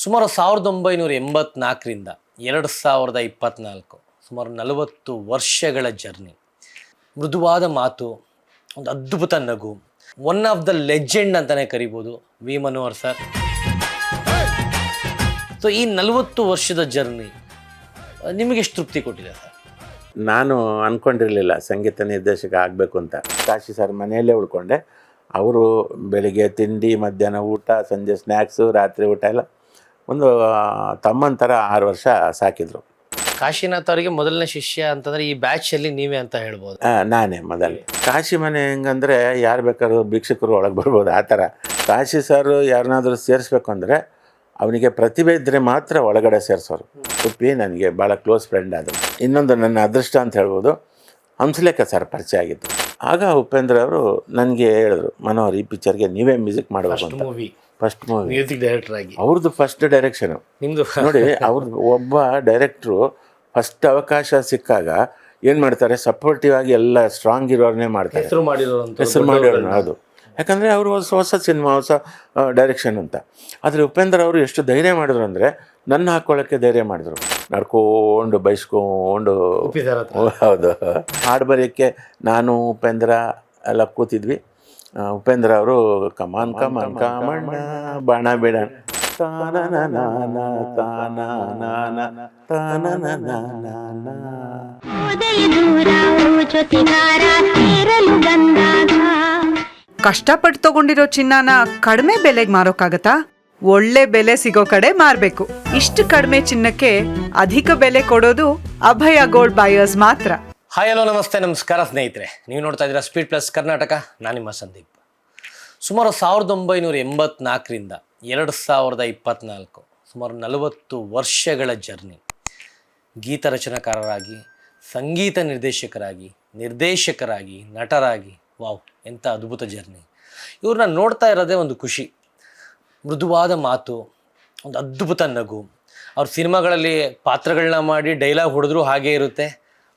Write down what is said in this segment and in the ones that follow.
ಸುಮಾರು 1984ರಿಂದ 2024 ಸುಮಾರು 40 ವರ್ಷಗಳ ಜರ್ನಿ. ಮೃದುವಾದ ಮಾತು, ಒಂದು ಅದ್ಭುತ ನಗು, ಒನ್ ಆಫ್ ದ ಲೆಜೆಂಡ್ ಅಂತಲೇ ಕರಿಬೋದು ವಿ ಮನೋಹರ್ ಸರ್. ಸೊ ಈ 40 ವರ್ಷದ ಜರ್ನಿ ನಿಮಗೆ ಎಷ್ಟು ತೃಪ್ತಿ ಕೊಟ್ಟಿದೆ ಸರ್? ನಾನು ಅಂದ್ಕೊಂಡಿರಲಿಲ್ಲ ಸಂಗೀತ ನಿರ್ದೇಶಕ ಆಗಬೇಕು ಅಂತ. ಕಾಶಿ ಸರ್ ಮನೆಯಲ್ಲೇ ಉಳ್ಕೊಂಡೆ. ಅವರು ಬೆಳಿಗ್ಗೆ ತಿಂಡಿ, ಮಧ್ಯಾಹ್ನ ಊಟ, ಸಂಜೆ ಸ್ನ್ಯಾಕ್ಸು, ರಾತ್ರಿ ಊಟ ಎಲ್ಲ ಒಂದು ತಮ್ಮನ ಥರ 6 ವರ್ಷ ಸಾಕಿದ್ರು. ಕಾಶಿನಾಥ್ ಅವರಿಗೆ ಮೊದಲನೇ ಶಿಷ್ಯ ಅಂತಂದರೆ ಈ ಬ್ಯಾಚಲ್ಲಿ ನೀವೇ ಅಂತ ಹೇಳ್ಬೋದು. ನಾನೇ ಮೊದಲು. ಕಾಶಿ ಮನೆ ಹೆಂಗಂದರೆ ಯಾರು ಬೇಕಾದ್ರೂ ಭಿಕ್ಷುಕರು ಒಳಗೆ ಬರ್ಬೋದು, ಆ ಥರ. ಕಾಶಿ ಸರ್ ಯಾರನ್ನಾದ್ರೂ ಸೇರಿಸ್ಬೇಕು ಅಂದರೆ ಅವನಿಗೆ ಪ್ರತಿಭೆ ಇದ್ದರೆ ಮಾತ್ರ ಒಳಗಡೆ ಸೇರಿಸೋರು. ಉಪ್ಪಿ ನನಗೆ ಭಾಳ ಕ್ಲೋಸ್ ಫ್ರೆಂಡ್ ಆದರು. ಇನ್ನೊಂದು ನನ್ನ ಅದೃಷ್ಟ ಅಂತ ಹೇಳ್ಬೋದು, ಹಂಸಲೇಖ ಸರ್ ಪರಿಚಯ ಆಗಿತ್ತು. ಆಗ ಉಪೇಂದ್ರ ಅವರು ನನಗೆ ಹೇಳಿದ್ರು, ಮನೋಹರ್ ಈ ಪಿಕ್ಚರ್ಗೆ ನೀವೇ ಮ್ಯೂಸಿಕ್ ಮಾಡಬೇಕು ಅಂತ. ಫಸ್ಟ್ ಮೂವಿ ಮ್ಯೂಸಿಕ್ ಡೈರೆಕ್ಟರ್ ಆಗಿ ಅವ್ರದ್ದು ಫಸ್ಟ್ ಡೈರೆಕ್ಷನು ನಿಮ್ಮದು ನೋಡಿ. ಅವ್ರದ್ದು ಒಬ್ಬ ಡೈರೆಕ್ಟ್ರು ಫಸ್ಟ್ ಅವಕಾಶ ಸಿಕ್ಕಾಗ ಏನು ಮಾಡ್ತಾರೆ, ಸಪೋರ್ಟಿವ್ ಆಗಿ ಎಲ್ಲ ಸ್ಟ್ರಾಂಗ್ ಇರೋರನ್ನೇ ಮಾಡ್ತಾರೆ, ಹೆಸರು ಮಾಡಿರೋರು. ಹೌದು, ಯಾಕಂದರೆ ಅವರು ಹೊಸ ಸಿನಿಮಾ, ಹೊಸ ಡೈರೆಕ್ಷನ್ ಅಂತ. ಆದರೆ ಉಪೇಂದ್ರ ಅವರು ಎಷ್ಟು ಧೈರ್ಯ ಮಾಡಿದ್ರು ಅಂದರೆ ನನ್ನ ಹಾಕ್ಕೊಳ್ಳೋಕ್ಕೆ ಧೈರ್ಯ ಮಾಡಿದ್ರು. ನಡ್ಕೊಂಡು ಬೈಸ್ಕೊಂಡು. ಹೌದು, ಹಾಡು ಬರೆಯೋಕ್ಕೆ ನಾನು ಉಪೇಂದ್ರ ಎಲ್ಲ ಕೂತಿದ್ವಿ. ಉಪೇಂದ್ರ ಅವರು ಕಮಾನ್ ಕಮಾನ್ ಕಾಮಣ್ಣ ಬಾಣ ಬಿಡ ಕಷ್ಟಪಟ್ಟು ತಗೊಂಡಿರೋ ಚಿನ್ನನ ಕಡಿಮೆ ಬೆಲೆಗೆ ಮಾರೋಕ್ಕಾಗತ್ತಾ? ಒಳ್ಳೆ ಬೆಲೆ ಸಿಗೋ ಕಡೆ ಮಾರ್ಬೇಕು. ಇಷ್ಟು ಕಡಿಮೆ ಚಿನ್ನಕ್ಕೆ ಅಧಿಕ ಬೆಲೆ ಕೊಡೋದು ಅಭಯ ಗೋಲ್ಡ್ ಬಯರ್ಸ್ ಮಾತ್ರ. ಹಾಯ್, ಹಲೋ, ನಮಸ್ತೆ, ನಮಸ್ಕಾರ ಸ್ನೇಹಿತರೆ. ನೀವು ನೋಡ್ತಾ ಇದ್ದೀರಾ ಸ್ಪೀಡ್ ಪ್ಲಸ್ ಕರ್ನಾಟಕ. ನಾನು ನಿಮ್ಮ ಸಂದೀಪ್. ಸುಮಾರು 1984ರಿಂದ 2024 ಸುಮಾರು 40 ವರ್ಷಗಳ ಜರ್ನಿ. ಗೀತ ರಚನಾಕಾರರಾಗಿ, ಸಂಗೀತ ನಿರ್ದೇಶಕರಾಗಿ, ನಟರಾಗಿ, ವಾವ್ ಎಂಥ ಅದ್ಭುತ ಜರ್ನಿ. ಇವ್ರನ್ನ ನೋಡ್ತಾ ಇರೋದೇ ಒಂದು ಖುಷಿ. ಮೃದುವಾದ ಮಾತು, ಒಂದು ಅದ್ಭುತ ನಗು. ಅವ್ರ ಸಿನಿಮಾಗಳಲ್ಲಿ ಪಾತ್ರಗಳನ್ನ ಮಾಡಿ ಡೈಲಾಗ್ ಹೊಡೆದ್ರೂ ಹಾಗೇ ಇರುತ್ತೆ,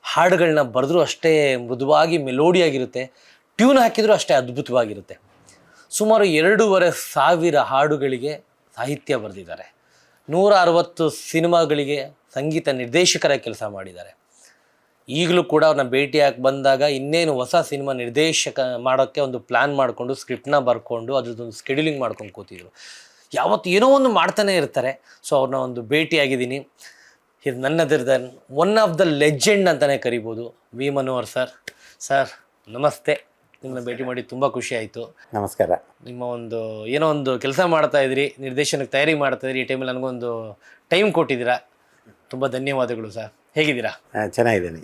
ಹಾಡುಗಳನ್ನ ಬರೆದ್ರೂ ಅಷ್ಟೇ ಮೃದುವಾಗಿ ಮೆಲೋಡಿಯಾಗಿರುತ್ತೆ, ಟ್ಯೂನ್ ಹಾಕಿದರೂ ಅಷ್ಟೇ ಅದ್ಭುತವಾಗಿರುತ್ತೆ. ಸುಮಾರು 2,500 ಹಾಡುಗಳಿಗೆ ಸಾಹಿತ್ಯ ಬರೆದಿದ್ದಾರೆ. 160 ಸಿನಿಮಾಗಳಿಗೆ ಸಂಗೀತ ನಿರ್ದೇಶಕರ ಕೆಲಸ ಮಾಡಿದ್ದಾರೆ. ಈಗಲೂ ಕೂಡ ಅವ್ರನ್ನ ಭೇಟಿಯಾಗಿ ಬಂದಾಗ ಇನ್ನೇನು ಹೊಸ ಸಿನಿಮಾ ನಿರ್ದೇಶಕ ಮಾಡೋಕ್ಕೆ ಒಂದು ಪ್ಲ್ಯಾನ್ ಮಾಡಿಕೊಂಡು ಸ್ಕ್ರಿಪ್ಟ್ನ ಬರ್ಕೊಂಡು ಅದ್ರದ್ದೊಂದು ಸ್ಕೆಡ್ಯೂಲಿಂಗ್ ಮಾಡ್ಕೊಂಡು ಕೂತಿದ್ರು. ಯಾವತ್ತು ಏನೋ ಒಂದು ಮಾಡ್ತಾನೆ ಇರ್ತಾರೆ. ಸೊ ಅವ್ರನ್ನ ಒಂದು ಭೇಟಿಯಾಗಿದ್ದೀನಿ. ಇದು ನನ್ನದಿರ್ದ ಒನ್ ಆಫ್ ದ ಲೆಜೆಂಡ್ ಅಂತಲೇ ಕರಿಬೋದು ವಿ ಮನೋಹರ್ ಸರ್. ಸರ್ ನಮಸ್ತೆ, ನಿಮ್ಮನ್ನ ಭೇಟಿ ಮಾಡಿ ತುಂಬ ಖುಷಿ ಆಯಿತು. ನಮಸ್ಕಾರ. ನಿಮ್ಮ ಒಂದು ಏನೋ ಒಂದು ಕೆಲಸ ಮಾಡ್ತಾಯಿದ್ರಿ, ನಿರ್ದೇಶನಕ್ಕೆ ತಯಾರಿ ಮಾಡ್ತಾಯಿದ್ರಿ. ಈ ಟೈಮಲ್ಲಿ ನನಗೊಂದು ಟೈಮ್ ಕೊಟ್ಟಿದ್ದೀರಾ, ತುಂಬ ಧನ್ಯವಾದಗಳು ಸರ್. ಹೇಗಿದ್ದೀರಾ? ಚೆನ್ನಾಗಿದ್ದೀನಿ.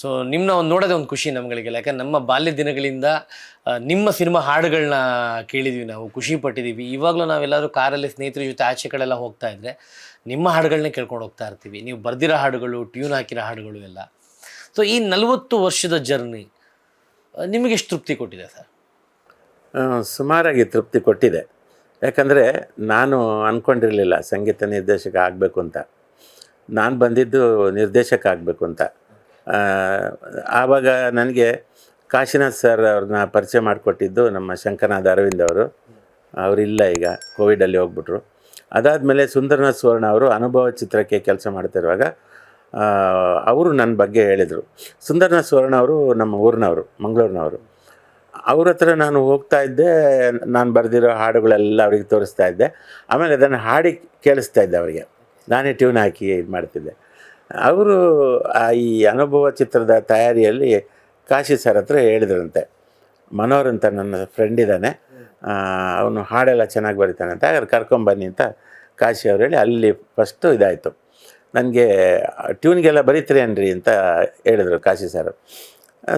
ಸೊ ನಿಮ್ಮನ್ನ ಒಂದು ನೋಡೋದೇ ಒಂದು ಖುಷಿ ನಮ್ಗಳಿಗೆಲ್ಲ. ಯಾಕಂದ್ರೆ ನಮ್ಮ ಬಾಲ್ಯ ದಿನಗಳಿಂದ ನಿಮ್ಮ ಸಿನಿಮಾ ಹಾಡುಗಳನ್ನ ಕೇಳಿದ್ವಿ, ನಾವು ಖುಷಿ ಪಟ್ಟಿದ್ದೀವಿ. ಇವಾಗಲೂ ನಾವೆಲ್ಲರೂ ಕಾರಲ್ಲಿ ಸ್ನೇಹಿತರ ಜೊತೆ ಆಚೆ ಕಡೆಲ್ಲ ಹೋಗ್ತಾ ಇದ್ದರೆ ನಿಮ್ಮ ಹಾಡುಗಳನ್ನೇ ಕೇಳ್ಕೊಂಡು ಹೋಗ್ತಾ ಇರ್ತೀವಿ. ನೀವು ಬರ್ದಿರೋ ಹಾಡುಗಳು, ಟ್ಯೂನ್ ಹಾಕಿರೋ ಹಾಡುಗಳು ಎಲ್ಲ. ಸೊ ಈ 40 ವರ್ಷದ ಜರ್ನಿ ನಿಮಗೆ ಎಷ್ಟು ತೃಪ್ತಿ ಕೊಟ್ಟಿದೆ ಸರ್? ಸುಮಾರಾಗಿ ತೃಪ್ತಿ ಕೊಟ್ಟಿದೆ. ಯಾಕಂದರೆ ನಾನು ಅಂದ್ಕೊಂಡಿರಲಿಲ್ಲ ಸಂಗೀತ ನಿರ್ದೇಶಕ ಆಗಬೇಕು ಅಂತ. ನಾನು ಬಂದಿದ್ದು ನಿರ್ದೇಶಕ ಆಗಬೇಕು ಅಂತ. ಆವಾಗ ನನಗೆ ಕಾಶಿನಾಥ್ ಸರ್ ಅವ್ರನ್ನ ಪರಿಚಯ ಮಾಡಿಕೊಟ್ಟಿದ್ದು ನಮ್ಮ ಶಂಕರನಾಥ್ ಅರವಿಂದ್ ಅವರು. ಅವರಿಲ್ಲ, ಈಗ ಕೋವಿಡಲ್ಲಿ ಹೋಗ್ಬಿಟ್ರು. ಅದಾದಮೇಲೆ ಸುಂದರನಾಥ್ ಸುವರ್ಣ ಅವರು ಅನುಭವ ಚಿತ್ರಕ್ಕೆ ಕೆಲಸ ಮಾಡ್ತಿರುವಾಗ ಅವರು ನನ್ನ ಬಗ್ಗೆ ಹೇಳಿದರು. ಸುಂದರನಾಥ್ ಸುವರ್ಣ ಅವರು ನಮ್ಮ ಊರಿನವರು, ಮಂಗಳೂರಿನವರು. ಅವ್ರ ಹತ್ರ ನಾನು ಹೋಗ್ತಾ ಇದ್ದೆ, ನಾನು ಬರೆದಿರೋ ಹಾಡುಗಳೆಲ್ಲ ಅವ್ರಿಗೆ ತೋರಿಸ್ತಾ ಇದ್ದೆ. ಆಮೇಲೆ ಅದನ್ನು ಹಾಡಿ ಕೇಳಿಸ್ತಾ ಇದ್ದೆ ಅವರಿಗೆ, ನಾನೇ ಟ್ಯೂನ್ ಹಾಕಿ ಇದು ಮಾಡ್ತಿದ್ದೆ. ಅವರು ಈ ಅನುಭವ ಚಿತ್ರದ ತಯಾರಿಯಲ್ಲಿ ಕಾಶಿ ಸರ್ ಹತ್ರ ಹೇಳಿದ್ರಂತೆ, ಮನೋಹರ್ ಅಂತ ನನ್ನ ಫ್ರೆಂಡ್ ಇದ್ದಾನೆ, ಅವನು ಹಾಡೆಲ್ಲ ಚೆನ್ನಾಗಿ ಬರೀತಾನೆ ಅಂತ, ಹಾಗಾದ್ರೆ ಕರ್ಕೊಂಬನ್ನಿ ಅಂತ ಕಾಶಿ ಅವ್ರು ಹೇಳಿ ಅಲ್ಲಿ ಫಸ್ಟು ಇದಾಯಿತು. ನನಗೆ ಟ್ಯೂನ್ಗೆಲ್ಲ ಬರೀತೀರಿ ಅನ್ರಿ ಅಂತ ಹೇಳಿದರು ಕಾಶಿ ಸರ್.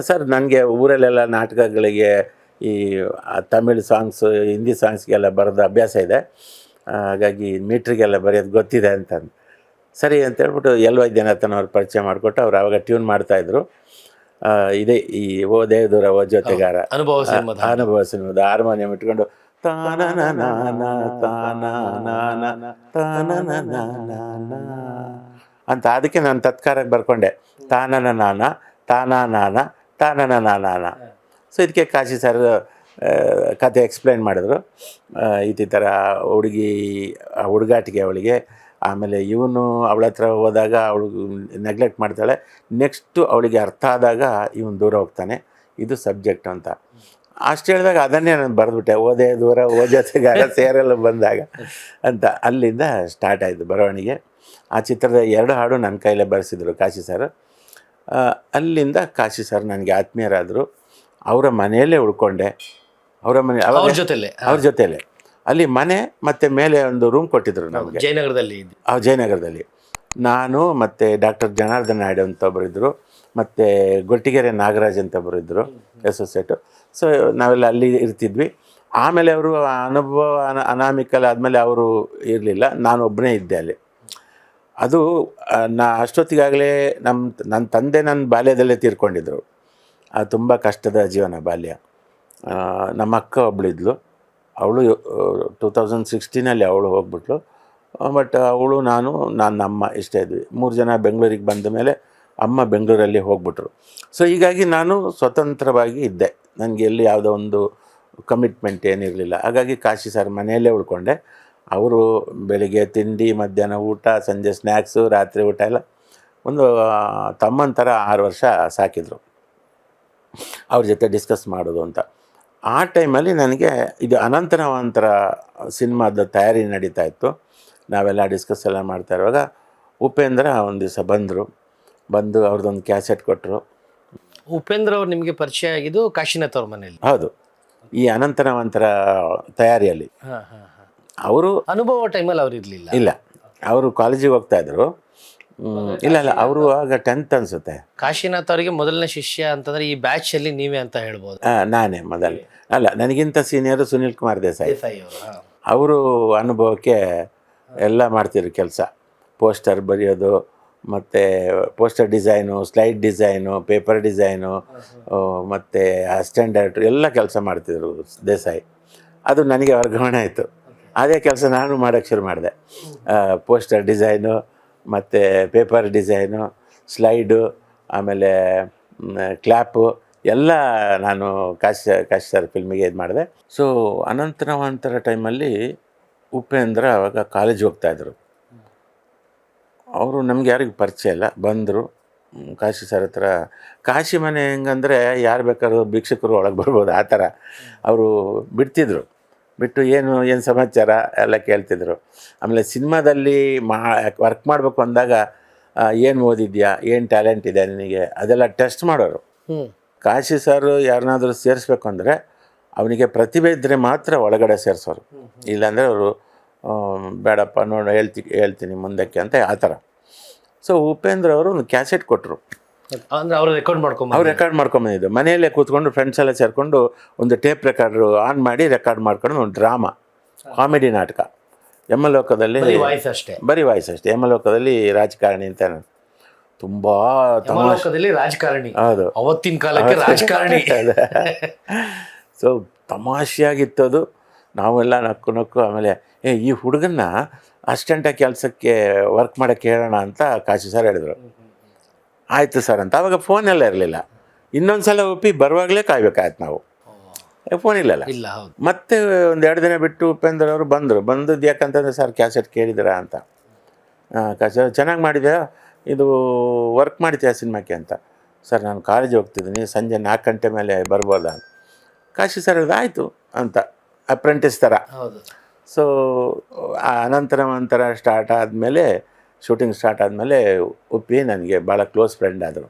ಸರ್ ನನಗೆ ಊರಲ್ಲೆಲ್ಲ ನಾಟಕಗಳಿಗೆ ಈ ತಮಿಳ್ ಸಾಂಗ್ಸು, ಹಿಂದಿ ಸಾಂಗ್ಸ್ಗೆಲ್ಲ ಬರೆದು ಅಭ್ಯಾಸ ಇದೆ, ಹಾಗಾಗಿ ಮೀಟ್ರಿಗೆಲ್ಲ ಬರೆಯೋದು ಗೊತ್ತಿದೆ ಅಂತ. ಸರಿ ಅಂತೇಳ್ಬಿಟ್ಟು ಎಲ್ ವೈದ್ಯನಾಥನ್ ಅವ್ರು ಪರಿಚಯ ಮಾಡಿಕೊಟ್ಟು ಅವ್ರು ಆವಾಗ ಟ್ಯೂನ್ ಮಾಡ್ತಾಯಿದ್ರು. ಇದೇ ಈ ಓ ದೇವದೂರ ಓ ಜೊತೆಗಾರ ಅನುಭವ ಸಿನಿಮಾದ ಹಾರ್ಮೋನಿಯಂ ಇಟ್ಕೊಂಡು ಅಂತ. ಅದಕ್ಕೆ ನಾನು ತತ್ಕಾರಕ್ಕೆ ಬರ್ಕೊಂಡೆ, ತಾನನ ನಾನ ತಾನ ನಾನ ತಾನನ ನಾನ. ಸೊ ಇದಕ್ಕೆ ಕಾಶಿ ಸರ್ ಕತೆ ಎಕ್ಸ್ಪ್ಲೈನ್ ಮಾಡಿದ್ರು. ಈ ಥರ ಹುಡುಗಿ ಹುಡುಗಾಟಿಗೆ ಅವಳಿಗೆ, ಆಮೇಲೆ ಇವನು ಅವಳ ಹತ್ರ ಹೋದಾಗ ಅವಳು ನೆಗ್ಲೆಕ್ಟ್ ಮಾಡ್ತಾಳೆ, ನೆಕ್ಸ್ಟು ಅವಳಿಗೆ ಅರ್ಥ ಆದಾಗ ಇವನು ದೂರ ಹೋಗ್ತಾನೆ, ಇದು ಸಬ್ಜೆಕ್ಟ್ ಅಂತ ಅಷ್ಟು ಹೇಳಿದಾಗ ಅದನ್ನೇ ನಾನು ಬರೆದ್ಬಿಟ್ಟೆ, ಓದೇ ದೂರ ಜೊತೆಗಾರ ಸೇರಲು ಬಂದಾಗ ಅಂತ. ಅಲ್ಲಿಂದ ಸ್ಟಾರ್ಟ್ ಆಯಿತು ಬರವಣಿಗೆ. ಆ ಚಿತ್ರದ 2 ಹಾಡು ನನ್ನ ಕೈಲೇ ಬರೆಸಿದ್ರು ಕಾಶಿ ಸರ್. ಅಲ್ಲಿಂದ ಕಾಶಿ ಸರ್ ನನಗೆ ಆತ್ಮೀಯರಾದರು. ಅವರ ಮನೆಯಲ್ಲೇ ಉಳ್ಕೊಂಡೆ. ಅವರ ಮನೆ ಅವ್ರ ಜೊತೆಯಲ್ಲೇ ಅಲ್ಲಿ ಮನೆ ಮತ್ತು ಮೇಲೆ ಒಂದು ರೂಮ್ ಕೊಟ್ಟಿದ್ರು ನಮಗೆ ಜಯನಗರದಲ್ಲಿ. ನಾನು ಮತ್ತು ಡಾಕ್ಟರ್ ಜನಾರ್ದನ್ ನಾಯ್ಡು ಅಂತ ಒಬ್ಬರಿದ್ದರು, ಮತ್ತು ಗೊಟ್ಟಿಗೆರೆ ನಾಗರಾಜ್ ಅಂತ ಒಬ್ಬರಿದ್ದರು ಅಸೋಸಿಯೇಟು. ಸೊ ನಾವೆಲ್ಲ ಅಲ್ಲಿ ಇರ್ತಿದ್ವಿ. ಆಮೇಲೆ ಅವರು ಅನುಭವ ಅನಾಮಿಕಲ್ ಆದಮೇಲೆ ಅವರು ಇರಲಿಲ್ಲ, ನಾನು ಒಬ್ಬನೇ ಇದ್ದೆ ಅಲ್ಲಿ. ಅದು ಅಷ್ಟೊತ್ತಿಗಾಗಲೇ ನನ್ನ ತಂದೆ ನನ್ನ ಬಾಲ್ಯದಲ್ಲೇ ತೀರ್ಕೊಂಡಿದ್ದರು. ಅದು ತುಂಬ ಕಷ್ಟದ ಜೀವನ ಬಾಲ್ಯ. ನಮ್ಮ ಅಕ್ಕ ಒಬ್ಬಳಿದ್ಲು, ಅವಳು 2016 ಅವಳು ಹೋಗ್ಬಿಟ್ಲು. ಬಟ್ ಅವಳು ನಮ್ಮ ಇಷ್ಟ ಇದ್ವಿ. 3 ಜನ ಬೆಂಗಳೂರಿಗೆ ಬಂದ ಮೇಲೆ ಅಮ್ಮ ಬೆಂಗಳೂರಲ್ಲಿ ಹೋಗ್ಬಿಟ್ರು. ಸೊ ಹೀಗಾಗಿ ನಾನು ಸ್ವತಂತ್ರವಾಗಿ ಇದ್ದೆ, ನನಗೆ ಎಲ್ಲಿ ಯಾವುದೋ ಒಂದು ಕಮಿಟ್ಮೆಂಟ್ ಏನಿರಲಿಲ್ಲ. ಹಾಗಾಗಿ ಕಾಶಿ ಸರ್ ಮನೆಯಲ್ಲೇ ಉಳ್ಕೊಂಡೆ. ಅವರು ಬೆಳಿಗ್ಗೆ ತಿಂಡಿ, ಮಧ್ಯಾಹ್ನ ಊಟ, ಸಂಜೆ ಸ್ನ್ಯಾಕ್ಸು, ರಾತ್ರಿ ಊಟ ಎಲ್ಲ ಒಂದು ತಮ್ಮನ ಥರ 6 ವರ್ಷ ಸಾಕಿದರು. ಅವ್ರ ಜೊತೆ ಡಿಸ್ಕಸ್ ಮಾಡೋದು ಅಂತ. ಆ ಟೈಮಲ್ಲಿ ನನಗೆ ಇದು ಅನಂತರ ಸಿನಿಮಾದ ತಯಾರಿ ನಡೀತಾ ಇತ್ತು. ನಾವೆಲ್ಲ ಡಿಸ್ಕಸ್ ಎಲ್ಲ ಮಾಡ್ತಾ ಇರುವಾಗ ಉಪೇಂದ್ರ ಒಂದು ದಿವಸ ಬಂದು ಅವ್ರದ್ದೊಂದು ಕ್ಯಾಸೆಟ್ ಕೊಟ್ಟರು. ಉಪೇಂದ್ರ ಅವ್ರು ನಿಮಗೆ ಪರಿಚಯ ಆಗಿದ್ದು ಕಾಶಿನಾಥ್ ಅವ್ರ ಮನೆಯಲ್ಲಿ? ಹೌದು, ಈ ಅನಂತರ ತಯಾರಿಯಲ್ಲಿ. ಅವರು ಅನುಭವ ಟೈಮಲ್ಲಿ ಅವ್ರು ಇರಲಿಲ್ಲ? ಇಲ್ಲ, ಅವರು ಕಾಲೇಜಿಗೆ ಹೋಗ್ತಾಯಿದ್ರು. ಇಲ್ಲ ಅವರು ಆಗ 10th ಅನಿಸುತ್ತೆ. ಕಾಶಿನಾಥ್ ಅವರಿಗೆ ಮೊದಲನೇ ಶಿಷ್ಯ ಅಂತಂದರೆ ಈ ಬ್ಯಾಚಲ್ಲಿ ನೀವೇ ಅಂತ ಹೇಳ್ಬೋದು? ನಾನೇ ಮೊದಲು. ಅಲ್ಲ, ನನಗಿಂತ ಸೀನಿಯರು ಸುನಿಲ್ ಕುಮಾರ್ ದೇಸಾಯಿ ಅವರು. ಅನುಭವಕ್ಕೆ ಎಲ್ಲ ಮಾಡ್ತಿದ್ರು ಕೆಲಸ, ಪೋಸ್ಟರ್ ಬರೆಯೋದು, ಮತ್ತು poster design, slide design, paper design, ಮತ್ತು ಅಸಿಸ್ಟೆಂಟ್ ಡೈರೆಕ್ಟ್ರು ಎಲ್ಲ ಕೆಲಸ ಮಾಡ್ತಿದ್ರು ದೇಸಾಯಿ. ಅದು ನನಗೆ ವರ್ಗಾವಣೆ ಆಯಿತು. ಅದೇ ಕೆಲಸ ನಾನು ಮಾಡೋಕ್ಕೆ ಶುರು ಮಾಡಿದೆ. ಪೋಸ್ಟರ್ ಡಿಸೈನು, ಮತ್ತು ಪೇಪರ್ ಡಿಸೈನು, ಸ್ಲೈಡು, ಆಮೇಲೆ ಕ್ಲ್ಯಾಪು ಎಲ್ಲ ನಾನು ಕಾಶಿ ಸರ್ ಫಿಲ್ಮಿಗೆ ಇದು ಮಾಡಿದೆ. ಸೊ ಅನಂತರ ಟೈಮಲ್ಲಿ ಉಪೇಂದ್ರ ಅವಾಗ ಕಾಲೇಜಿಗೆ ಹೋಗ್ತಾಯಿದ್ರು. ಅವರು ನಮ್ಗೆ ಯಾರಿಗೂ ಪರಿಚಯ ಇಲ್ಲ. ಬಂದರು ಕಾಶಿ ಸರ್ ಹತ್ರ. ಕಾಶಿ ಮನೆ ಹೆಂಗಂದರೆ ಯಾರು ಬೇಕಾದ್ರೂ ಭಿಕ್ಷುಕರು ಒಳಗೆ ಬರ್ಬೋದು, ಆ ಥರ. ಅವರು ಬಿಟ್ಟು ಏನು ಸಮಾಚಾರ ಎಲ್ಲ ಕೇಳ್ತಿದ್ರು. ಆಮೇಲೆ ಸಿನಿಮಾದಲ್ಲಿ ವರ್ಕ್ ಮಾಡಬೇಕು ಅಂದಾಗ ಏನು ಓದಿದ್ಯಾ, ಏನು ಟ್ಯಾಲೆಂಟ್ ಇದೆ ನಿನಗೆ, ಅದೆಲ್ಲ ಟೆಸ್ಟ್ ಮಾಡೋರು. ಕಾಶಿ ಸರ್ ಯಾರನ್ನಾದರೂ ಸೇರಿಸ್ಬೇಕು ಅಂದರೆ ಅವನಿಗೆ ಪ್ರತಿಭೆ ಇದ್ದರೆ ಮಾತ್ರ ಒಳಗಡೆ ಸೇರಿಸೋರು. ಇಲ್ಲಾಂದರೆ ಅವರು ಬೇಡಪ್ಪ ನೋಡಿ ಹೇಳ್ತೀನಿ ಮುಂದಕ್ಕೆ ಅಂತ ಆ ಥರ. ಸೊ ಉಪೇಂದ್ರ ಅವರು ಒಂದು ಕ್ಯಾಸೆಟ್ ಕೊಟ್ಟರು. ಅಂದರೆ ಅವ್ರು ರೆಕಾರ್ಡ್ ಮಾಡ್ಕೊಂಬಂದಿದ್ದು. ಮನೆಯಲ್ಲೇ ಕೂತ್ಕೊಂಡು ಫ್ರೆಂಡ್ಸ್ ಎಲ್ಲ ಸೇರಿಕೊಂಡು ಒಂದು ಟೇಪ್ ರೆಕಾರ್ಡ್ರು ಆನ್ ಮಾಡಿ ರೆಕಾರ್ಡ್ ಮಾಡ್ಕೊಂಡು ಒಂದು ಡ್ರಾಮಾ, ಕಾಮಿಡಿ ನಾಟಕ ಯಮಲೋಕದಲ್ಲಿ. ಬರೀ ವಾಯ್ಸ್ ಅಷ್ಟೇ. ಯಮಲೋಕದಲ್ಲಿ ರಾಜಕಾರಣಿ ಅಂತ. ತುಂಬ ರಾಜಕಾರಣಿ. ಹೌದು, ಅವತ್ತಿನ ಕಾಲಕ್ಕೆ ರಾಜಕಾರಣಿ. ಸೊ ತಮಾಷೆಯಾಗಿತ್ತು ಅದು. ನಾವೆಲ್ಲ ನಕ್ಕು ಆಮೇಲೆ ಈ ಹುಡುಗನ್ನ ಅಸಿಸ್ಟೆಂಟಾಗಿ ಕೆಲಸಕ್ಕೆ ವರ್ಕ್ ಮಾಡೋಕ್ಕೆ ಹೇಳೋಣ ಅಂತ ಕಾಶಿ ಸರ್ ಹೇಳಿದ್ರು. ಆಯಿತು ಸರ್ ಅಂತ. ಆವಾಗ ಫೋನೆಲ್ಲ ಇರಲಿಲ್ಲ. ಇನ್ನೊಂದು ಸಲ ಒಪ್ಪಿ ಬರುವಾಗಲೇ ಕಾಯ್ಬೇಕಾಯ್ತು ನಾವು, ಫೋನ್ ಇಲ್ಲಲ್ಲ. ಮತ್ತೆ ಒಂದು 2 ದಿನ ಬಿಟ್ಟು ಉಪೇಂದ್ರ ಅವರು ಬಂದದ್ದು ಯಾಕಂತಂದರೆ ಸರ್ ಕ್ಯಾಸೆಟ್ ಕೇಳಿದಿರಾ ಅಂತ. ಕ್ಯಾಸೆಟ್ ಚೆನ್ನಾಗಿ ಮಾಡಿದ್ಯಾ, ಇದು ವರ್ಕ್ ಮಾಡ್ತೀಯಾ ಸಿನಿಮಾಕ್ಕೆ ಅಂತ. ಸರ್ ನಾನು ಕಾಲೇಜಿಗೆ ಹೋಗ್ತಿದ್ದೀನಿ, ಸಂಜೆ 4 ಗಂಟೆ ಮೇಲೆ ಬರ್ಬೋದಾ ಅಂತ. ಕಾಶಿ ಸರ್ ಹೇಳಿದ ಆಯಿತು ಅಂತ, ಅಪ್ರೆಂಟಿಸ್ ಥರ. ಸೊ ಅನಂತರ ಸ್ಟಾರ್ಟ್ ಆದಮೇಲೆ, ಶೂಟಿಂಗ್ ಸ್ಟಾರ್ಟ್ ಆದಮೇಲೆ ಉಪ್ಪಿ ನನಗೆ ಭಾಳ ಕ್ಲೋಸ್ ಫ್ರೆಂಡ್ ಆದರು.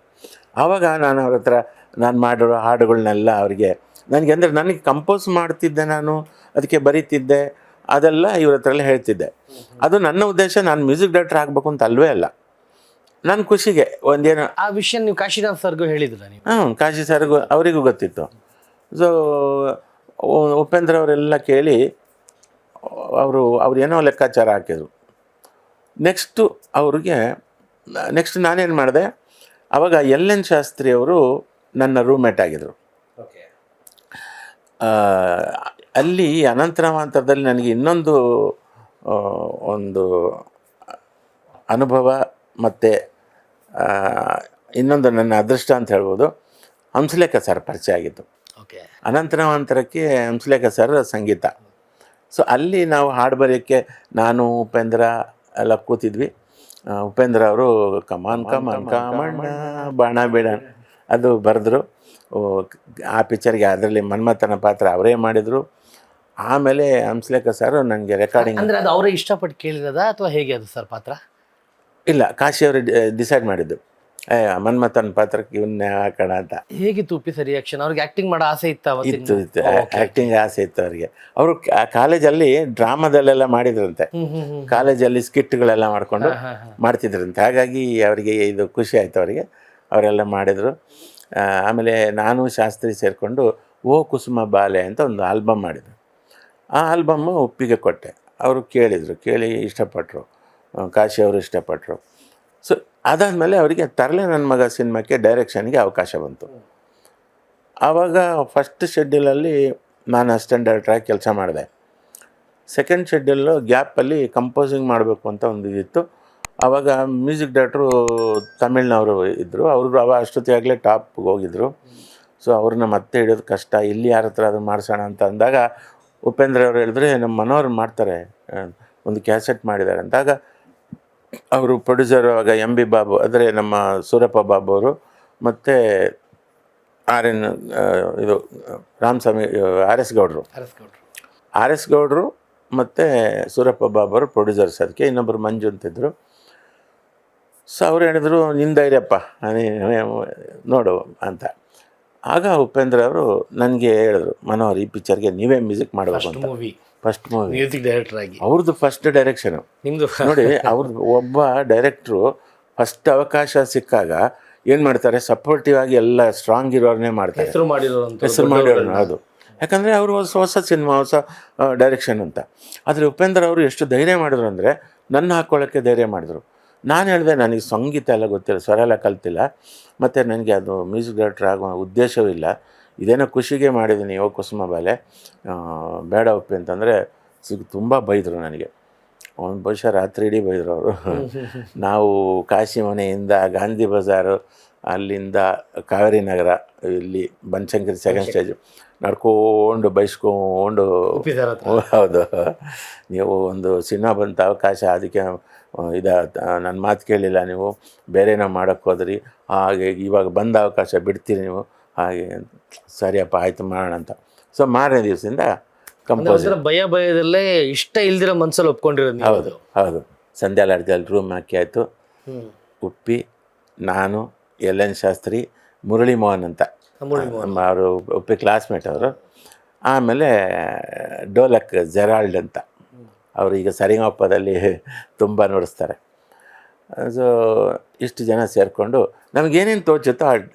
ಆವಾಗ ನಾನು ಅವ್ರ ಹತ್ರ ನಾನು ಮಾಡಿರೋ ಹಾಡುಗಳನ್ನೆಲ್ಲ ಅವರಿಗೆ ನನಗೆ ಕಂಪೋಸ್ ಮಾಡ್ತಿದ್ದೆ, ನಾನು ಅದಕ್ಕೆ ಬರೀತಿದ್ದೆ, ಅದೆಲ್ಲ ಇವ್ರ ಹತ್ರ ಎಲ್ಲ ಹೇಳ್ತಿದ್ದೆ. ಅದು ನನ್ನ ಉದ್ದೇಶ ನಾನು ಮ್ಯೂಸಿಕ್ ಡೈರೆಕ್ಟರ್ ಆಗಬೇಕು ಅಂತ ಅಲ್ವೇ ಅಲ್ಲ, ನನ್ನ ಖುಷಿಗೆ ಒಂದೇನು. ಆ ವಿಷಯ ನೀವು ಕಾಶಿನಾಥ್ ಸರ್ಗೂ ಹೇಳಿದ್ರ ನೀವು? ಕಾಶಿ ಸರ್ಗೂ ಅವರಿಗೂ ಗೊತ್ತಿತ್ತು. ಸೊ ಉಪೇಂದ್ರ ಅವರೆಲ್ಲ ಕೇಳಿ ಅವರು ಏನೋ ಲೆಕ್ಕಾಚಾರ ಹಾಕಿದರು. ನೆಕ್ಸ್ಟ್ ನಾನೇನು ಮಾಡಿದೆ, ಆವಾಗ LN ಶಾಸ್ತ್ರಿ ಅವರು ನನ್ನ ರೂಮ್ಮೇಟ್ ಆಗಿದ್ದರು. ಅಲ್ಲಿ ಅನಂತರಾಮಾಂತರದಲ್ಲಿ ನನಗೆ ಇನ್ನೊಂದು ಒಂದು ಅನುಭವ ಮತ್ತು ಇನ್ನೊಂದು ನನ್ನ ಅದೃಷ್ಟ ಅಂತ ಹೇಳ್ಬೋದು, ಹಂಸಲೇಖ ಸರ್ ಪರಿಚಯ ಆಗಿತ್ತು. ಓಕೆ. ಅನಂತರಕ್ಕೆ ಹಂಸಲೇಖ ಸರ್ ಸಂಗೀತ. ಸೊ ಅಲ್ಲಿ ನಾವು ಹಾಡು ಬರೆಯೋಕ್ಕೆ ನಾನು ಉಪೇಂದ್ರ ಎಲ್ಲ ಕೂತಿದ್ವಿ. ಉಪೇಂದ್ರ ಅವರು ಕಮಾನ್ ಕಮಾನ್ ಕಾಮಣ್ಣ ಬಾಣ ಬೇಡ ಅದು ಬರೆದ್ರು. ಆ ಪಿಕ್ಚರ್ಗೆ ಅದರಲ್ಲಿ ಮನ್ಮಥನ ಪಾತ್ರ ಅವರೇ ಮಾಡಿದರು. ಆಮೇಲೆ ಹಂಸಲೇಖ ಸರ್ ನನಗೆ ರೆಕಾರ್ಡಿಂಗ್ ಅಂದ್ರೆ ಅದು ಅವರೇ ಇಷ್ಟಪಟ್ಟು ಕೇಳಿರೋದ ಅಥವಾ ಹೇಗೆ ಅದು ಸರ್ ಪಾತ್ರ? ಇಲ್ಲ, ಕಾಶಿ ಅವರು ಡಿಸೈಡ್ ಮಾಡಿದ್ದು ಮನ್ಮಥನ ಪಾತ್ರಕ್ಕೆ ಇವನ್ನೇ ಹಾಕೋಣ ಅಂತ. ಹೇಗಿತ್ತು ಉಪ್ಪಿ ಸರ್ ರಿಯಾಕ್ಷನ್? ಅವ್ರಿಗೆ ಆಕ್ಟಿಂಗ್ ಮಾಡೋ ಆಸೆ ಇತ್ತು ಇತ್ತು ಆ್ಯಕ್ಟಿಂಗ್ ಆಸೆ ಇತ್ತು ಅವರಿಗೆ. ಅವರು ಕಾಲೇಜಲ್ಲಿ ಡ್ರಾಮಾದಲ್ಲೆಲ್ಲ ಮಾಡಿದ್ರಂತೆ. ಕಾಲೇಜಲ್ಲಿ ಸ್ಕಿಟ್ಗಳೆಲ್ಲ ಮಾಡಿಕೊಂಡು ಮಾಡ್ತಿದ್ರಂತೆ. ಹಾಗಾಗಿ ಅವರಿಗೆ ಇದು ಖುಷಿ ಆಯಿತು ಅವರಿಗೆ. ಅವರೆಲ್ಲ ಮಾಡಿದರು. ಆಮೇಲೆ ನಾನು ಶಾಸ್ತ್ರಿ ಸೇರಿಕೊಂಡು ಓ ಕುಸುಮ ಬಾಲೆ ಅಂತ ಒಂದು ಆಲ್ಬಮ್ ಮಾಡಿದರು. ಆ ಆಲ್ಬಮ್ಮು ಉಪ್ಪಿಗೆ ಕೊಟ್ಟೆ. ಅವರು ಕೇಳಿದರು, ಕೇಳಿ ಇಷ್ಟಪಟ್ಟರು. ಕಾಶಿ ಅವರು ಇಷ್ಟಪಟ್ಟರು. ಸೊ ಅದಾದಮೇಲೆ ಅವರಿಗೆ ತರಲೆ ನನ್ನ ಮಗ ಸಿನಿಮಾಕ್ಕೆ ಡೈರೆಕ್ಷನ್ಗೆ ಅವಕಾಶ ಬಂತು. ಆವಾಗ ಫಸ್ಟ್ ಶೆಡ್ಯೂಲಲ್ಲಿ ನಾನು ಅಸಿಸ್ಟೆಂಟ್ ಡೈರೆಕ್ಟ್ರಾಗಿ ಕೆಲಸ ಮಾಡಿದೆ. ಸೆಕೆಂಡ್ ಶೆಡ್ಯೂಲು ಗ್ಯಾಪಲ್ಲಿ ಕಂಪೋಸಿಂಗ್ ಮಾಡಬೇಕು ಅಂತ ಒಂದು ಇದಿತ್ತು. ಆವಾಗ ಮ್ಯೂಸಿಕ್ ಡೈರೆಕ್ಟ್ರು ತಮಿಳ್ನವರು ಇದ್ದರು. ಅವರು ಅಷ್ಟೊತ್ತಿಗಾಗಲೇ ಟಾಪ್ಗೆ ಹೋಗಿದ್ದರು. ಸೊ ಅವ್ರನ್ನ ಮತ್ತೆ ಹಿಡಿಯೋದು ಕಷ್ಟ, ಇಲ್ಲಿ ಯಾರ ಹತ್ರ ಅದು ಮಾಡಿಸೋಣ ಅಂತ ಅಂದಾಗ ಉಪೇಂದ್ರ ಅವರು ಹೇಳಿದ್ರೆ ನಮ್ಮ ಮನೋರು ಮಾಡ್ತಾರೆ, ಒಂದು ಕ್ಯಾಸೆಟ್ ಮಾಡಿದ್ದಾರೆ ಅಂದಾಗ ಅವರು ಪ್ರೊಡ್ಯೂಸರ್ ಆವಾಗ ಎಂ ಬಿ ಬಾಬು, ಅಂದರೆ ನಮ್ಮ ಸೂರಪ್ಪ ಬಾಬು ಅವರು, ಮತ್ತು ಇದು ರಾಮಸ್ವಾಮಿ ಆರ್ ಎಸ್ ಗೌಡರು ಮತ್ತು ಸೂರಪ್ಪ ಬಾಬು ಅವರು ಪ್ರೊಡ್ಯೂಸರ್ಸ್. ಅದಕ್ಕೆ ಇನ್ನೊಬ್ಬರು ಮಂಜು ಅಂತಿದ್ರು. ಸೊ ಅವ್ರು ಹೇಳಿದ್ರು ನಿನ್ನ ಧೈರ್ಯಪ್ಪ ನೋಡು ಅಂತ. ಆಗ ಉಪೇಂದ್ರ ಅವರು ನನಗೆ ಹೇಳಿದ್ರು, ಮನೋಹರ್ ಈ ಪಿಕ್ಚರ್ಗೆ ನೀವೇ ಮ್ಯೂಸಿಕ್ ಮಾಡಬೇಕು ಅಂತ. ಫಸ್ಟ್ ಮೂವಿ ಮ್ಯೂಸಿಕ್ ಡೈರೆಕ್ಟರ್ ಆಗಿ ಅವ್ರದ್ದು ಫಸ್ಟ್ ಡೈರೆಕ್ಷನು ನಿಮ್ಮದು ನೋಡಿ. ಅವ್ರದ್ದು ಒಬ್ಬ ಡೈರೆಕ್ಟ್ರು ಫಸ್ಟ್ ಅವಕಾಶ ಸಿಕ್ಕಾಗ ಏನು ಮಾಡ್ತಾರೆ, ಸಪೋರ್ಟಿವ್ ಆಗಿ ಎಲ್ಲ ಸ್ಟ್ರಾಂಗ್ ಇರೋರನ್ನೇ ಮಾಡ್ತಾರೆ, ಹೆಸರು ಮಾಡಿರೋರು. ಅದು ಯಾಕಂದರೆ ಅವರು ಹೊಸ ಸಿನಿಮಾ, ಹೊಸ ಡೈರೆಕ್ಷನ್ ಅಂತ. ಆದರೆ ಉಪೇಂದ್ರ ಅವರು ಎಷ್ಟು ಧೈರ್ಯ ಮಾಡಿದ್ರು ಅಂದರೆ ನನ್ನ ಹಾಕ್ಕೊಳ್ಳೋಕ್ಕೆ ಧೈರ್ಯ ಮಾಡಿದ್ರು. ನಾನು ಹೇಳಿದೆ ನನಗೆ ಸಂಗೀತ ಎಲ್ಲ ಗೊತ್ತಿಲ್ಲ, ಸ್ವರ ಎಲ್ಲ ಕಲ್ತಿಲ್ಲ, ಮತ್ತು ನನಗೆ ಅದು ಮ್ಯೂಸಿಕ್ ಡೈರೆಕ್ಟರ್ ಆಗೋ ಉದ್ದೇಶವೂ ಇಲ್ಲ, ಇದೇನೋ ಖುಷಿಗೆ ಮಾಡಿದ್ದೀನಿ ಓ ಕುಸುಮ ಬಾಲೆ, ಬೇಡ ಉಪ್ಪಿ ಅಂತಂದರೆ ತುಂಬ ಬೈದರು ನನಗೆ. ಒಂದು ಬಹುಶಃ ರಾತ್ರಿ ಇಡೀ ಬೈದರು ಅವರು. ನಾವು ಕಾಶಿ ಮನೆಯಿಂದ ಗಾಂಧಿ ಬಜಾರು, ಅಲ್ಲಿಂದ ಕಾವೇರಿ ನಗರ, ಇಲ್ಲಿ ಬನಶಂಕರಿ ಸೆಕೆಂಡ್ ಸ್ಟೇಜು ನಡ್ಕೊಂಡು ಬೈಸ್ಕೊಂಡು, ಹೌದು ನೀವು ಒಂದು ಸಿನಿಮಾ ಬಂತ ಅವಕಾಶ, ಅದಕ್ಕೆ ನನ್ನ ಮಾತು ಕೇಳಿಲ್ಲ ನೀವು, ಬೇರೆನೋ ಮಾಡೋಕ್ಕೆ ಹೋದ್ರಿ, ಹಾಗೆ ಇವಾಗ ಬಂದ ಅವಕಾಶ ಬಿಡ್ತೀರಿ ನೀವು, ಹಾಗೆ ಸರಿಯಪ್ಪ ಆಯಿತು ಮಾಡೋಣ ಅಂತ. ಸೊ ಮಾರನೇ ದಿವಸದಿಂದ ಕಂಪೋಸರ್ ಭಯದಲ್ಲೇ ಇಷ್ಟ ಇಲ್ದಿರೋ ಮನ್ಸಲ್ಲಿ ಒಪ್ಕೊಂಡಿರೋದು. ಹೌದು ಸಂಧ್ಯಾ ಲಾಡ್ಜಲ್ಲಿ ರೂಮ್ ಹಾಕಿ ಆಯಿತು. ಉಪ್ಪಿ, ನಾನು, ಎಲ್ ಎನ್ ಶಾಸ್ತ್ರಿ, ಮುರಳಿ ಮೋಹನ್ ಅಂತ ಅವರು ಉಪ್ಪಿ ಕ್ಲಾಸ್ಮೇಟ್ ಅವರು. ಆಮೇಲೆ ಡೋಲಕ್ ಜೆರಾಲ್ಡ್ ಅಂತ, ಅವರು ಈಗ ಸರಿಗಮಪದಲ್ಲಿ ತುಂಬ ನುಡಿಸ್ತಾರೆ. ಸೊ ಇಷ್ಟು ಜನ ಸೇರಿಕೊಂಡು ನಮಗೇನೇನು ತೋಚುತ್ತೋ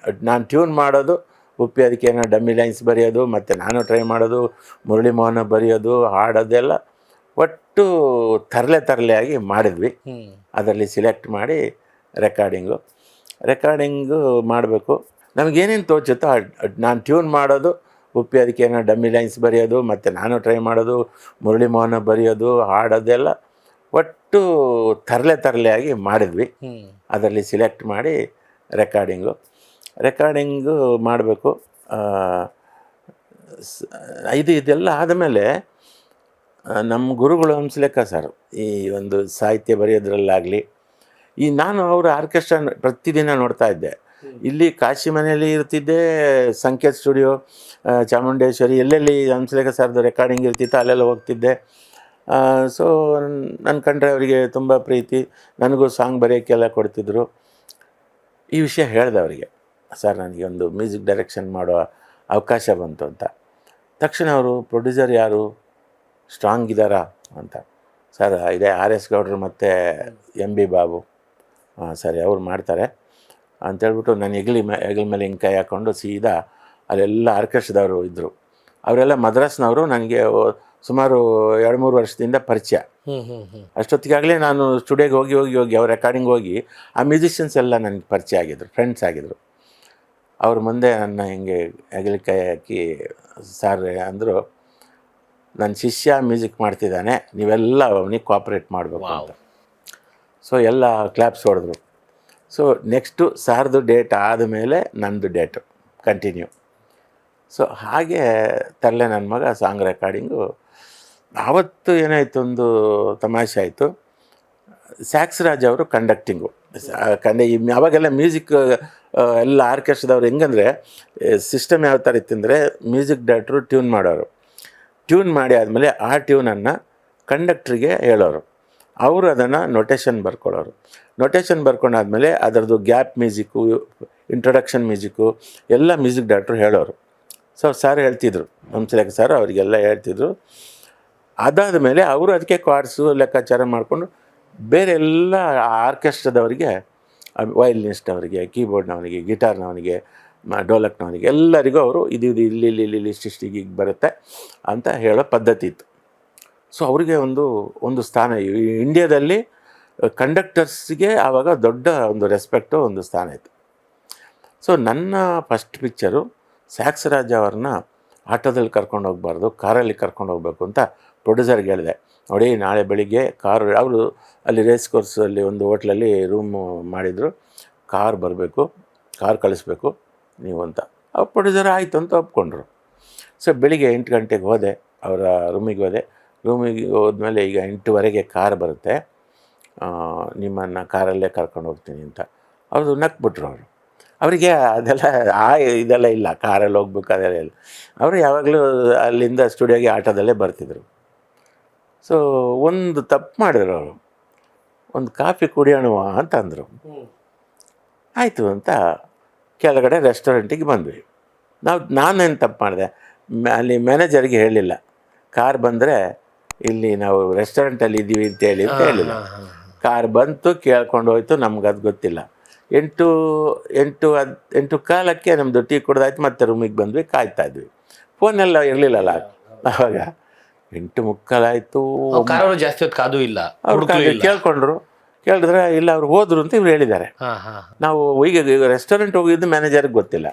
ನಾನು ಟ್ಯೂನ್ ಮಾಡೋದು, ಉಪ್ಪಿ ಅದಕ್ಕೆ ಏನೋ ಡಮ್ಮಿ ಲೈನ್ಸ್ ಬರೆಯೋದು, ಮತ್ತು ನಾನು ಟ್ರೈ ಮಾಡೋದು, ಮುರಳಿ ಮೋಹನ ಬರೆಯೋದು, ಹಾಡೋದೆಲ್ಲ ಒಟ್ಟು ತರಲೆ ಮಾಡಿದ್ವಿ. ಅದರಲ್ಲಿ ಸಿಲೆಕ್ಟ್ ಮಾಡಿ ರೆಕಾರ್ಡಿಂಗು ಮಾಡಬೇಕು. ನಮಗೇನೇನು ತೋಚುತ್ತೋ ನಾನು ಟ್ಯೂನ್ ಮಾಡೋದು, ಉಪ್ಪಿ ಅದಕ್ಕೆ ಏನೋ ಡಮ್ಮಿ ಲೈನ್ಸ್ ಬರೆಯೋದು, ಮತ್ತು ನಾನು ಟ್ರೈ ಮಾಡೋದು, ಮುರಳಿ ಮೋಹನ ಬರೆಯೋದು, ಹಾಡೋದೆಲ್ಲ ಒಟ್ಟು ತರಲೆ ಮಾಡಿದ್ವಿ. ಅದರಲ್ಲಿ ಸಿಲೆಕ್ಟ್ ಮಾಡಿ ರೆಕಾರ್ಡಿಂಗು ಮಾಡಬೇಕು. ಇದೆಲ್ಲ ಆದಮೇಲೆ ನಮ್ಮ ಗುರುಗಳು ಹಂಸಲೇಖ ಸರ್ ಈ ಒಂದು ಸಾಹಿತ್ಯ ಬರೆಯೋದ್ರಲ್ಲಾಗಲಿ, ನಾನು ಅವರ ಆರ್ಕೆಸ್ಟ್ರಾ ಪ್ರತಿದಿನ ನೋಡ್ತಾ ಇದ್ದೆ. ಇಲ್ಲಿ ಕಾಶಿ ಮನೆಯಲ್ಲಿ ಇರ್ತಿದ್ದೆ, ಸಂಕೇತ್ ಸ್ಟುಡಿಯೋ, ಚಾಮುಂಡೇಶ್ವರಿ, ಎಲ್ಲೆಲ್ಲಿ ಹಂಸಲೇಖ ಸರ್ದು ರೆಕಾರ್ಡಿಂಗ್ ಇರ್ತಿತ್ತು ಅಲ್ಲೆಲ್ಲ ಹೋಗ್ತಿದ್ದೆ. ಸೊ ನನ್ನ ಕಂಡ್ರೆ ಅವರಿಗೆ ತುಂಬ ಪ್ರೀತಿ, ನನಗೂ ಸಾಂಗ್ ಬರೆಯೋಕ್ಕೆಲ್ಲ ಕೊಡ್ತಿದ್ರು. ಈ ವಿಷಯ ಹೇಳಿದೆ ಅವರಿಗೆ, ಸರ್ ನನಗೆ ಒಂದು ಮ್ಯೂಸಿಕ್ ಡೈರೆಕ್ಷನ್ ಮಾಡೋ ಅವಕಾಶ ಬಂತು ಅಂತ. ತಕ್ಷಣ ಅವರು ಪ್ರೊಡ್ಯೂಸರ್ ಯಾರು, ಸ್ಟ್ರಾಂಗ್ ಇದ್ದಾರಾ ಅಂತ. ಸರ್ ಇದೆ ಆರ್ ಎಸ್ ಗೌಡ್ರು ಮತ್ತು ಎಂ ಬಿ ಬಾಬು, ಸರಿ ಅವ್ರು ಮಾಡ್ತಾರೆ ಅಂತೇಳ್ಬಿಟ್ಟು ನಾನು ಹೆಗಲ ಮೇಲೆ ಹಿಂಗೆ ಕೈ ಹಾಕ್ಕೊಂಡು ಸೀದಾ ಅಲ್ಲೆಲ್ಲ ಆರ್ಕೆಸ್ಟ್ರಾದವರು ಇದ್ದರು. ಅವರೆಲ್ಲ ಮದ್ರಾಸ್ನವರು, ನನಗೆ ಸುಮಾರು 2-3 ವರ್ಷದಿಂದ ಪರಿಚಯ. ಅಷ್ಟೊತ್ತಿಗಾಗಲೇ ನಾನು ಸ್ಟುಡಿಯೋಗೆ ಹೋಗಿ ಅವ್ರ ರೆಕಾರ್ಡಿಂಗ್ ಹೋಗಿ ಆ ಮ್ಯೂಸಿಷಿಯನ್ಸ್ ಎಲ್ಲ ನನಗೆ ಪರಿಚಯ ಆಗಿದ್ರು, ಫ್ರೆಂಡ್ಸ್ ಆಗಿದ್ರು. ಅವ್ರ ಮುಂದೆ ನನ್ನ ಹಿಂಗೆ ಹೆಗಲಿಗೆ ಹಾಕಿ ಸರ್ ಅಂದರು, ನನ್ನ ಶಿಷ್ಯ ಮ್ಯೂಸಿಕ್ ಮಾಡ್ತಿದ್ದಾನೆ, ನೀವೆಲ್ಲ ಅವನಿಗೆ ಕೋಆಪ್ರೇಟ್ ಮಾಡಬೇಕು ಅಂತ. ಸೊ ಎಲ್ಲ ಕ್ಲಾಪ್ಸ್ ಹೊಡೆದ್ರು. ಸೊ ನೆಕ್ಸ್ಟು ಸಾರ್ದು ಡೇಟ್ ಆದಮೇಲೆ ನನ್ನದು ಡೇಟು ಕಂಟಿನ್ಯೂ. ಸೊ ಹಾಗೆ ತರಲೆ ನನ್ನ ಮಗ ಸಾಂಗ್ ರೆಕಾರ್ಡಿಂಗು. ಆವತ್ತು ಏನಾಯಿತು, ಒಂದು ತಮಾಷೆ ಆಯಿತು. ಸ್ಯಾಕ್ಸ್ ರಾಜ್ ಅವರು ಕಂಡಕ್ಟಿಂಗು. ಅವಾಗೆಲ್ಲ ಮ್ಯೂಸಿಕ್ ಎಲ್ಲ ಆರ್ಕೆಸ್ಟ್ರಾದವ್ರು ಹೆಂಗಂದರೆ ಸಿಸ್ಟಮ್ ಯಾವ ಥರ ಇತ್ತಂದರೆ, ಮ್ಯೂಸಿಕ್ ಡೈರೆಕ್ಟ್ರು ಟ್ಯೂನ್ ಮಾಡೋರು. ಟ್ಯೂನ್ ಮಾಡಿ ಆದಮೇಲೆ ಆ ಟ್ಯೂನನ್ನು ಕಂಡಕ್ಟ್ರಿಗೆ ಹೇಳೋರು. ಅವರು ಅದನ್ನು ನೊಟೇಷನ್ ಬರ್ಕೊಳ್ಳೋರು. ನೊಟೇಷನ್ ಬರ್ಕೊಂಡಾದ್ಮೇಲೆ ಅದರದ್ದು ಗ್ಯಾಪ್ ಮ್ಯೂಸಿಕ್ಕು, ಇಂಟ್ರೊಡಕ್ಷನ್ ಮ್ಯೂಸಿಕ್ಕು ಎಲ್ಲ ಮ್ಯೂಸಿಕ್ ಡೈರೆಕ್ಟ್ರು ಹೇಳೋರು. ಸೊ ಸರ್ ಹೇಳ್ತಿದ್ರು, ಹಂಸಲೇಖ ಸರ್ ಅವರಿಗೆಲ್ಲ ಹೇಳ್ತಿದ್ರು. ಅದಾದ ಮೇಲೆ ಅವರು ಅದಕ್ಕೆ ಕಾರ್ಡ್ಸು ಲೆಕ್ಕಾಚಾರ ಮಾಡಿಕೊಂಡು ಬೇರೆ ಎಲ್ಲ ಆರ್ಕೆಸ್ಟ್ರಾದವರಿಗೆ, ವಯಲಿನಿಸ್ಟ್ ಅವರಿಗೆ, ಕೀಬೋರ್ಡ್ನವನಿಗೆ, ಗಿಟಾರ್ನವನಿಗೆ, ಡೋಲಕ್ನವನಿಗೆ ಎಲ್ಲರಿಗೂ ಅವರು ಇದು ಇಲ್ಲಿ ಇಷ್ಟಿಗೆ ಬರುತ್ತೆ ಅಂತ ಹೇಳೋ ಪದ್ಧತಿ ಇತ್ತು. ಸೊ ಅವರಿಗೆ ಒಂದು ಸ್ಥಾನ ಇಂಡಿಯಾದಲ್ಲಿ ಕಂಡಕ್ಟರ್ಸ್ಗೆ ಆವಾಗ ದೊಡ್ಡ ಒಂದು ರೆಸ್ಪೆಕ್ಟು, ಒಂದು ಸ್ಥಾನ ಇತ್ತು. ಸೊ ನನ್ನ ಫಸ್ಟ್ ಪಿಕ್ಚರು ಸ್ಯಾಕ್ಸ್ ರಾಜ ಅವ್ರನ್ನ ಆಟೋದಲ್ಲಿ ಕರ್ಕೊಂಡು ಹೋಗಬಾರ್ದು, ಕಾರಲ್ಲಿ ಕರ್ಕೊಂಡು ಹೋಗ್ಬೇಕು ಅಂತ ಪ್ರೊಡ್ಯೂಸರ್ಗೆ ಹೇಳಿದೆ. ನೋಡಿ, ನಾಳೆ ಬೆಳಿಗ್ಗೆ ಕಾರು, ಅವರು ಅಲ್ಲಿ ರೇಸ್ ಕೋರ್ಸಲ್ಲಿ ಒಂದು ಹೋಟ್ಲಲ್ಲಿ ರೂಮ್ ಮಾಡಿದರು, ಕಾರ್ ಬರಬೇಕು, ಕಾರ್ ಕಳಿಸ್ಬೇಕು ನೀವು ಅಂತ. ಅವ್ರು ಪ್ರೊಡ್ಯೂಸರ್ ಆಯಿತು ಅಂತ ಒಪ್ಕೊಂಡ್ರು. ಸೊ ಬೆಳಿಗ್ಗೆ 8 ಗಂಟೆಗೆ ಹೋದೆ, ಅವರ ರೂಮಿಗೆ ಹೋದೆ. ರೂಮಿಗೆ ಹೋದ್ಮೇಲೆ ಈಗ 8:15 ಕಾರ್ ಬರುತ್ತೆ, ನಿಮ್ಮನ್ನು ಕಾರಲ್ಲೇ ಕರ್ಕೊಂಡು ಹೋಗ್ತೀನಿ ಅಂತ. ಅವರು ನಕ್ಬಿಟ್ರು. ಅವರಿಗೆ ಅದೆಲ್ಲ ಇದೆಲ್ಲ ಇಲ್ಲ, ಕಾರಲ್ಲಿ ಹೋಗ್ಬೇಕು ಅದೆಲ್ಲ ಇಲ್ಲ. ಅವರು ಯಾವಾಗಲೂ ಅಲ್ಲಿಂದ ಸ್ಟುಡಿಯೋಗೆ ಆಟೋದಲ್ಲೇ ಬರ್ತಿದ್ರು. ಸೊ ಒಂದು ತಪ್ಪು ಮಾಡಿದ್ರು ಅವರು, ಒಂದು ಕಾಫಿ ಕುಡಿಯೋಣವ ಅಂತ ಅಂದರು. ಆಯಿತು ಅಂತ ಕೆಳಗಡೆ ರೆಸ್ಟೋರೆಂಟಿಗೆ ಬಂದ್ವಿ. ನಾನೇನು ತಪ್ಪು ಮಾಡಿದೆ, ಅಲ್ಲಿ ಮ್ಯಾನೇಜರ್ಗೆ ಹೇಳಿಲ್ಲ, ಕಾರ್ ಬಂದರೆ ಇಲ್ಲಿ ನಾವು ರೆಸ್ಟೋರೆಂಟಲ್ಲಿ ಇದ್ದೀವಿ ಅಂತ ಹೇಳಿಲ್ಲ. ಕಾರ್ ಬಂತು, ಕೇಳ್ಕೊಂಡು ಹೋಯ್ತು, ನಮ್ಗೆ ಅದು ಗೊತ್ತಿಲ್ಲ. 8:15 ನಮ್ಮದು ಟೀ ಕುಡ್ದಾಯ್ತು, ಮತ್ತೆ ರೂಮಿಗೆ ಬಂದ್ವಿ, ಕಾಯ್ತಾಯಿದ್ವಿ. ಫೋನೆಲ್ಲ ಇರಲಿಲ್ಲಲ್ಲ ಆವಾಗ. 8:45 ಆಯಿತು. ಜಾಸ್ತಿ ಹೊತ್ತು ಕಾದು ಇಲ್ಲ, ಅವ್ರು ಕೇಳ್ಕೊಂಡ್ರು. ಕೇಳಿದ್ರೆ ಇಲ್ಲ, ಅವ್ರು ಹೋದ್ರು ಅಂತ ಇವ್ರು ಹೇಳಿದ್ದಾರೆ. ನಾವು ಈಗ ರೆಸ್ಟೋರೆಂಟ್ ಹೋಗಿದ್ದು ಮ್ಯಾನೇಜರ್ಗೆ ಗೊತ್ತಿಲ್ಲ.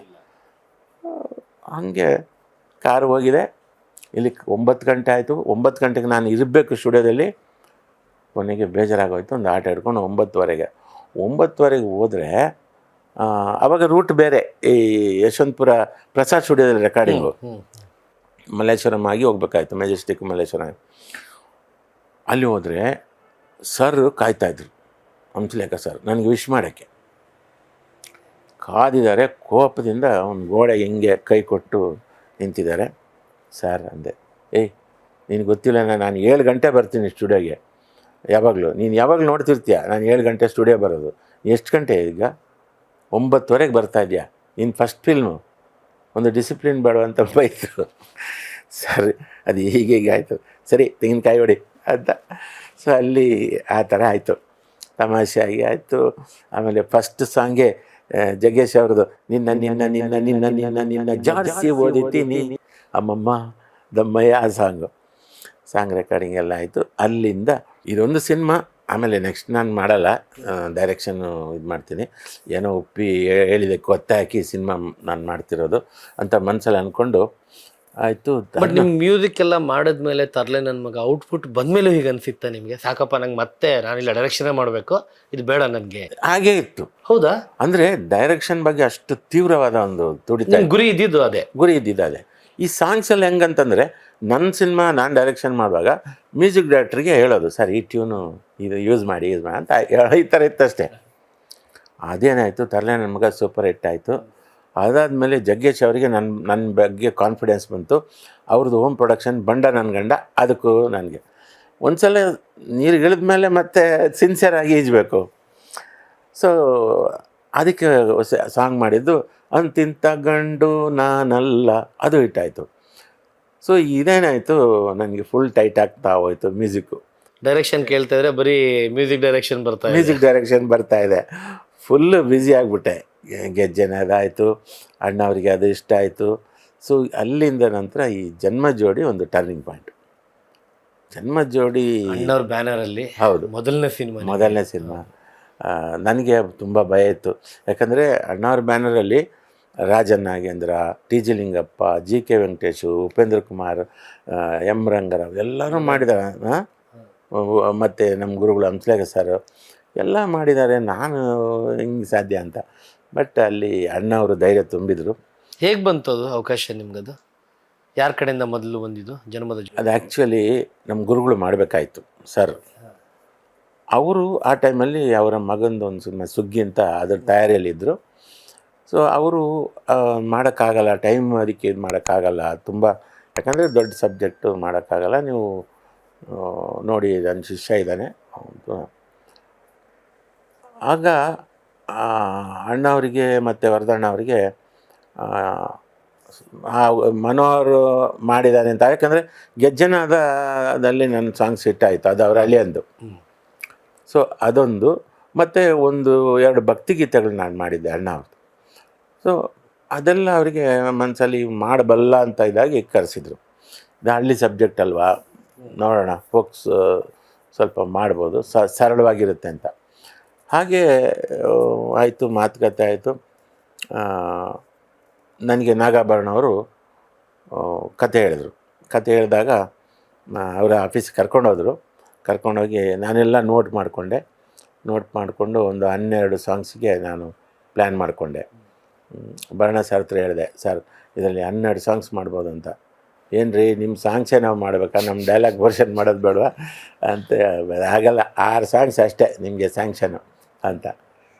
ಹಾಗೆ ಕಾರು ಹೋಗಿದೆ. ಇಲ್ಲಿ 9 ಗಂಟೆ ಆಯಿತು. 9 ಗಂಟೆಗೆ ನಾನು ಇರಬೇಕು ಸ್ಟುಡಿಯೋದಲ್ಲಿ. ಕೊನೆಗೆ ಬೇಜಾರಾಗೋಯ್ತು, ಒಂದು ಆಟ ಹಿಡ್ಕೊಂಡು 9:15 ಹೋದರೆ ಆವಾಗ ರೂಟ್ ಬೇರೆ, ಈ ಯಶವಂತಪುರ ಪ್ರಸಾದ್ ಸ್ಟುಡಿಯೋದಲ್ಲಿ ರೆಕಾರ್ಡಿಂಗು, ಮಲ್ಲೇಶ್ವರಂ ಆಗಿ ಹೋಗ್ಬೇಕಾಯ್ತು, ಮೆಜೆಸ್ಟಿಕ್ ಮಲ್ಲೇಶ್ವರಂ. ಅಲ್ಲಿ ಹೋದರೆ ಸರ್ ಕಾಯ್ತಾಯಿದ್ರು, ಹಂಸಲೇಖ ಸರ್ ನನಗೆ ವಿಶ್ ಮಾಡೋಕ್ಕೆ ಕಾದಿದ್ದಾರೆ. ಕೋಪದಿಂದ ಒಂದು ಗೋಡೆ ಹಿಂಗೆ ಕೈ ಕೊಟ್ಟು ನಿಂತಿದ್ದಾರೆ. ಸರ್ ಅಂದೆ, ನಿನಗೆ ಗೊತ್ತಿಲ್ಲ, ನಾನು 7 ಗಂಟೆ ಬರ್ತೀನಿ ಸ್ಟುಡಿಯೋಗೆ. ಯಾವಾಗಲೂ ನೀನು ಯಾವಾಗಲೂ ನೋಡ್ತಿರ್ತೀಯ, ನಾನು 7 ಗಂಟೆ ಸ್ಟುಡಿಯೋ ಬರೋದು. ಎಷ್ಟು ಗಂಟೆ ಈಗ? 9:15 ಬರ್ತಾಯಿದ್ಯಾ? ನಿನ್ನ ಫಸ್ಟ್ ಫಿಲ್ಮು, ಒಂದು ಡಿಸಿಪ್ಲಿನ್ ಬೇಡ ಅಂತ ಬೈತು. ಸರಿ, ಅದು ಹೀಗೆ ಆಯಿತು. ಸರಿ, ತೆಂಗಿನಕಾಯಿ ಹೊಡಿ ಅಂತ. ಸೊ ಅಲ್ಲಿ ಆ ಥರ ಆಯಿತು, ತಮಾಷೆಯಾಗಿ ಆಯಿತು. ಆಮೇಲೆ ಫಸ್ಟ್ ಸಾಂಗೆ ಜಗ್ಗೇಶ್ ಅವ್ರದ್ದು, ನಿನ್ನ ನಿನ್ನ ನಿನ್ನ ನಿನ್ನ ನಿನ್ನ ನಿನ್ನ ಜಾಸ್ತಿ ಓದಿತೀನಿ ಅಮ್ಮಮ್ಮ ದಮ್ಮಯ್ಯ, ಆ ಸಾಂಗ್ ರೆಕಾರ್ಡಿಂಗ್ ಎಲ್ಲ ಆಯಿತು. ಅಲ್ಲಿಂದ ಇದೊಂದು ಸಿನಿಮಾ. ಆಮೇಲೆ ನೆಕ್ಸ್ಟ್ ನಾನು ಮಾಡಲ್ಲ, ಡೈರೆಕ್ಷನ್ನು ಇದು ಮಾಡ್ತೀನಿ. ಏನೋ ಒಪ್ಪಿ ಹೇಳಿದ್ದಕ್ಕೆ ಒತ್ತಾಯ ಹಾಕಿ ಸಿನಿಮಾ ನಾನು ಮಾಡ್ತಿರೋದು ಅಂತ ಮನಸ್ಸಲ್ಲಿ ಅಂದ್ಕೊಂಡು ಆಯಿತು. ಬಟ್ ನಿಮ್ಮ ಮ್ಯೂಸಿಕ್ ಎಲ್ಲ ಮಾಡಿದ್ಮೇಲೆ ತರಲೆ ನನ್ನ ಮಗ ಔಟ್ಪುಟ್ ಬಂದಮೇಲೂ ಹೀಗೆ ಅನಿಸುತ್ತಾ ನಿಮಗೆ, ಸಾಕಪ್ಪ ನಂಗೆ ಮತ್ತೆ ನಾನಿಲ್ಲ ಡೈರೆಕ್ಷನೇ ಮಾಡಬೇಕು, ಇದು ಬೇಡ ನನಗೆ? ಹಾಗೇ ಇತ್ತು. ಹೌದಾ? ಅಂದರೆ ಡೈರೆಕ್ಷನ್ ಬಗ್ಗೆ ಅಷ್ಟು ತೀವ್ರವಾದ ಒಂದು ತುಡಿತ, ಗುರಿ ಇದ್ದಿದ್ದು ಅದೇ. ಈ ಸಾಂಗ್ಸ್ ಎಲ್ಲ ಹೆಂಗಂತಂದರೆ, ನನ್ನ ಸಿನಿಮಾ ನಾನು ಡೈರೆಕ್ಷನ್ ಮಾಡುವಾಗ ಮ್ಯೂಸಿಕ್ ಡೈರೆಕ್ಟ್ರಿಗೆ ಹೇಳೋದು, ಸರ್ ಈ ಟ್ಯೂನು ಇದು ಯೂಸ್ ಮಾಡಿ ಅಂತ ಈ ಥರ ಇತ್ತಷ್ಟೇ. ಅದೇನಾಯಿತು, ತರಲೆ ನನ್ನ ಮಗ ಸೂಪರ್ ಹಿಟ್ ಆಯಿತು. ಅದಾದಮೇಲೆ ಜಗ್ಗೇಶ್ ಅವರಿಗೆ ನನ್ನ ಬಗ್ಗೆ ಕಾನ್ಫಿಡೆನ್ಸ್ ಬಂತು. ಅವ್ರದ್ದು ಹೋಮ್ ಪ್ರೊಡಕ್ಷನ್ ಬಂಡ ನನ್ನ ಗಂಡ, ಅದಕ್ಕೂ ನನಗೆ ಒಂದು ಸಲ ನೀರು ಇಳಿದ ಮೇಲೆ ಮತ್ತೆ ಸಿನ್ಸಿಯರಾಗಿ ಈಜಬೇಕು. ಸೊ ಅದಕ್ಕೆ ಸಾಂಗ್ ಮಾಡಿದ್ದು ಅಂತಿಂತ ಗಂಡು ನಾನಲ್ಲ, ಅದು ಹಿಟ್ಟಾಯಿತು. ಸೊ ಇದೇನಾಯಿತು, ನನಗೆ ಫುಲ್ ಟೈಟ್ ಆಗ್ತಾ ಹೋಯಿತು ಮ್ಯೂಸಿಕ್ಕು. ಡೈರೆಕ್ಷನ್ ಕೇಳ್ತಾ ಇದ್ರೆ ಬರೀ ಮ್ಯೂಸಿಕ್ ಡೈರೆಕ್ಷನ್ ಬರ್ತಾ ಇದೆ. Full busy ಆಗಿಬಿಟ್ಟೆ. ಗೆಜ್ಜೆನ ಅದಾಯಿತು, ಅಣ್ಣವ್ರಿಗೆ ಅದು ಇಷ್ಟ ಆಯಿತು. ಸೊ ಅಲ್ಲಿಂದ ನಂತರ ಈ ಜನ್ಮ ಜೋಡಿ ಒಂದು ಟರ್ನಿಂಗ್ ಪಾಯಿಂಟ್. ಜನ್ಮ ಜೋಡಿ ಅಣ್ಣವ್ರ ಬ್ಯಾನರಲ್ಲಿ, ಹೌದು, ಮೊದಲನೇ ಸಿನಿಮಾ. ನನಗೆ ತುಂಬ ಭಯ ಇತ್ತು, ಯಾಕಂದರೆ ಅಣ್ಣವ್ರ ಬ್ಯಾನರಲ್ಲಿ Rajan Nagendra, T G Lingappa, G K Venkatesh, Upendra Kumar, M Rangarao ಎಲ್ಲರೂ ಮಾಡಿದ್ದಾರೆ. ಮತ್ತು ನಮ್ಮ ಗುರುಗಳು ಹಂಸಲೇಖ ಸರ್ ಎಲ್ಲ ಮಾಡಿದ್ದಾರೆ. ನಾನು ಹಿಂಗೆ ಸಾಧ್ಯ ಅಂತ. ಬಟ್ ಅಲ್ಲಿ ಅಣ್ಣವರು ಧೈರ್ಯ ತುಂಬಿದರು. ಹೇಗೆ ಬಂತು ಅದು ಅವಕಾಶ ನಿಮ್ಗದು? ಯಾರ ಕಡೆಯಿಂದ ಮೊದಲು ಬಂದಿದ್ದು ಜನ್ಮದ ಅದು ಆ್ಯಕ್ಚುಲಿ ನಮ್ಮ ಗುರುಗಳು ಮಾಡಬೇಕಾಯ್ತು ಸರ್. ಅವರು ಆ ಟೈಮಲ್ಲಿ ಅವರ ಮಗಂದು ಒಂದು ಸಿನಿಮಾ ಸುಗ್ಗಿ ಅಂತ ಅದ್ರ ತಯಾರಿಯಲ್ಲಿದ್ದರು. ಸೊ ಅವರು ಮಾಡೋಕ್ಕಾಗಲ್ಲ, ಟೈಮ್ ಅದಕ್ಕೆ ಇದು ಮಾಡೋಕ್ಕಾಗಲ್ಲ ತುಂಬ, ಯಾಕಂದರೆ ದೊಡ್ಡ ಸಬ್ಜೆಕ್ಟು ಮಾಡೋಕ್ಕಾಗಲ್ಲ, ನೀವು ನೋಡಿ ನನ್ನ ಶಿಷ್ಯ ಇದ್ದಾನೆ ಅಂತ. ಆಗ ಅಣ್ಣವರಿಗೆ ಮತ್ತು ವರದಣ್ಣ ಅವರಿಗೆ ಮನೋಹರ್ ಮಾಡಿದ್ದಾನೆ ಅಂತ, ಯಾಕಂದರೆ ಗೆಜ್ಜೆನಾದಲ್ಲಿ ನನ್ನ ಸಾಂಗ್ಸ್ ಹಿಟ್ಟಾಯಿತು, ಅದು ಅವರ ಹಳ್ಳಿಯಂದು. ಸೊ ಅದೊಂದು, ಮತ್ತು ಒಂದು 2 ಭಕ್ತಿಗೀತೆಗಳು ನಾನು ಮಾಡಿದ್ದೆ ಅಣ್ಣ ಅವ್ರದ್ದು. ಸೊ ಅದೆಲ್ಲ ಅವರಿಗೆ ಮನಸ್ಸಲ್ಲಿ ಮಾಡಬಲ್ಲ ಅಂತ ಇದಾಗಿ ಕರೆಸಿದ್ರು. ಇದು ಹಳ್ಳಿ ಸಬ್ಜೆಕ್ಟ್ ಅಲ್ವಾ, ನೋಡೋಣ ಫೋಕ್ಸ್ ಸ್ವಲ್ಪ ಮಾಡ್ಬೋದು, ಸರಳವಾಗಿರುತ್ತೆ ಅಂತ. ಹಾಗೆ ಆಯಿತು, ಮಾತುಕತೆ ಆಯಿತು. ನನಗೆ ನಾಗಾಭರಣ ಅವರು ಕತೆ ಹೇಳಿದರು. ಕತೆ ಹೇಳಿದಾಗ ಅವರ ಆಫೀಸ್ಗೆ ಕರ್ಕೊಂಡೋಗಿ ನಾನೆಲ್ಲ ನೋಟ್ ಮಾಡಿಕೊಂಡು ಒಂದು 12 ಸಾಂಗ್ಸಿಗೆ ನಾನು ಪ್ಲ್ಯಾನ್ ಮಾಡಿಕೊಂಡೆ. ಭರಣ ಸರ್ ಹತ್ರ ಹೇಳಿದೆ, ಸರ್ ಇದರಲ್ಲಿ 12 ಸಾಂಗ್ಸ್ ಮಾಡ್ಬೋದು ಅಂತ. ಏನು ರೀ ನಿಮ್ಮ ಸಾಂಗ್ಸೇ ನಾವು ಮಾಡಬೇಕಾ, ನಮ್ಮ ಡೈಲಾಗ್ ವರ್ಷನ್ ಮಾಡೋದು ಬೇಡವಾ ಅಂತ. ಆಗಲ್ಲ, 6 ಸಾಂಗ್ಸ್ ಅಷ್ಟೇ ನಿಮಗೆ ಸ್ಯಾಂಕ್ಷನು ಅಂತ.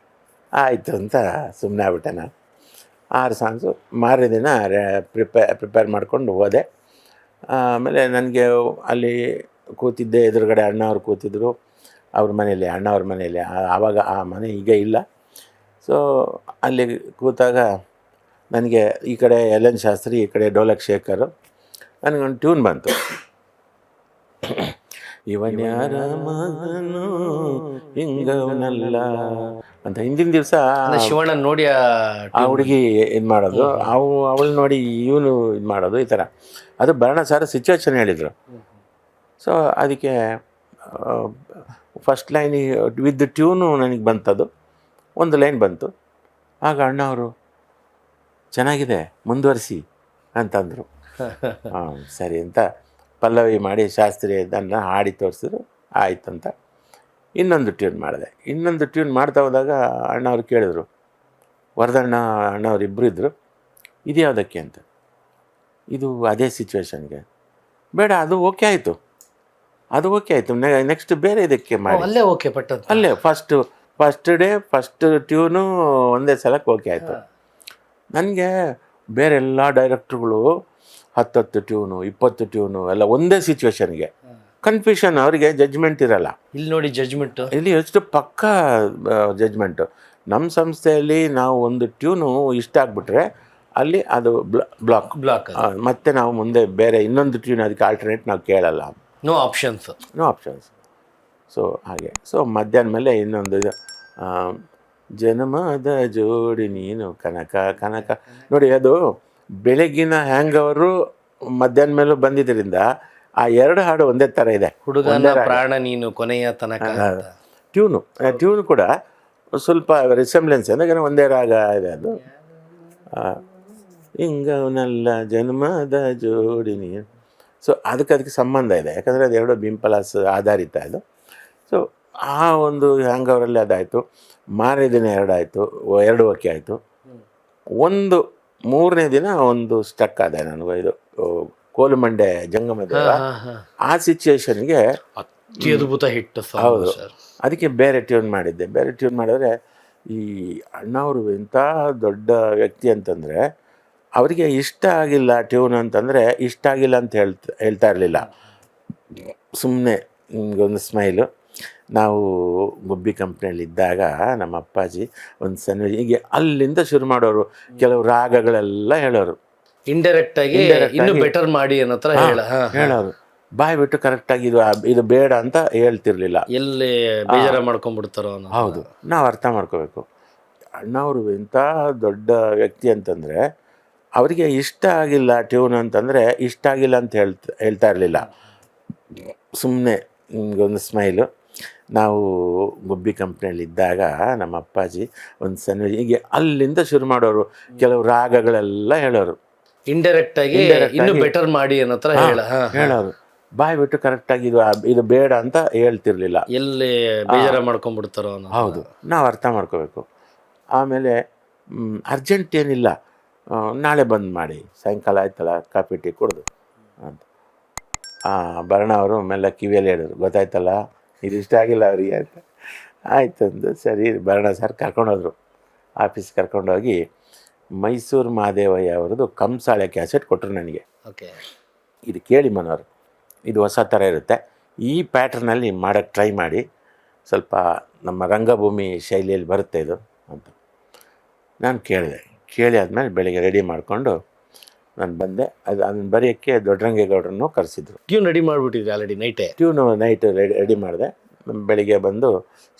ಆಯಿತು ಅಂತ ಸುಮ್ಮನೆ ಆಗ್ಬಿಟ್ಟೆ ನಾನು. 6 ಸಾಂಗ್ಸು ಮಾರನೇ ದಿನ ಪ್ರಿಪೇರ್ ಮಾಡ್ಕೊಂಡು ಹೋದೆ. ಆಮೇಲೆ ನನಗೆ ಅಲ್ಲಿ ಕೂತಿದ್ದೆ, ಎದುರುಗಡೆ ಅಣ್ಣವ್ರು ಕೂತಿದ್ದರು ಅವ್ರ ಮನೆಯಲ್ಲಿ, ಅಣ್ಣವ್ರ ಮನೆಯಲ್ಲಿ. ಆವಾಗ ಆ ಮನೆ ಈಗ ಇಲ್ಲ. ಸೊ ಅಲ್ಲಿ ಕೂತಾಗ ನನಗೆ ಈ ಕಡೆ ಎಲ್ ಎನ್ ಶಾಸ್ತ್ರಿ, ಈ ಕಡೆ ಡೋಲಕ್ ಶೇಖರು. ನನಗೊಂದು ಟ್ಯೂನ್ ಬಂತು, ಇವನ್ಯಾರ ಮಗನು ಹಿಂಗವನಲ್ಲ ಅಂತ. ಹಿಂದಿನ ದಿವಸ ಶಿವಣ್ಣ ನೋಡಿ ಆ ಹುಡುಗಿ ಇದು ಮಾಡೋದು, ಅವಳು ನೋಡಿ ಇವನು ಇದು ಮಾಡೋದು, ಈ ಥರ. ಅದು ಭರಣ ಸರ್ ಸಿಚುವೇಶನ್ ಹೇಳಿದರು. ಸೊ ಅದಕ್ಕೆ ಫಸ್ಟ್ ಲೈನ್ ವಿತ್ ಟ್ಯೂನು ನನಗೆ ಬಂತದು, ಒಂದು ಲೈನ್ ಬಂತು. ಆಗ ಅಣ್ಣ ಅವರು ಚೆನ್ನಾಗಿದೆ ಮುಂದುವರಿಸಿ ಅಂತಂದರು. ಹಾಂ ಸರಿ ಅಂತ ಪಲ್ಲವಿ ಮಾಡಿ ಶಾಸ್ತ್ರಿ ಇದನ್ನು ಹಾಡಿ ತೋರಿಸಿದ್ರು. ಆಯ್ತು ಅಂತ ಇನ್ನೊಂದು ಟ್ಯೂನ್ ಮಾಡಿದೆ. ಇನ್ನೊಂದು ಟ್ಯೂನ್ ಮಾಡ್ತಾ ಹೋದಾಗ ಅಣ್ಣವ್ರು ಕೇಳಿದ್ರು, ವರದಣ್ಣ ಅಣ್ಣವ್ರು ಇಬ್ಬರು ಇದ್ದರು, ಇದು ಯಾವುದಕ್ಕೆ ಅಂತ. ಇದು ಅದೇ ಸಿಚುವೇಶನ್ಗೆ. ಬೇಡ, ಅದು ಓಕೆ ಆಯಿತು, ನೆಕ್ಸ್ಟ್ ಬೇರೆ ಇದಕ್ಕೆ ಮಾಡಿ. ಅಲ್ಲೇ ಓಕೆ ಪಟ್ಟದ್ದು, ಅಲ್ಲೇ ಫಸ್ಟ್ ಟ್ಯೂನು ಒಂದೇ ಸಲಕ್ಕೆ ಓಕೆ ಆಯಿತು. ನನಗೆ ಬೇರೆ ಎಲ್ಲ ಡೈರೆಕ್ಟ್ರುಗಳು 10 ಟ್ಯೂನು 20 ಟ್ಯೂನು ಎಲ್ಲ ಒಂದೇ ಸಿಚುವೇಶನ್ಗೆ ಕನ್ಫ್ಯೂಷನ್, ಅವರಿಗೆ ಜಡ್ಜ್ಮೆಂಟ್ ಇರಲ್ಲ. ಇಲ್ಲಿ ನೋಡಿ ಜಡ್ಜ್ಮೆಂಟು, ಇಲ್ಲಿ ಎಷ್ಟು ಪಕ್ಕಾ ಜಡ್ಜ್ಮೆಂಟು. ನಮ್ಮ ಸಂಸ್ಥೆಯಲ್ಲಿ ನಾವು ಒಂದು ಟ್ಯೂನು ಇಷ್ಟ ಆಗಿಬಿಟ್ರೆ ಅಲ್ಲಿ ಅದು ಬ್ಲಾಕ್. ಮತ್ತೆ ನಾವು ಮುಂದೆ ಬೇರೆ ಇನ್ನೊಂದು ಟ್ಯೂನ್ ಅದಕ್ಕೆ ಆಲ್ಟರ್ನೇಟ್ ನಾವು ಕೇಳಲ್ಲ. No options. ಸೊ ಹಾಗೆ. ಸೊ ಮಧ್ಯಾಹ್ನ ಮೇಲೆ ಇನ್ನೊಂದು ಇದು, ಜನ್ಮದ ಜೋಡಿ ನೀನು ಕನಕ ನೋಡಿ. ಅದು ಬೆಳಗಿನ ಹ್ಯಾಂಗ್ ಅವರು ಮಧ್ಯಾಹ್ನ ಮೇಲೂ ಬಂದಿದ್ದರಿಂದ ಆ 2 ಹಾಡು ಒಂದೇ ಥರ ಇದೆ. ಹುಡುಗನ ಪ್ರಾಣ ನೀನು ಕೊನೆಯ ತನಕ. ಟ್ಯೂನು ಕೂಡ ಸ್ವಲ್ಪ ರಿಸೆಂಬ್ಲೆನ್ಸ್, ಅಂದರೆ ಒಂದೇ ರಾಗ ಇದೆ ಅದು. ಹಿಂಗವನಲ್ಲ ಜನ್ಮದ ಜೋಡಿ ನೀನು. ಸೊ ಅದಕ್ಕೆ ಸಂಬಂಧ ಇದೆ, ಯಾಕಂದರೆ ಅದು 2 ಬಿಂಪಲಾಸ್ ಆಧಾರಿತ ಇದು. ಸೊ ಆ ಒಂದು ಹ್ಯಾಂಗ್ ಅವರಲ್ಲಿ ಅದಾಯಿತು. ಮಾರನೇ ದಿನ 2 ಆಯಿತು, 2 ಓಕೆ ಆಯಿತು. ಒಂದು 3ನೇ ದಿನ ಒಂದು ಸ್ಟಕ್ ಆದ ನನಗೆ, ಇದು ಕೋಲುಮಂಡೆ ಜಂಗಮದೇವ. ಆ ಸಿಚುವೇಶನ್ಗೆ ಅತ್ಯದ್ಭುತ ಹಿಟ್. ಹೌದು, ಅದಕ್ಕೆ ಬೇರೆ ಟ್ಯೂನ್ ಮಾಡಿದ್ದೆ. ಬೇರೆ ಟ್ಯೂನ್ ಮಾಡಿದ್ರೆ ಈ ಅಣ್ಣವರು ಎಂಥ ದೊಡ್ಡ ವ್ಯಕ್ತಿ ಅಂತಂದರೆ, ಅವರಿಗೆ ಇಷ್ಟ ಆಗಿಲ್ಲ ಟ್ಯೂನ್ ಅಂತಂದರೆ ಇಷ್ಟ ಆಗಿಲ್ಲ ಅಂತ ಹೇಳ್ತಾ ಇರಲಿಲ್ಲ. ಸುಮ್ಮನೆ ಒಂದು ಸ್ಮೈಲು. ನಾವು ಗುಬ್ಬಿ ಕಂಪ್ನಿಯಲ್ಲಿ ಇದ್ದಾಗ ನಮ್ಮ ಅಪ್ಪಾಜಿ ಒಂದು ಸನ್ನಿವೇಶ ಹೀಗೆ ಅಲ್ಲಿಂದ ಶುರು ಮಾಡೋರು. ಕೆಲವು ರಾಗಗಳೆಲ್ಲ ಹೇಳೋರು, ಇಂಡೈರೆಕ್ಟ್ ಆಗಿ ಇನ್ನೂ ಬೆಟರ್ ಮಾಡಿ ಅನ್ನೋ ಥರ ಹೇಳೋರು. ಬಾಯ್ ಬಿಟ್ಟು ಕರೆಕ್ಟಾಗಿ ಇದು ಬೇಡ ಅಂತ ಹೇಳ್ತಿರ್ಲಿಲ್ಲ, ಎಲ್ಲಿ ಬೇಜಾರ ಮಾಡ್ಕೊಂಡ್ಬಿಡ್ತಾರೋ. ಹೌದು, ನಾವು ಅರ್ಥ ಮಾಡ್ಕೋಬೇಕು. ಅಣ್ಣವರು ಎಂಥ ದೊಡ್ಡ ವ್ಯಕ್ತಿ ಅಂತಂದರೆ, ಅವರಿಗೆ ಇಷ್ಟ ಆಗಿಲ್ಲ ಟ್ಯೂನ್ ಅಂತಂದರೆ ಇಷ್ಟ ಆಗಿಲ್ಲ ಅಂತ ಹೇಳ್ತಾ ಇರಲಿಲ್ಲ. ಸುಮ್ಮನೆ ಒಂದು ಸ್ಮೈಲು. ನಾವು ಗುಬ್ಬಿ ಕಂಪ್ನಿಯಲ್ಲಿ ಇದ್ದಾಗ ನಮ್ಮ ಅಪ್ಪಾಜಿ ಒಂದು ಸನ್ನಿವೇಶ ಹೀಗೆ ಅಲ್ಲಿಂದ ಶುರು ಮಾಡೋರು. ಕೆಲವು ರಾಗಗಳೆಲ್ಲ ಹೇಳೋರು, ಇಂಡೈರೆಕ್ಟ್ ಆಗಿ ಇನ್ನೂ ಬೆಟರ್ ಮಾಡಿ ಅನ್ನೋ ಥರ ಹೇಳೋರು. ಬಾಯ್ ಬಿಟ್ಟು ಕರೆಕ್ಟಾಗಿ ಇದು ಬೇಡ ಅಂತ ಹೇಳ್ತಿರ್ಲಿಲ್ಲ, ಎಲ್ಲಿ ಬೇಜಾರ ಮಾಡ್ಕೊಂಡ್ಬಿಡ್ತಾರೋ. ಹೌದು, ನಾವು ಅರ್ಥ ಮಾಡ್ಕೋಬೇಕು. ಆಮೇಲೆ ಅರ್ಜೆಂಟ್ ಏನಿಲ್ಲ, ನಾಳೆ ಬಂದು ಮಾಡಿ, ಸಾಯಂಕಾಲ ಆಯ್ತಲ್ಲ ಕಾಫಿ ಟೀ ಕುಡ್ದು ಅಂತ. ಭರಣ ಅವರು ಮೆಲ್ಲ ಕಿವಿಯಲ್ಲಿ ಹೇಳಿದ್ರು, ಗೊತ್ತಾಯ್ತಲ್ಲ ಇದು ಇಷ್ಟ ಆಗಿಲ್ಲ ಅವರಿಗೆ ಅಂತ. ಆಯ್ತಂದು ಸರಿ ಭರಣ ಸರ್ ಕರ್ಕೊಂಡೋದ್ರು, ಆಫೀಸ್ ಕರ್ಕೊಂಡೋಗಿ ಮೈಸೂರು ಮಹಾದೇವಯ್ಯ ಅವ್ರದ್ದು ಕಂಸಾಳೆ ಕ್ಯಾಸೆಟ್ ಕೊಟ್ಟರು ನನಗೆ. ಓಕೆ, ಇದು ಕೇಳಿ ಮನೋರು, ಇದು ಹೊಸ ಥರ ಇರುತ್ತೆ, ಈ ಪ್ಯಾಟ್ರನಲ್ಲಿ ಮಾಡೋಕ್ಕೆ ಟ್ರೈ ಮಾಡಿ, ಸ್ವಲ್ಪ ನಮ್ಮ ರಂಗಭೂಮಿ ಶೈಲಿಯಲ್ಲಿ ಬರುತ್ತೆ ಇದು ಅಂತ. ನಾನು ಕೇಳಿ ಆದಮೇಲೆ ಬೆಳಿಗ್ಗೆ ರೆಡಿ ಮಾಡಿಕೊಂಡು ನಾನು ಬಂದೆ. ಅದನ್ನು ಬರೆಯೋಕ್ಕೆ ದೊಡ್ಡರಂಗೇಗೌಡರನ್ನು ಕರೆಸಿದ್ರು. ಟ್ಯೂನ್ ರೆಡಿ ಮಾಡಿಬಿಟ್ಟಿದ್ರಿ ಆಲ್ರೆಡಿ ನೈಟೇ? ಟ್ಯೂನು ನೈಟ್ ರೆಡಿ ಮಾಡಿದೆ. ಬೆಳಿಗ್ಗೆ ಬಂದು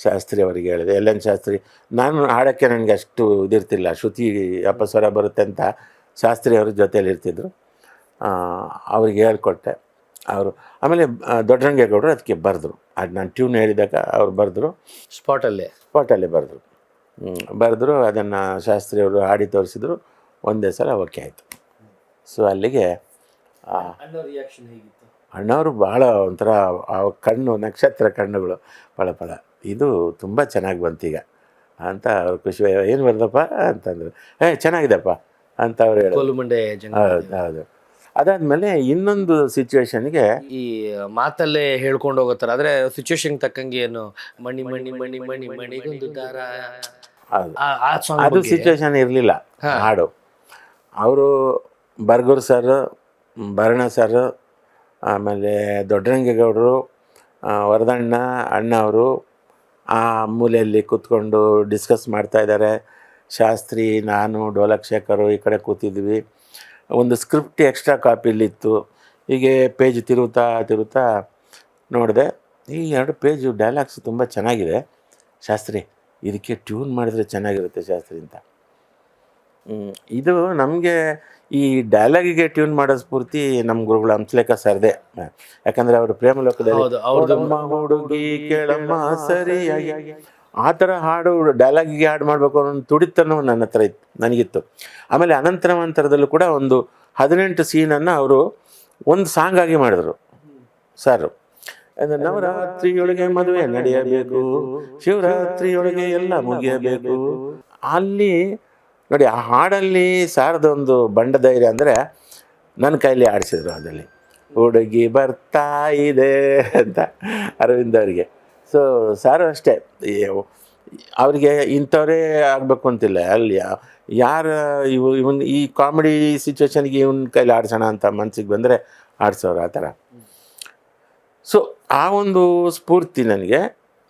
ಶಾಸ್ತ್ರಿ ಅವರಿಗೆ ಹೇಳಿದೆ, ಎಲ್ ಎನ್ ಶಾಸ್ತ್ರಿ, ನಾನು ಹಾಡೋಕ್ಕೆ ನನಗೆ ಅಷ್ಟು ಇದಿರ್ತಿಲ್ಲ, ಶ್ರುತಿ ಅಪಸ್ವರ ಬರುತ್ತೆ ಅಂತ ಶಾಸ್ತ್ರಿ ಅವ್ರ ಜೊತೇಲಿ ಇರ್ತಿದ್ರು. ಅವ್ರಿಗೆ ಹೇಳ್ಕೊಟ್ಟೆ. ಅವರು ಆಮೇಲೆ ದೊಡ್ಡರಂಗೇಗೌಡರು ಅದಕ್ಕೆ ಬರೆದ್ರು. ಅದು ನಾನು ಟ್ಯೂನ್ ಹೇಳಿದಾಗ ಅವ್ರು ಬರೆದ್ರು, ಸ್ಪಾಟಲ್ಲೇ ಬರೆದ್ರು. ಅದನ್ನು ಶಾಸ್ತ್ರಿ ಅವರು ಹಾಡಿ ತೋರಿಸಿದ್ರು. ಒಂದೇ ಸಲ ಓಕೆ ಆಯಿತು. ಸೊ ಅಲ್ಲಿಗೆ ಅಣ್ಣವರು ಭಾಳ ಒಂಥರ ಆ ಕಣ್ಣು, ನಕ್ಷತ್ರ ಕಣ್ಣುಗಳು ಪಳ ಇದು ತುಂಬ ಚೆನ್ನಾಗಿ ಬಂತೀಗ ಅಂತ ಅವ್ರು ಖುಷಿ. ಏನು ಬರ್ದಪ್ಪ ಅಂತಂದರು. ಚೆನ್ನಾಗಿದೆಪ್ಪ ಅಂತ ಅವ್ರು ಹೇಳೋದು. ಹೌದು. ಅದಾದಮೇಲೆ ಇನ್ನೊಂದು ಸಿಚುವೇಶನ್ಗೆ ಈ ಮಾತಲ್ಲೇ ಹೇಳ್ಕೊಂಡು ಹೋಗೋತಾರೆ, ಆದರೆ ಸಿಚುವೇಶನ್ ತಕ್ಕಂಗೆ ಏನು ಮಣಿ ಮಣಿ ಮಣಿ ಮಣಿ ಮಣಿಗೊಂದು ದಾರ, ಅದು ಸಿಚುವೇಶನ್ ಇರಲಿಲ್ಲ ಹಾಡು. ಅವರು ಬರ್ಗೂರು ಸರ್, ಭರಣ ಸರ್, ಆಮೇಲೆ ದೊಡ್ಡರಂಗೇಗೌಡರು, ವರದಣ್ಣ ಅಣ್ಣ ಅವರು ಆ ಮೂಲೆಯಲ್ಲಿ ಕೂತ್ಕೊಂಡು ಡಿಸ್ಕಸ್ ಮಾಡ್ತಾಯಿದ್ದಾರೆ. ಶಾಸ್ತ್ರಿ, ನಾನು, ಡೋಲಕ್ ಶೇಖರು ಈ ಕಡೆ ಕೂತಿದ್ವಿ. ಒಂದು ಸ್ಕ್ರಿಪ್ಟ್ ಎಕ್ಸ್ಟ್ರಾ ಕಾಪಿಲಿತ್ತು. ಹೀಗೆ ಪೇಜ್ ತಿರುತ್ತಾ ನೋಡಿದೆ, ಈ 2 ಪೇಜು ಡೈಲಾಗ್ಸ್ ತುಂಬ ಚೆನ್ನಾಗಿದೆ ಶಾಸ್ತ್ರಿ, ಇದಕ್ಕೆ ಟ್ಯೂನ್ ಮಾಡಿದ್ರೆ ಚೆನ್ನಾಗಿರುತ್ತೆ ಶಾಸ್ತ್ರಿ ಅಂತ. ಇದು ನಮಗೆ ಈ ಡೈಲಾಗಿಗೆ ಟ್ಯೂನ್ ಮಾಡೋ ಸ್ಫೂರ್ತಿ ನಮ್ಮ ಗುರುಗಳು ಹಂಸಲೇಖ ಸರ್ದೆ. ಯಾಕಂದರೆ ಅವರು ಪ್ರೇಮಲೋಕದಲ್ಲಿ ಹುಡುಗಿ ಕೇಳಮ್ಮ ಸರಿಯಾಗಿ ಆ ಥರ ಹಾಡು ಡೈಲಾಗಿಗೆ ಹಾಡು ಮಾಡಬೇಕು ಅನ್ನೋ ತುಡಿತನೂ ನನ್ನ ಹತ್ರ ನನಗಿತ್ತು. ಆಮೇಲೆ ಅನಂತರಮಂತರದಲ್ಲೂ ಕೂಡ ಒಂದು 18 ಸೀನನ್ನು ಅವರು ಒಂದು ಸಾಂಗ್ ಆಗಿ ಮಾಡಿದ್ರು ಸರ್. ಅಂದರೆ ನವರಾತ್ರಿಯೊಳಗೆ ಮದುವೆ ನಡೆಯಬೇಕು, ಶಿವರಾತ್ರಿಯೊಳಗೆ ಎಲ್ಲ ಮುಗಿಯಬೇಕು. ಅಲ್ಲಿ ನೋಡಿ, ಆ ಹಾಡಲ್ಲಿ ಸಾರದೊಂದು ಬಂಡ ಧೈರ್ಯ ಅಂದರೆ ನನ್ನ ಕೈಲಿ ಆಡಿಸಿದ್ರು. ಅದರಲ್ಲಿ ಹುಡುಗಿ ಬರ್ತಾ ಇದೆ ಅಂತ ಅರವಿಂದ್ ಅವರಿಗೆ. ಸೊ ಸಾರು ಅಷ್ಟೇ, ಅವರಿಗೆ ಇಂಥವರೇ ಆಗಬೇಕು ಅಂತಿಲ್ಲ. ಅಲ್ಲಿ ಯಾರು ಇವನ್ ಈ ಕಾಮಿಡಿ ಸಿಚುವೇಶನ್ಗೆ ಇವನ ಕೈಲಿ ಆಡ್ಸೋಣ ಅಂತ ಮನಸ್ಸಿಗೆ ಬಂದರೆ ಆಡ್ಸೋರು ಆ ಥರ. ಸೊ ಆ ಒಂದು ಸ್ಫೂರ್ತಿ ನನಗೆ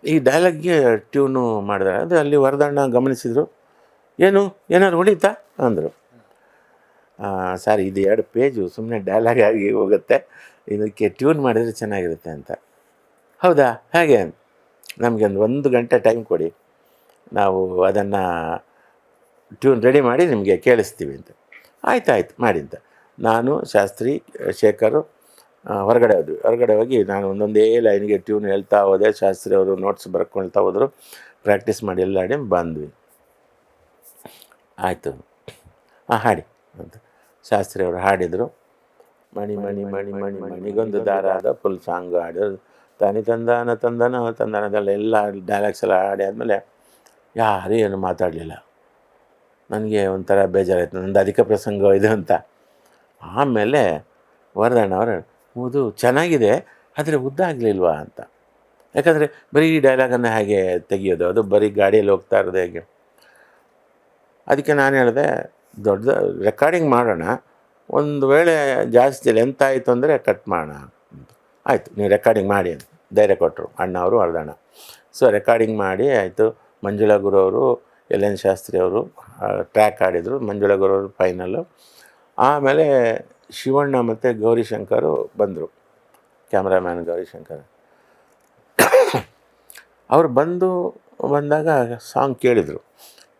ಈ ಡೈಲಾಗ್ಗೆ ಟ್ಯೂನು ಮಾಡಿದ್ರೆ. ಅದು ಅಲ್ಲಿ ವರದಣ್ಣ ಗಮನಿಸಿದರು. ಏನಾದ್ರು ಹೊಡಿತಾ ಅಂದರು. ಸರ್, ಇದು 2 ಪೇಜು ಸುಮ್ಮನೆ ಡೈಲಾಗ್ ಆಗಿ ಹೋಗುತ್ತೆ, ಇದಕ್ಕೆ ಟ್ಯೂನ್ ಮಾಡಿದರೆ ಚೆನ್ನಾಗಿರುತ್ತೆ ಅಂತ. ಹೌದಾ, ಹೇಗೆ? ನಮಗೆ 1 ಗಂಟೆ ಟೈಮ್ ಕೊಡಿ, ನಾವು ಅದನ್ನು ಟ್ಯೂನ್ ರೆಡಿ ಮಾಡಿ ನಿಮಗೆ ಕೇಳಿಸ್ತೀವಿ ಅಂತ. ಆಯ್ತು ಮಾಡಿ ಅಂತ. ನಾನು, ಶಾಸ್ತ್ರಿ, ಶೇಖರು ಹೊರಗಡೆ ಹೋಗಿ ನಾನು ಒಂದೊಂದೇ ಲೈನ್ಗೆ ಟ್ಯೂನ್ ಹೇಳ್ತಾ ಹೋದೆ. ಶಾಸ್ತ್ರಿ ಅವರು ನೋಟ್ಸ್ ಬರ್ಕೊಳ್ತಾ ಹೋದರು. ಪ್ರಾಕ್ಟೀಸ್ ಮಾಡಿ ಎಲ್ಲ ಹಾಡಿ ಬಂದ್ವಿ. ಆಯಿತು, ಹಾಡಿ ಅಂತ ಶಾಸ್ತ್ರಿ ಅವರು ಹಾಡಿದರು. ಮಣಿ ಮಣಿ ಮಣಿ ಮಣಿ ಮಣಿಗೊಂದು ದಾರ ಆದ ಫುಲ್ ಸಾಂಗ್ ಹಾಡಿದ್ರು. ತಾನಿ ತಂದಾನದಲ್ಲ ಎಲ್ಲ ಡೈಲಾಗ್ಸ್ ಎಲ್ಲ ಹಾಡಿ ಆದಮೇಲೆ ಯಾರೂ ಏನು ಮಾತಾಡಲಿಲ್ಲ. ನನಗೆ ಒಂಥರ ಬೇಜಾರಾಯಿತು, ನಂದು ಅಧಿಕ ಪ್ರಸಂಗ ಇದು ಅಂತ. ಆಮೇಲೆ ವರದಣ್ಣ ಅವರು, ಇದು ಚೆನ್ನಾಗಿದೆ, ಆದರೆ ಉದ್ದ ಆಗಲಿಲ್ವಾ ಅಂತ. ಯಾಕಂದರೆ ಬರೀ ಡೈಲಾಗನ್ನು ಹೇಗೆ ತೆಗಿಯೋದು, ಅದು ಬರೀ ಗಾಡಿಯಲ್ಲಿ ಹೋಗ್ತಾ ಇರೋದು ಹೇಗೆ. ಅದಕ್ಕೆ ನಾನು ಹೇಳಿದೆ, ದೊಡ್ಡ ರೆಕಾರ್ಡಿಂಗ್ ಮಾಡೋಣ, ಒಂದು ವೇಳೆ ಜಾಸ್ತಿ ಲೆಂತ್ ಆಯಿತು ಅಂದರೆ ಕಟ್ ಮಾಡೋಣ ಅಂತ. ಆಯಿತು, ನೀವು ರೆಕಾರ್ಡಿಂಗ್ ಮಾಡಿ ಅಂತ ಧೈರ್ಯ ಕೊಟ್ಟರು ಅಣ್ಣ ಅವರು, ವರದಣ್ಣ. ಸೊ ರೆಕಾರ್ಡಿಂಗ್ ಮಾಡಿ ಆಯಿತು. ಮಂಜುಳಾ ಗುರು ಅವರು, ಎಲ್ ಎನ್ ಶಾಸ್ತ್ರಿ ಅವರು ಟ್ರ್ಯಾಕ್ ಆಡಿದರು. ಮಂಜುಳಾ ಗುರು ಅವರು ಫೈನಲ್ಲು. ಆಮೇಲೆ ಶಿವಣ್ಣ ಮತ್ತು ಗೌರಿಶಂಕರು ಬಂದರು, ಕ್ಯಾಮ್ರಾಮ್ಯಾನ್ ಗೌರಿಶಂಕರ್. ಅವರು ಬಂದಾಗ ಸಾಂಗ್ ಕೇಳಿದರು.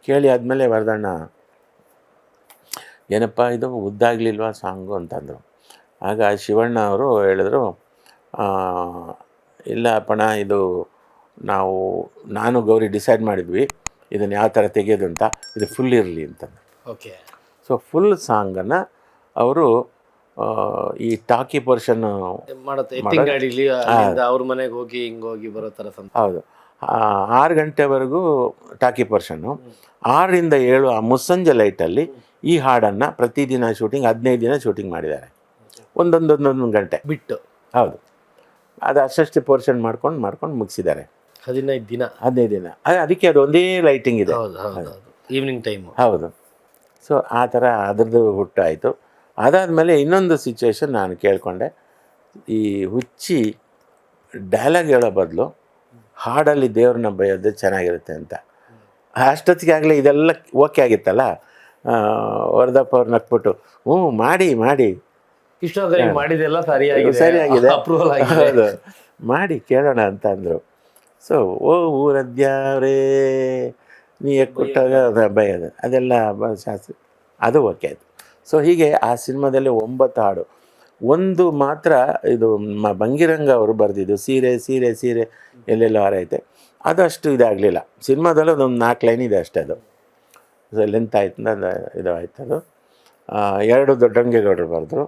ಕೇಳಿ ಆದಮೇಲೆ ವರದಣ್ಣ, ಏನಪ್ಪ ಇದು ಉದ್ದಾಗಲಿಲ್ವಾ ಸಾಂಗು ಅಂತಂದರು. ಆಗ ಶಿವಣ್ಣ ಅವರು ಹೇಳಿದ್ರು, ಇಲ್ಲ ಅಪ್ಪಣ, ಇದು ನಾನು ಗೌರಿ ಡಿಸೈಡ್ ಮಾಡಿದ್ವಿ ಇದನ್ನು ಯಾವ ಥರ ತೆಗೆಯೋದು ಅಂತ, ಇದು ಫುಲ್ ಇರಲಿ ಅಂತ. ಓಕೆ. ಸೊ ಫುಲ್ ಸಾಂಗನ್ನು ಅವರು ಈ ಟಾಕಿ ಪೋರ್ಷನ್ನು ಮಾಡುತ್ತೆ, ಅವ್ರ ಮನೆಗೆ ಹೋಗಿ ಹಿಂಗೋಗಿ ಬರೋ ಥರ. ಹೌದು, 6 ಗಂಟೆವರೆಗೂ ಟಾಕಿ ಪೋರ್ಷನ್ನು. 6 ರಿಂದ 7 ಆ ಮುಸ್ಸಂಜೆ ಲೈಟಲ್ಲಿ ಈ ಹಾಡನ್ನು ಪ್ರತಿದಿನ ಶೂಟಿಂಗ್ 15 ದಿನ ಶೂಟಿಂಗ್ ಮಾಡಿದ್ದಾರೆ, ಒಂದೊಂದೊಂದೊಂದು ಗಂಟೆ ಬಿಟ್ಟು ಹೌದು. ಅದು ಅಷ್ಟಷ್ಟು ಪೋರ್ಷನ್ ಮಾಡ್ಕೊಂಡು ಮುಗಿಸಿದ್ದಾರೆ 15 ದಿನ. 15 ದಿನ. ಅದಕ್ಕೆ ಅದು ಒಂದೇ ಲೈಟಿಂಗ್ ಇದೆ. ಹೌದು ಹೌದು ಹೌದು, ಈವ್ನಿಂಗ್ ಟೈಮು. ಹೌದು. ಸೊ ಆ ಥರ ಅದರದ್ದು ಹುಟ್ಟಾಯಿತು. ಅದಾದಮೇಲೆ ಇನ್ನೊಂದು ಸಿಚುವೇಶನ್ ನಾನು ಕೇಳಿಕೊಂಡೆ, ಈ ಹುಚ್ಚಿ ಡೈಲಾಗ್ ಹೇಳೋ ಬದಲು ಹಾಡಲ್ಲಿ ದೇವ್ರನ್ನ ಬೈಯೋದು ಚೆನ್ನಾಗಿರುತ್ತೆ ಅಂತ. ಅಷ್ಟೊತ್ತಿಗೆ ಆಗಲೇ ಇದೆಲ್ಲ ಓಕೆ ಆಗಿತ್ತಲ್ಲ, ವರದಪ್ಪ ಅವ್ರು ನಕ್ಬಿಟ್ಟು ಮಾಡಿ ಇಷ್ಟೊಂದು ಮಾಡಿದೆಲ್ಲ ಸರಿಯಾಗಿದೆ, ಅಪ್ರೂವಲ್ ಹೌದು, ಮಾಡಿ ಕೇಳೋಣ ಅಂತ ಅಂದರು. ಸೊ ಊರದ್ಯಾವ್ರೇ ನೀ ಕೊಟ್ಟಾಗ ಬೈಯೋದು ಅದೆಲ್ಲ ಶಾಸ್ತ್ರ, ಅದು ಓಕೆ ಆಯಿತು. ಸೊ ಹೀಗೆ ಆ ಸಿನಿಮಾದಲ್ಲಿ 9 ಹಾಡು. ಒಂದು ಮಾತ್ರ ಇದು ಬಂಗಿರಂಗ ಅವರು ಬರೆದಿದ್ದು, ಸೀರೆ ಸೀರೆ ಸೀರೆ ಎಲ್ಲೆಲ್ಲೋ ಹಾರೈತೆ, ಅದು ಅಷ್ಟು ಇದಾಗಲಿಲ್ಲ. ಸಿನಿಮಾದಲ್ಲೂ ಒಂದು 4 ಲೈನ್ ಇದೆ ಅಷ್ಟೇ. ಅದು ಸೊ ಲೆಂತ್ ಆಯ್ತು ಇದು ಆಯ್ತು. ಅದು 2 ದೊಡ್ಡರಂಗೇಗೌಡರು ಬರೆದ್ರು,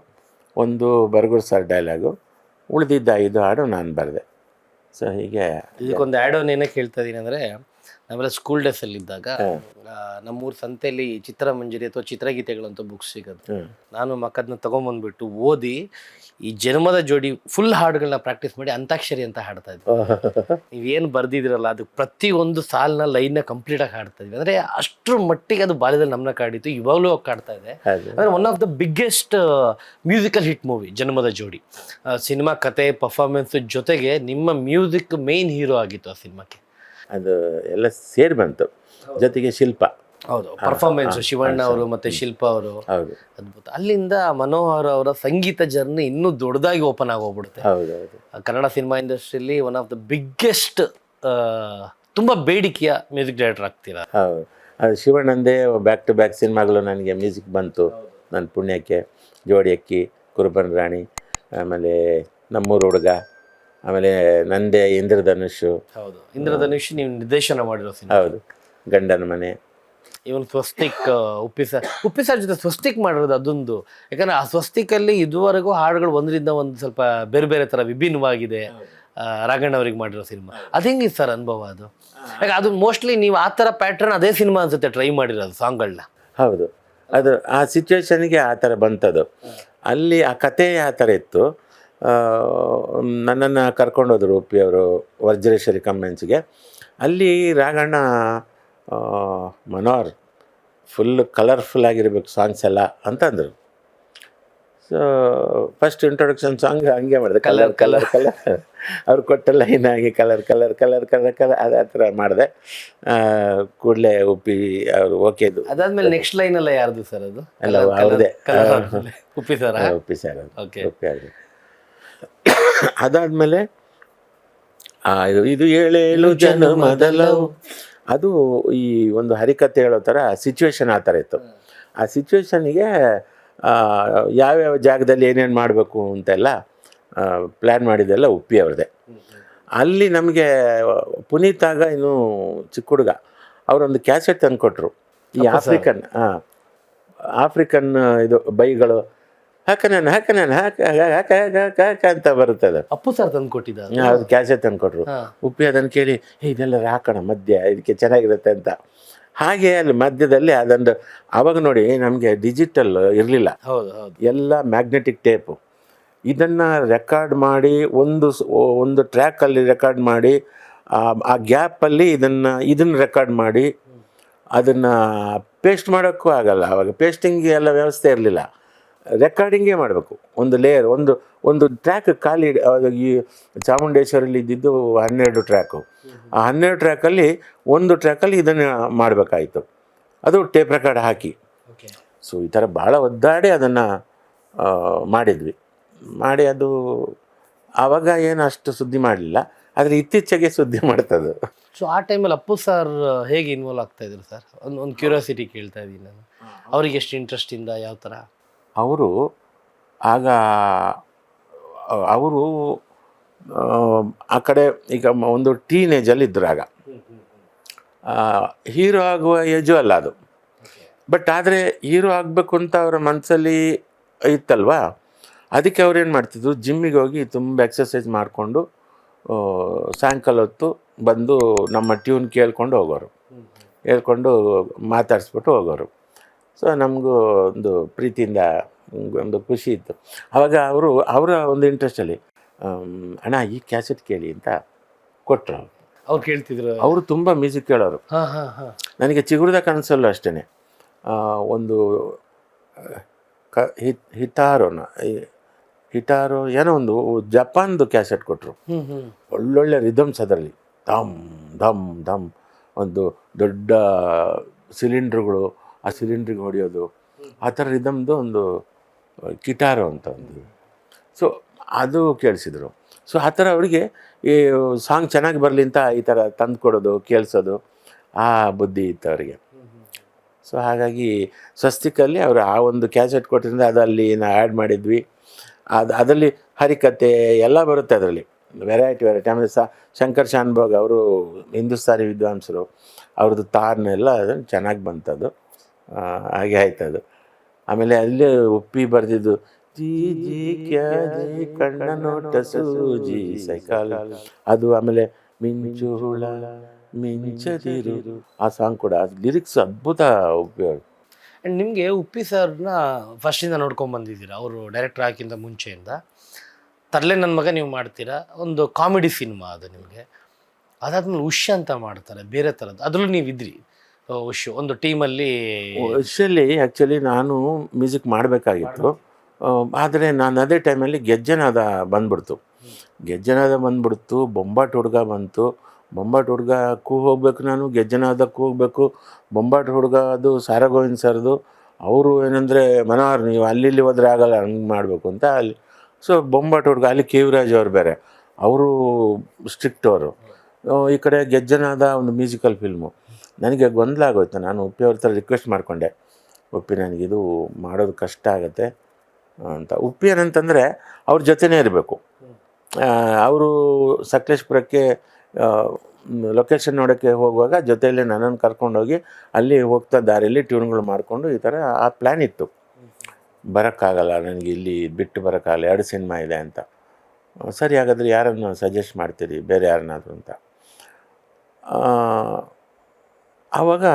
1 ಬರ್ಗೂರು ಸರ್ ಡೈಲಾಗು, ಉಳಿದಿದ್ದ 5 ಹಾಡು ನಾನು ಬರೆದೆ. ಸೊ ಹೀಗೆ ಇದಕ್ಕೊಂದು ಆ್ಯಡ್ ಆನ್ ಏನಕ್ಕೆ ಹೇಳ್ತಾ ಇದ್ದೀನಿ ಅಂದರೆ, ನಾವೆಲ್ಲ ಸ್ಕೂಲ್ ಡೇಸಲ್ಲಿ ಇದ್ದಾಗ ನಮ್ಮೂರು ಸಂತೆಯಲ್ಲಿ ಚಿತ್ರಮಂಜರಿ ಅಥವಾ ಚಿತ್ರಗೀತೆಗಳಂತ ಬುಕ್ಸ್ ಸಿಗೋದು. ನಾನು ಮಕ್ಕದನ್ನ ತೊಗೊಂಬಂದ್ಬಿಟ್ಟು ಓದಿ ಈ ಜನ್ಮದ ಜೋಡಿ ಫುಲ್ ಹಾಡುಗಳನ್ನ ಪ್ರಾಕ್ಟೀಸ್ ಮಾಡಿ ಅಂತಾಕ್ಷರಿ ಅಂತ ಹಾಡ್ತಾ ಇದ್ವಿ. ನೀವೇನು ಬರ್ದಿದಿರಲ್ಲ ಅದು ಪ್ರತಿಯೊಂದು ಸಾಲನ್ನ ಲೈನ್ನ ಕಂಪ್ಲೀಟಾಗಿ ಹಾಡ್ತಾ ಇದ್ವಿ. ಅಂದರೆ ಅಷ್ಟರ ಮಟ್ಟಿಗೆ ಅದು ಬಾಲ್ಯದಲ್ಲಿ ನಮ್ಮನ್ನ ಕಾಡಿತ್ತು, ಇವಾಗಲೂ ಕಾಡ್ತಾ ಇದೆ. ಅಂದರೆ one of the biggest musical hit movie ಜನ್ಮದ ಜೋಡಿ. ಸಿನಿಮಾ ಕತೆ ಪರ್ಫಾರ್ಮೆನ್ಸ್ ಜೊತೆಗೆ ನಿಮ್ಮ ಮ್ಯೂಸಿಕ್ ಮೇನ್ ಹೀರೋ ಆಗಿತ್ತು ಆ ಸಿನಿಮಾಕ್ಕೆ. ಅದು ಎಲ್ಲ ಸೇರಿ ಬಂತು, ಜೊತೆಗೆ ಶಿಲ್ಪ. ಹೌದು, ಪರ್ಫಾರ್ಮೆನ್ಸ್ ಶಿವಣ್ಣ ಅವರು ಮತ್ತೆ ಶಿಲ್ಪ ಅವರು ಹೌದು, ಅದ್ಭುತ. ಅಲ್ಲಿಂದ ಮನೋಹರ್ ಅವರ ಸಂಗೀತ ಜರ್ನಿ ಇನ್ನೂ ದೊಡ್ಡದಾಗಿ ಓಪನ್ ಆಗೋಗ್ಬಿಡುತ್ತೆ. ಹೌದು ಹೌದು. ಕನ್ನಡ ಸಿನಿಮಾ ಇಂಡಸ್ಟ್ರಿಯಲ್ಲಿ ಒನ್ ಆಫ್ ದ ಬಿಗ್ಗೆಸ್ಟ್ ತುಂಬ ಬೇಡಿಕೆಯ ಮ್ಯೂಸಿಕ್ ಡೈರೆಕ್ಟರ್ ಆಗ್ತೀರಾ. ಹೌದು, ಅದು ಶಿವಣ್ಣಂದೇ ಬ್ಯಾಕ್ ಟು ಬ್ಯಾಕ್ ಸಿನಿಮಾಗಳು ನನಗೆ ಮ್ಯೂಸಿಕ್ ಬಂತು. ನನ್ನ ಪುಣ್ಯಕ್ಕೆ ಜೋಡಿ ಅಕ್ಕಿ, ಕುರುಬನ್ ರಾಣಿ, ಆಮೇಲೆ ನಮ್ಮೂರು ಹುಡುಗ, ಆಮೇಲೆ ನಂದೇ ಇಂದ್ರಧನುಷ್. ಹೌದು, ಇಂದ್ರಧನುಷ್ ನೀವು ನಿರ್ದೇಶನ ಮಾಡಿರೋ ಸಿನಿಮಾ. ಹೌದು, ಗಂಡನ ಮನೆ, ಇವನ್ ಸ್ವಸ್ತಿಕ್, ಉಪ್ಪಿ ಸರ್ ಜೊತೆ ಸ್ವಸ್ತಿಕ್ ಮಾಡಿರೋದು ಅದೊಂದು. ಯಾಕಂದ್ರೆ ಆ ಸ್ವಸ್ತಿಕಲ್ಲಿ ಇದುವರೆಗೂ ಹಾಡುಗಳು ಒಂದರಿಂದ ಒಂದು ಸ್ವಲ್ಪ ಬೇರೆ ಬೇರೆ ಥರ ವಿಭಿನ್ನವಾಗಿದೆ. ರಾಘಣ್ಣ ಅವ್ರಿಗೆ ಮಾಡಿರೋ ಸಿನಿಮಾ ಅದು ಹೆಂಗಿತ್ತು ಸರ್ ಅನುಭವ ಅದು? ಯಾಕೆ ಅದು ಮೋಸ್ಟ್ಲಿ ನೀವು ಆ ಥರ ಪ್ಯಾಟ್ರನ್ ಅದೇ ಸಿನಿಮಾ ಅನ್ಸುತ್ತೆ ಟ್ರೈ ಮಾಡಿರೋದು ಸಾಂಗ್ಗಳನ್ನ. ಹೌದು, ಅದು ಆ ಸಿಚುವೇಶನ್ಗೆ ಆ ಥರ ಬಂತದು. ಅಲ್ಲಿ ಆ ಕತೆ ಆ ಥರ ಇತ್ತು. ನನ್ನನ್ನು ಕರ್ಕೊಂಡೋದ್ರು ಉಪ್ಪಿಯವರು ವಜ್ರೇಶ್ವರಿ ಕಮ್ಮೆನ್ಸ್ಗೆ. ಅಲ್ಲಿ ರಾಘಣ್ಣ ಮನೋಹರ್ ಫುಲ್ ಕಲರ್ಫುಲ್ ಆಗಿರ್ಬೇಕು ಸಾಂಗ್ಸ್ ಎಲ್ಲ ಅಂತಂದರು. ಸೊ ಫಸ್ಟ್ ಇಂಟ್ರೊಡಕ್ಷನ್ ಸಾಂಗ್ ಹಂಗೆ ಮಾಡಿದೆ, ಕಲರ್ ಕಲರ್ ಕಲರ್. ಅವ್ರು ಕೊಟ್ಟ ಲೈನ್ ಆಗಿ colour colour colour colour colour ಅದು ಆ ಥರ ಮಾಡಿದೆ. ಕೂಡಲೇ ಉಪ್ಪಿ ಅವರು ಓಕೆದು. ಅದಾದ್ಮೇಲೆ ನೆಕ್ಸ್ಟ್ ಲೈನ್ ಎಲ್ಲ ಯಾರ್ದು ಸರ್ ಅದು? ಅಲ್ಲ ಅವ್ರದ್ದೇ, ಉಪ್ಪಿ ಸರ್. ಉಪ್ಪಿ ಸರ್ ಅದು. ಓಕೆ. ಉಪ್ಪಿ ಆಗಿದೆ. ಅದಾದಮೇಲೆ ಇದು 7 ಜನ್ಮದಲವು, ಅದು ಈ ಒಂದು ಹರಿಕತೆ ಹೇಳೋ ಥರ ಸಿಚುವೇಶನ್ ಆ ಥರ ಇತ್ತು. ಆ ಸಿಚುವೇಶನ್ಗೆ ಯಾವ್ಯಾವ ಜಾಗದಲ್ಲಿ ಏನೇನು ಮಾಡಬೇಕು ಅಂತೆಲ್ಲ ಪ್ಲ್ಯಾನ್ ಮಾಡಿದ್ದೆಲ್ಲ ಉಪ್ಪಿ ಅವ್ರದ್ದೇ. ಅಲ್ಲಿ ನಮಗೆ ಪುನೀತ್ ಆಗ ಇನ್ನೂ ಚಿಕ್ಕ ಹುಡುಗ, ಅವರೊಂದು ಕ್ಯಾಸೆಟ್ ತಂದು ಕೊಟ್ಟರು. ಈ ಆಫ್ರಿಕನ್ ಇದು ಬೈಗಳು ಹಾಕ ಅಂತ ಬರುತ್ತೆ. ಅದು ಅಪ್ಪು ಸರ್ ತಂದು ಕೊಟ್ಟಿದ್ದ ಅದು ಕ್ಯಾಸೆಟ್ ತಂದು ಕೊಟ್ಟರು. ಉಪ್ಪಿ ಅದನ್ನು ಕೇಳಿ ಇದೆಲ್ಲ ಹಾಕೋಣ ಮಧ್ಯ, ಇದಕ್ಕೆ ಚೆನ್ನಾಗಿರುತ್ತೆ ಅಂತ. ಹಾಗೆ ಅಲ್ಲಿ ಮಧ್ಯದಲ್ಲಿ ಅದೊಂದು, ಆವಾಗ ನೋಡಿ ನಮಗೆ ಡಿಜಿಟಲ್ ಇರಲಿಲ್ಲ, ಎಲ್ಲ ಮ್ಯಾಗ್ನೆಟಿಕ್ ಟೇಪು. ಇದನ್ನು ರೆಕಾರ್ಡ್ ಮಾಡಿ ಒಂದು ಟ್ರ್ಯಾಕಲ್ಲಿ ರೆಕಾರ್ಡ್ ಮಾಡಿ ಆ ಗ್ಯಾಪಲ್ಲಿ ಇದನ್ನು ರೆಕಾರ್ಡ್ ಮಾಡಿ ಅದನ್ನು ಪೇಸ್ಟ್ ಮಾಡೋಕ್ಕೂ ಆಗಲ್ಲ. ಆವಾಗ ಪೇಸ್ಟಿಂಗ್ ಎಲ್ಲ ವ್ಯವಸ್ಥೆ ಇರಲಿಲ್ಲ, ರೆಕಾರ್ಡಿಂಗೇ ಮಾಡಬೇಕು. ಒಂದು ಲೇಯರ್, ಒಂದು ಟ್ರ್ಯಾಕ್ ಖಾಲಿ. ಈ ಚಾಮುಂಡೇಶ್ವರಲ್ಲಿ ಇದ್ದಿದ್ದು 12 ಟ್ರ್ಯಾಕು. ಆ 12 ಟ್ರ್ಯಾಕಲ್ಲಿ ಒಂದು ಟ್ರ್ಯಾಕಲ್ಲಿ ಇದನ್ನು ಮಾಡಬೇಕಾಯಿತು. ಅದು ಟೇಪ್ ರೆಕಾರ್ಡ್ ಹಾಕಿ. ಸೊ ಈ ಥರ ಭಾಳ ಒದ್ದಾಡಿ ಅದನ್ನು ಮಾಡಿದ್ವಿ. ಮಾಡಿ ಅದು ಆವಾಗ ಏನು ಅಷ್ಟು ಸುದ್ದಿ ಮಾಡಲಿಲ್ಲ, ಆದರೆ ಇತ್ತೀಚೆಗೆ ಸುದ್ದಿ ಮಾಡ್ತದೆ. ಸೊ ಆ ಟೈಮಲ್ಲಿ ಅಪ್ಪು ಸರ್ ಹೇಗೆ ಇನ್ವಾಲ್ವ್ ಆಗ್ತಾ ಇದ್ರು ಸರ್? ಒಂದು ಕ್ಯೂರಿಯಾಸಿಟಿ ಕೇಳ್ತಾ ಇದ್ದೀನಿ ನಾನು. ಅವ್ರಿಗೆ ಎಷ್ಟು ಇಂಟ್ರೆಸ್ಟಿಂದ, ಯಾವ ಥರ? ಅವರು ಆ ಕಡೆ ಈಗ ಒಂದು ಟೀನೇಜಲ್ಲಿ ಇದ್ದರು. ಆಗ ಹೀರೋ ಆಗುವ ಏಜು ಅಲ್ಲ ಅದು, ಬಟ್ ಆದರೆ ಹೀರೋ ಆಗಬೇಕು ಅಂತ ಅವರ ಮನಸ್ಸಲ್ಲಿ ಇತ್ತಲ್ವಾ. ಅದಕ್ಕೆ ಅವ್ರು ಏನು ಮಾಡ್ತಿದ್ರು, ಜಿಮ್ಮಿಗೆ ಹೋಗಿ ತುಂಬ ಎಕ್ಸಸೈಸ್ ಮಾಡಿಕೊಂಡು ಸಾಯಂಕಾಲ ಹೊತ್ತು ಬಂದು ನಮ್ಮ ಟ್ಯೂನ್ ಕೇಳ್ಕೊಂಡು ಹೋಗೋರು, ಹೇಳ್ಕೊಂಡು ಮಾತಾಡಿಸ್ಬಿಟ್ಟು ಹೋಗೋರು. ಸೊ ನಮಗೂ ಒಂದು ಪ್ರೀತಿಯಿಂದ ಒಂದು ಖುಷಿ ಇತ್ತು. ಆವಾಗ ಅವರ ಒಂದು ಇಂಟ್ರೆಸ್ಟಲ್ಲಿ ಅಣ್ಣ ಈ ಕ್ಯಾಸೆಟ್ ಕೇಳಿ ಅಂತ ಕೊಟ್ಟರು. ಅವ್ರು ಕೇಳ್ತಿದ್ರು. ಅವರು ತುಂಬ ಮ್ಯೂಸಿಕ್ ಕೇಳೋರು. ಹಾಂ ಹಾಂ ಹಾಂ. ನನಗೆ ಚಿಗುರದ ಕನಸಲ್ಲೂ ಅಷ್ಟೇ ಒಂದು ಹಿಟಾರೋ ಏನೋ ಒಂದು ಜಪಾನ್ದು ಕ್ಯಾಸೆಟ್ ಕೊಟ್ಟರು. ಒಳ್ಳೊಳ್ಳೆ ರಿದಮ್ಸ್ ಅದರಲ್ಲಿ, ಧಮ್ ಧಮ್ ಧಮ್, ಒಂದು ದೊಡ್ಡ ಸಿಲಿಂಡ್ರುಗಳು, ಆ ಸಿಲಿಂಡ್ರಿಗೆ ಹೊಡೆಯೋದು, ಆ ಥರ ರಿದಮ್ದು ಒಂದು ಗಿಟಾರು ಅಂತ ಒಂದು. ಸೊ ಅದು ಕೇಳಿಸಿದ್ರು. ಸೊ ಆ ಥರ ಅವರಿಗೆ ಈ ಸಾಂಗ್ ಚೆನ್ನಾಗಿ ಬರಲಿ ಅಂತ ಈ ಥರ ತಂದು ಕೊಡೋದು, ಕೇಳಿಸೋದು, ಆ ಬುದ್ಧಿ ಇತ್ತು ಅವರಿಗೆ. ಸೊ ಹಾಗಾಗಿ ಸ್ವಸ್ತಿಕಲ್ಲಿ ಅವರು ಆ ಒಂದು ಕ್ಯಾಸೆಟ್ ಕೊಟ್ಟಿದ್ದರಿಂದ ಅದಲ್ಲಿ ನಾವು ಆ್ಯಡ್ ಮಾಡಿದ್ವಿ. ಅದರಲ್ಲಿ ಹರಿಕತೆ ಎಲ್ಲ ಬರುತ್ತೆ ಅದರಲ್ಲಿ, ವೆರೈಟಿ. ಆಮೇಲೆ ಶಂಕರ್ ಶಾನ್ಭೋಗ್ ಅವರು ಹಿಂದೂಸ್ತಾನಿ ವಿದ್ವಾಂಸರು, ಅವ್ರದ್ದು ತಾರ್ನೆಲ್ಲ ಅದನ್ನು ಚೆನ್ನಾಗಿ ಬಂತದ್ದು. ಹಾಗೆ ಆಯ್ತದು. ಆಮೇಲೆ ಅಲ್ಲೇ ಉಪ್ಪಿ ಬರೆದಿದ್ದು ಜೀ ಜೀ ಕ್ಯಾ ಜೀ ಕಣ್ಣ ನೋಟ ಸೂಜಿ ಸೈಕಲ್, ಅದು. ಆಮೇಲೆ ಮಿಂಚು ಹುಳ ಮಿಂಚದಿರು, ಆ ಸಾಂಗ್ ಕೂಡ ಲಿರಿಕ್ಸ್ ಅದ್ಭುತ ಉಪಯೋಗ. ಆ್ಯಂಡ್ ನಿಮಗೆ ಉಪ್ಪಿ ಸರ್ನ ಫಸ್ಟಿಂದ ನೋಡ್ಕೊಂಡು ಬಂದಿದ್ದೀರಾ, ಅವರು ಡೈರೆಕ್ಟರ್ ಆಗಿಂತ ಮುಂಚೆಯಿಂದ. ತರಲೆ ನನ್ನ ಮಗ ನೀವು ಮಾಡ್ತೀರಾ, ಒಂದು ಕಾಮಿಡಿ ಸಿನಿಮಾ ಅದು ನಿಮಗೆ. ಅದಾದ್ಮೇಲೆ ಉಶ್ ಅಂತ ಮಾಡ್ತಾರೆ, ಬೇರೆ ಥರದ್ದು, ಅದರಲ್ಲೂ ನೀವು ಇದ್ರಿ. ಉಶ್ ಒಂದು ಟೀಮಲ್ಲಿ. ಆ್ಯಕ್ಚುಲಿ ನಾನು ಮ್ಯೂಸಿಕ್ ಮಾಡಬೇಕಾಗಿತ್ತು, ಆದರೆ ನಾನು ಅದೇ ಟೈಮಲ್ಲಿ ಗೆಜ್ಜೆನಾದ ಬಂದ್ಬಿಡ್ತು. ಬೊಂಬಾಟ್ ಹುಡುಗ ಬಂತು. ಬೊಂಬಾಟ್ ಹುಡುಗಕ್ಕೂ ಹೋಗ್ಬೇಕು, ನಾನು ಗೆಜ್ಜೆನಾದಕ್ಕೂ ಹೋಗಬೇಕು. ಬೊಂಬಾಟ್ ಹುಡುಗ ಅದು ಸಾರಾ ಗೋವಿಂದ್ ಸರ್ದು. ಅವರು ಏನಂದರೆ, ಮನೋಹರ್ ನೀವು ಅಲ್ಲಿ ಹೋದರೆ ಆಗಲ್ಲ, ಹಂಗೆ ಮಾಡಬೇಕು ಅಂತ ಅಲ್ಲಿ. ಸೊ ಬೊಂಬಾಟ್ ಹುಡುಗ ಅಲ್ಲಿ ಕೆ ವಿ ರಾಜ್ ಅವರು ಬೇರೆ, ಅವರು ಸ್ಟ್ರಿಕ್ಟ್ ಅವರು. ಈ ಕಡೆ ಗೆಜ್ಜೆನಾದ ಒಂದು ಮ್ಯೂಸಿಕಲ್ ಫಿಲ್ಮು. ನನಗೆ ಗೊಂದಲ ಆಗೋಯ್ತು. ನಾನು ಉಪ್ಪಿ ಅವ್ರ ಥರ ರಿಕ್ವೆಸ್ಟ್ ಮಾಡಿಕೊಂಡೆ, ಉಪ್ಪಿ ನನಗಿದು ಮಾಡೋದು ಕಷ್ಟ ಆಗುತ್ತೆ ಅಂತ. ಉಪ್ಪಿ ಏನಂತಂದರೆ ಅವ್ರ ಜೊತೆನೇ ಇರಬೇಕು. ಅವರು ಸಕಲೇಶ್ಪುರಕ್ಕೆ ಲೊಕೇಶನ್ ನೋಡೋಕ್ಕೆ ಹೋಗುವಾಗ ಜೊತೆಯಲ್ಲೇ ನನ್ನನ್ನು ಕರ್ಕೊಂಡೋಗಿ ಅಲ್ಲಿ ಹೋಗ್ತಾ ದಾರಿಯಲ್ಲಿ ಟ್ಯೂನ್ಗಳು ಮಾಡಿಕೊಂಡು ಈ ಥರ ಆ ಪ್ಲ್ಯಾನ್ ಇತ್ತು. ಬರೋಕ್ಕಾಗಲ್ಲ ನನಗೆ, ಇಲ್ಲಿ ಬಿಟ್ಟು ಬರೋಕ್ಕಾಗಲ್ಲ, 2 ಸಿನಿಮಾ ಇದೆ ಅಂತ. ಸರಿ, ಹಾಗಾದರೆ ಯಾರನ್ನು ಸಜೆಸ್ಟ್ ಮಾಡ್ತೀರಿ, ಬೇರೆ ಯಾರನ್ನಾದರೂ ಅಂತ. ಆವಾಗ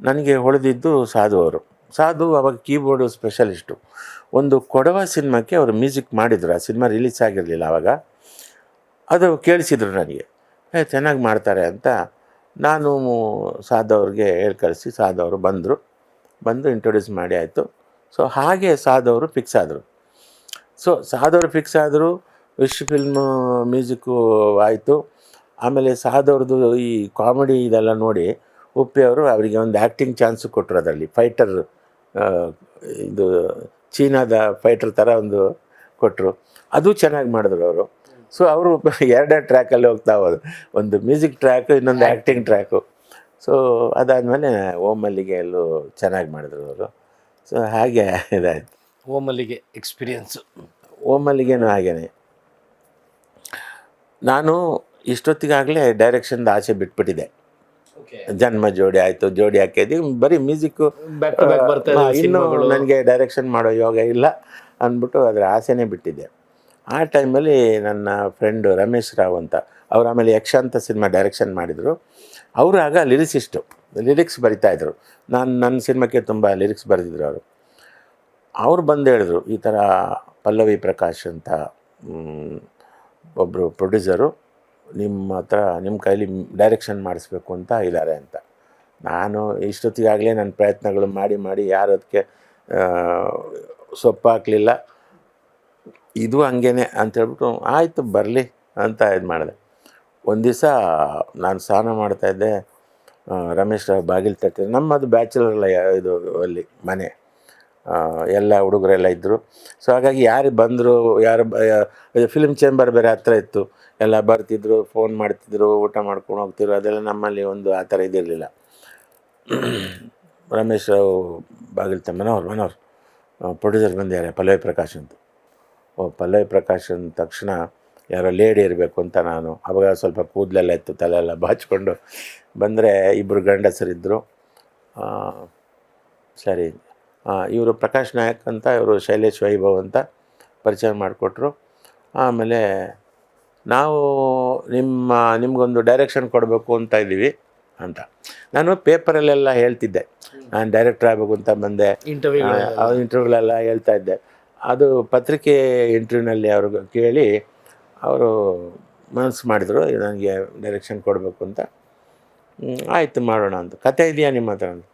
ನನಗೆ ಹೊಳೆದಿದ್ದು ಸಾಧು ಅವರು. ಸಾಧು ಆವಾಗ ಕೀಬೋರ್ಡು ಸ್ಪೆಷಲಿಸ್ಟು. ಒಂದು ಕೊಡವ ಸಿನಿಮಾಕ್ಕೆ ಅವರು ಮ್ಯೂಸಿಕ್ ಮಾಡಿದರು. ಆ ಸಿನಿಮಾ ರಿಲೀಸ್ ಆಗಿರಲಿಲ್ಲ ಆವಾಗ. ಅದು ಕೇಳಿಸಿದ್ರು ನನಗೆ, ಚೆನ್ನಾಗಿ ಮಾಡ್ತಾರೆ ಅಂತ. ನಾನು ಸಾಧು ಅವ್ರಿಗೆ ಹೇಳಿ ಕಳಿಸಿ, ಸಾಧು ಅವರು ಬಂದು ಇಂಟ್ರೊಡ್ಯೂಸ್ ಮಾಡಿ ಆಯಿತು. ಸೊ ಹಾಗೆ ಸಾಧು ಅವರು ಫಿಕ್ಸ್ ಆದರು. ಫಿಕ್ಸ್ ಆದರು. ವಿಶ್ ಫಿಲ್ಮು ಮ್ಯೂಸಿಕ್ಕು ಆಯಿತು. ಆಮೇಲೆ ಸಾಧು ಅವ್ರದ್ದು ಈ ಕಾಮಿಡಿ ಇದೆಲ್ಲ ನೋಡಿ ಉಪ್ಪಿ ಅವರು ಅವರಿಗೆ ಒಂದು ಆ್ಯಕ್ಟಿಂಗ್ ಚಾನ್ಸು ಕೊಟ್ಟರು. ಅದರಲ್ಲಿ ಫೈಟರ್, ಇದು ಚೀನಾದ ಫೈಟರ್ ಥರ ಒಂದು ಕೊಟ್ಟರು. ಅದು ಚೆನ್ನಾಗಿ ಮಾಡಿದ್ರು ಅವರು. ಸೊ ಅವರು 2 ಟ್ರ್ಯಾಕಲ್ಲಿ ಹೋಗ್ತಾ ಹೋದ್ರು, ಒಂದು ಮ್ಯೂಸಿಕ್ ಟ್ರ್ಯಾಕು, ಇನ್ನೊಂದು ಆ್ಯಕ್ಟಿಂಗ್ ಟ್ರ್ಯಾಕು. ಸೊ ಅದಾದಮೇಲೆ ಓಮಲ್ಲಿಗೆಯಲ್ಲೂ ಚೆನ್ನಾಗಿ ಮಾಡಿದ್ರು ಅವರು. ಸೊ ಹಾಗೆ ಇದಾಯಿತು. ಓಮಲ್ಲಿಗೆ ಎಕ್ಸ್ಪೀರಿಯನ್ಸು. ಓಮಲ್ಲಿಗೆನೂ ಹಾಗೇನೆ. ನಾನು ಇಷ್ಟೊತ್ತಿಗಾಗಲೇ ಡೈರೆಕ್ಷನ್ದು ಆಸೆ ಬಿಟ್ಬಿಟ್ಟಿದ್ದೆ. ಜನ್ಮ ಜೋಡಿ ಆಯಿತು, ಜೋಡಿ ಹಾಕಿದ್ವಿ, ಬರೀ ಮ್ಯೂಸಿಕ್ಕು. ಇನ್ನೂ ನನಗೆ ಡೈರೆಕ್ಷನ್ ಮಾಡೋ ಯೋಗ ಇಲ್ಲ ಅಂದ್ಬಿಟ್ಟು ಅದರ ಆಸೆನೇ ಬಿಟ್ಟಿದ್ದೆ. ಆ ಟೈಮಲ್ಲಿ ನನ್ನ ಫ್ರೆಂಡು ರಮೇಶ್ ರಾವ್ ಅಂತ, ಅವ್ರು ಆಮೇಲೆ ಯಕ್ಷ ಅಂತ ಸಿನಿಮಾ ಡೈರೆಕ್ಷನ್ ಮಾಡಿದರು. ಅವರು ಆಗ ಲಿರಿಕ್ಸ್ ಬರಿತಾಯಿದ್ರು. ನನ್ನ ಸಿನಿಮಾಕ್ಕೆ ತುಂಬ ಲಿರಿಕ್ಸ್ ಬರೆದಿದ್ರು ಅವರು. ಅವ್ರು ಬಂದು ಹೇಳಿದ್ರು, ಈ ಥರ ಪಲ್ಲವಿ ಪ್ರಕಾಶ್ ಅಂತ ಒಬ್ಬರು ಪ್ರೊಡ್ಯೂಸರು ನಿಮ್ಮ ಕೈಲಿ ಡೈರೆಕ್ಷನ್ ಮಾಡಿಸ್ಬೇಕು ಅಂತ ಇದ್ದಾರೆ ಅಂತ. ನಾನು ಇಷ್ಟೊತ್ತಿಗಾಗಲೇ ನನ್ನ ಪ್ರಯತ್ನಗಳು ಮಾಡಿ ಯಾರು ಅದಕ್ಕೆ ಸೊಪ್ಪಾಕಲಿಲ್ಲ. ಇದು ಹಂಗೇನೆ ಅಂತೇಳ್ಬಿಟ್ಟು ಆಯಿತು ಬರಲಿ ಅಂತ ಇದು ಮಾಡಿದೆ. ಒಂದು ದಿವಸ ನಾನು ಸ್ನಾನ ಮಾಡ್ತಾಯಿದ್ದೆ, ರಮೇಶ್ ರಾವ್ ಬಾಗಿಲು ತಟ್ಟಿದ್ರು. ನಮ್ಮದು ಬ್ಯಾಚುಲರ್ ಇದು ಅಲ್ಲಿ ಮನೆ, ಎಲ್ಲ ಹುಡುಗರೆಲ್ಲ ಇದ್ದರು. ಸೊ ಹಾಗಾಗಿ ಯಾರು ಬಂದರು, ಫಿಲ್ಮ್ ಚೇಂಬರ್ ಬೇರೆ ಹತ್ರ ಇತ್ತು, ಎಲ್ಲ ಬರ್ತಿದ್ರು, ಫೋನ್ ಮಾಡ್ತಿದ್ರು, ಊಟ ಮಾಡ್ಕೊಂಡು ಹೋಗ್ತಿದ್ರು. ಅದೆಲ್ಲ ನಮ್ಮಲ್ಲಿ ಒಂದು ಆ ಥರ ಇದಿರಲಿಲ್ಲ. ರಮೇಶ್ ರಾವ್ ಬಾಗಿಲು ಮನೋಹರ್ ಪ್ರೊಡ್ಯೂಸರ್ ಬಂದಿದ್ದಾರೆ, ಪಲ್ಲವಿ ಪ್ರಕಾಶ್ ಅಂತ. ಪಲ್ಲವಿ ಪ್ರಕಾಶ್ ಅಂದ ತಕ್ಷಣ ಯಾರೋ ಲೇಡಿ ಇರಬೇಕು ಅಂತ ನಾನು ಆವಾಗ ಸ್ವಲ್ಪ ಕೂದಲೆಲ್ಲ ಇತ್ತು, ತಲೆಯೆಲ್ಲ ಬಾಚಿಕೊಂಡು ಬಂದರೆ 2 ಗಂಡಸರಿದ್ದರು. ಸರಿ, ಇವರು ಪ್ರಕಾಶ್ ನಾಯಕ್ ಅಂತ, ಇವರು ಶೈಲೇಶ್ ವೈಭವ್ ಅಂತ ಪರಿಚಯ ಮಾಡಿಕೊಟ್ರು. ಆಮೇಲೆ ನಾವು ನಿಮಗೊಂದು ಡೈರೆಕ್ಷನ್ ಕೊಡಬೇಕು ಅಂತ ಇದ್ದೀವಿ ಅಂತ. ನಾನು ಪೇಪರಲ್ಲೆಲ್ಲ ಹೇಳ್ತಿದ್ದೆ, ನಾನು ಡೈರೆಕ್ಟರ್ ಆಗಬೇಕು ಅಂತ ಬಂದೆ, ಇಂಟರ್ವ್ಯೂಗಳೆಲ್ಲ ಹೇಳ್ತಾ ಇದ್ದೆ. ಅದು ಪತ್ರಿಕೆ ಇಂಟರ್ವ್ಯೂನಲ್ಲಿ ಅವ್ರಿಗೆ ಕೇಳಿ ಅವರು ಮನಸ್ಸು ಮಾಡಿದರು ನನಗೆ ಡೈರೆಕ್ಷನ್ ಕೊಡಬೇಕು ಅಂತ. ಆಯಿತು ಮಾಡೋಣ ಅಂತ. ಕತೆ ಇದೆಯಾ ನಿಮ್ಮ ಹತ್ರ ಅಂತ?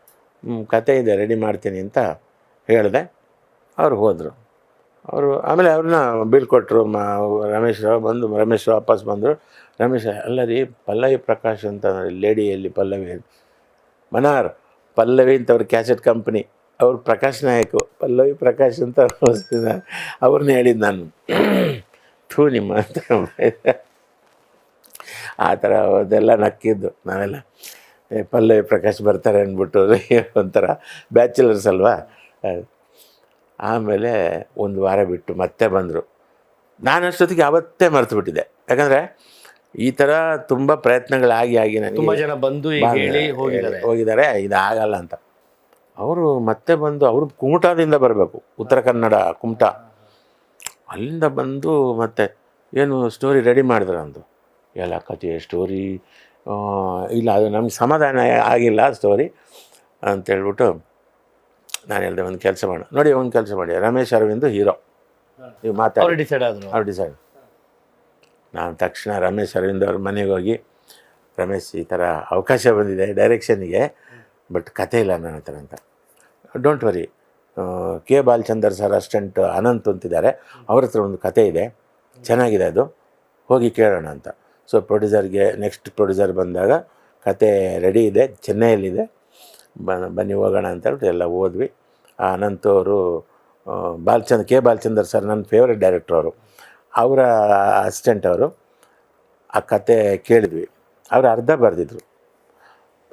ಕತೆ ಇದೆ, ರೆಡಿ ಮಾಡ್ತೀನಿ ಅಂತ ಹೇಳಿದೆ. ಅವ್ರು ಹೋದರು. ಅವರು ಆಮೇಲೆ ಅವ್ರನ್ನ ಬೀಳ್ಕೊಟ್ರು. ರಮೇಶ್ ರಾವ್ ಬಂದು, ರಮೇಶ್ ವಾಪಸ್ ಬಂದರು. ರಮೇಶ್ ಅಲ್ಲ ರೀ, ಪಲ್ಲವಿ ಪ್ರಕಾಶ್ ಅಂತ ಲೇಡಿಯಲ್ಲಿ ಪಲ್ಲವಿ ಮನಾರ್ ಪಲ್ಲವಿ ಅಂತ ಅವ್ರ ಕ್ಯಾಸೆಟ್ ಕಂಪ್ನಿ, ಅವ್ರು ಪ್ರಕಾಶ್ ನಾಯಕು, ಪಲ್ಲವಿ ಪ್ರಕಾಶ್ ಅಂತ ಅವ್ರನ್ನ ಹೇಳಿದ್ದು ನಾನು. ಥೂ ನಿಮ್ಮ ಅಂತ ಆ ಥರ ಅದೆಲ್ಲ ನಕ್ಕಿದ್ದು ನಾವೆಲ್ಲ. ಪಲ್ಲವಿ ಪ್ರಕಾಶ್ ಬರ್ತಾರೆ ಅಂದ್ಬಿಟ್ಟು ಒಂಥರ ಬ್ಯಾಚುಲರ್ಸ್ ಅಲ್ವಾ. ಆಮೇಲೆ ಒಂದು ವಾರ ಬಿಟ್ಟು ಮತ್ತೆ ಬಂದರು. ನಾನು ಅಷ್ಟೊತ್ತಿಗೆ ಅವತ್ತೇ ಮರೆತು ಬಿಟ್ಟಿದ್ದೆ. ಯಾಕಂದರೆ ಈ ಥರ ತುಂಬ ಪ್ರಯತ್ನಗಳಾಗಿ ನನಗೆ ತುಂಬ ಜನ ಬಂದು ಹೋಗಿದ್ದಾರೆ, ಇದಾಗಲ್ಲ ಅಂತ. ಅವರು ಮತ್ತೆ ಬಂದು, ಅವರು ಕುಮಟಾದಿಂದ ಬರಬೇಕು, ಉತ್ತರ ಕನ್ನಡ ಕುಮಟಾ. ಅಲ್ಲಿಂದ ಬಂದು ಮತ್ತೆ ಏನು ಸ್ಟೋರಿ ರೆಡಿ ಮಾಡಿದ್ರು ಅಂದು. ಎಲ್ಲ ಕಥೆ ಸ್ಟೋರಿ ಇಲ್ಲ, ಅದು ನಮ್ಗೆ ಸಮಾಧಾನ ಆಗಿಲ್ಲ ಸ್ಟೋರಿ ಅಂತೇಳ್ಬಿಟ್ಟು ನಾನು ಹೇಳಿದೆ ಒಂದು ಕೆಲಸ ಮಾಡಿ ನೋಡಿ, ಒಂದು ಕೆಲಸ ಮಾಡಿ, ರಮೇಶ್ ಅರವಿಂದ್ ಹೀರೋ, ನೀವು ಮಾತಾಡಿ. ಅವ್ರು ಡಿಸೈಡ್. ನಾನು ತಕ್ಷಣ ರಮೇಶ್ ಅರವಿಂದ್ ಅವ್ರ ಮನೆಗೆ ಹೋಗಿ, ರಮೇಶ್ ಈ ಥರ ಅವಕಾಶ ಬಂದಿದೆ ಡೈರೆಕ್ಷನ್ಗೆ, ಬಟ್ ಕತೆ ಇಲ್ಲ ನನ್ನ ಹತ್ರ ಅಂತ. Don't worry, K Balachander sir assistant Anant ಅಂತಿದ್ದಾರೆ, ಅವ್ರ ಹತ್ರ ಒಂದು ಕತೆ ಇದೆ, ಚೆನ್ನಾಗಿದೆ, ಅದು ಹೋಗಿ ಕೇಳೋಣ ಅಂತ. ಸೊ ಪ್ರೊಡ್ಯೂಸರ್ಗೆ, ನೆಕ್ಸ್ಟ್ ಪ್ರೊಡ್ಯೂಸರ್ ಬಂದಾಗ ಕತೆ ರೆಡಿ ಇದೆ, ಚೆನ್ನೈಯಲ್ಲಿದೆ, ಬನ್ನಿ ಹೋಗೋಣ ಅಂತ ಹೇಳ್ಬಿಟ್ಟು ಎಲ್ಲ ಹೋದ್ವಿ. ಆ ಅನಂತ್ ಅವರು ಕೆ ಬಾಲಚಂದರ್ ಸರ್ ನನ್ನ ಫೇವ್ರೆಟ್ ಡೈರೆಕ್ಟ್ರ್, ಅವರು ಅವರ ಅಸಿಸ್ಟೆಂಟ್ ಅವರು. ಆ ಕತೆ ಕೇಳಿದ್ವಿ, ಅವರು ಅರ್ಧ ಬರೆದಿದ್ರು.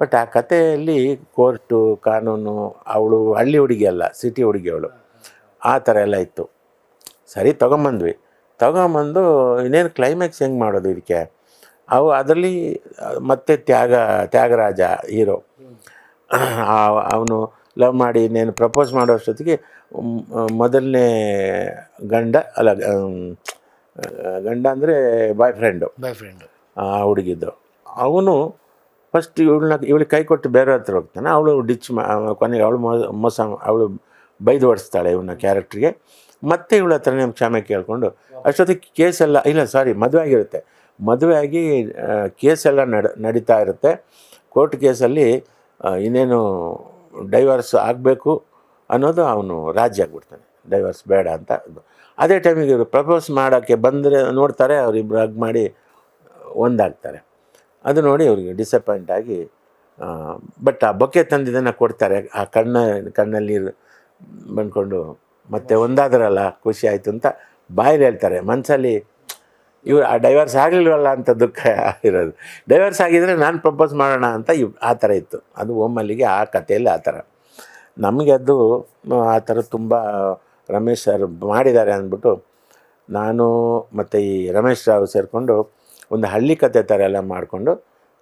ಬಟ್ ಆ ಕಥೆಯಲ್ಲಿ ಕೋರ್ಟು, ಕಾನೂನು, ಅವಳು ಹಳ್ಳಿ ಹುಡುಗಿ ಅಲ್ಲ, ಸಿಟಿ ಹುಡುಗಿ ಅವಳು, ಆ ಥರ ಎಲ್ಲ ಇತ್ತು. ಸರಿ ತೊಗೊಂಬಂದ್ವಿ. ತೊಗೊಂಬಂದು ಇನ್ನೇನು ಕ್ಲೈಮ್ಯಾಕ್ಸ್ ಹೆಂಗೆ ಮಾಡೋದು ಇದಕ್ಕೆ, ಅದರಲ್ಲಿ ಮತ್ತೆ ತ್ಯಾಗರಾಜ ಹೀರೋ, ಅವನು ಲವ್ ಮಾಡಿ ಇನ್ನೇನು ಪ್ರಪೋಸ್ ಮಾಡೋ ಅಷ್ಟೊತ್ತಿಗೆ ಮೊದಲನೇ ಗಂಡ ಅಂದರೆ ಬಾಯ್ ಫ್ರೆಂಡು ಆ ಹುಡುಗಿದ್ದು, ಅವನು ಫಸ್ಟ್ ಇವಳಿಗೆ ಕೈ ಕೊಟ್ಟು ಬೇರೆ ಹತ್ರ ಹೋಗ್ತಾನೆ. ಅವಳು ಕೊನೆಗೆ ಅವಳು ಮೋಸ, ಅವಳು ಬೈದು ಓಡಿಸ್ತಾಳೆ ಇವನ ಕ್ಯಾರೆಕ್ಟ್ರಿಗೆ. ಮತ್ತೆ ಇವಳ ಹತ್ರನೇ ಕ್ಷಮೆ ಕೇಳಿಕೊಂಡು, ಅಷ್ಟೊತ್ತಿಗೆ ಕೇಸೆಲ್ಲ ಮದುವೆ ಆಗಿರುತ್ತೆ. ಮದುವೆ ಆಗಿ ಕೇಸೆಲ್ಲ ನಡೀತಾ ಇರುತ್ತೆ. ಕೋರ್ಟ್ ಕೇಸಲ್ಲಿ ಇನ್ನೇನು ಡೈವರ್ಸ್ ಆಗಬೇಕು ಅನ್ನೋದು ಅವನು ರಾಜಿ ಆಗಿಬಿಡ್ತಾನೆ, ಡೈವರ್ಸ್ ಬೇಡ ಅಂತ. ಅದೇ ಟೈಮಿಗೆ ಇವರು ಪ್ರಪೋಸ್ ಮಾಡೋಕ್ಕೆ ಬಂದರೆ ನೋಡ್ತಾರೆ, ಅವರಿಬ್ಬರು ಹಗ್ ಮಾಡಿ ಒಂದಾಗ್ತಾರೆ. ಅದು ನೋಡಿ ಅವ್ರಿಗೆ ಡಿಸಪಾಯಿಂಟ್ ಆಗಿ, ಬಟ್ ಆ ಬೊಕ್ಕೆ ತಂದಿದ್ದನ್ನು ಕೊಡ್ತಾರೆ. ಆ ಕಣ್ಣಲ್ಲಿ ನೀರು ಬಂದ್ಕೊಂಡು ಮತ್ತೆ ಒಂದಾದ್ರಲ್ಲ ಖುಷಿ ಆಯಿತು ಅಂತ ಬಾಯಲ್ಲಿ ಹೇಳ್ತಾರೆ. ಮನಸ್ಸಲ್ಲಿ ಇವ್ರು ಆ ಡೈವರ್ಸ್ ಆಗಲಿಲ್ವಲ್ಲ ಅಂತ ದುಃಖ ಇರೋದು. ಡೈವರ್ಸ್ ಆಗಿದ್ದರೆ ನಾನು ಪ್ರಪೋಸ್ ಮಾಡೋಣ ಅಂತ ಆ ಥರ ಇತ್ತು. ಅದು ಓಮಲ್ಲಿಗೆ ಆ ಕಥೆಯಲ್ಲಿ ಆ ಥರ. ನಮಗೆ ಅದು ಆ ಥರ ತುಂಬ ರಮೇಶ್ ಸರ್ ಮಾಡಿದ್ದಾರೆ ಅಂದ್ಬಿಟ್ಟು ನಾನು ಮತ್ತು ಈ ರಮೇಶ್ ರಾವ್ ಸೇರಿಕೊಂಡು ಒಂದು ಹಳ್ಳಿ ಕತೆ ಥರ ಎಲ್ಲ ಮಾಡಿಕೊಂಡು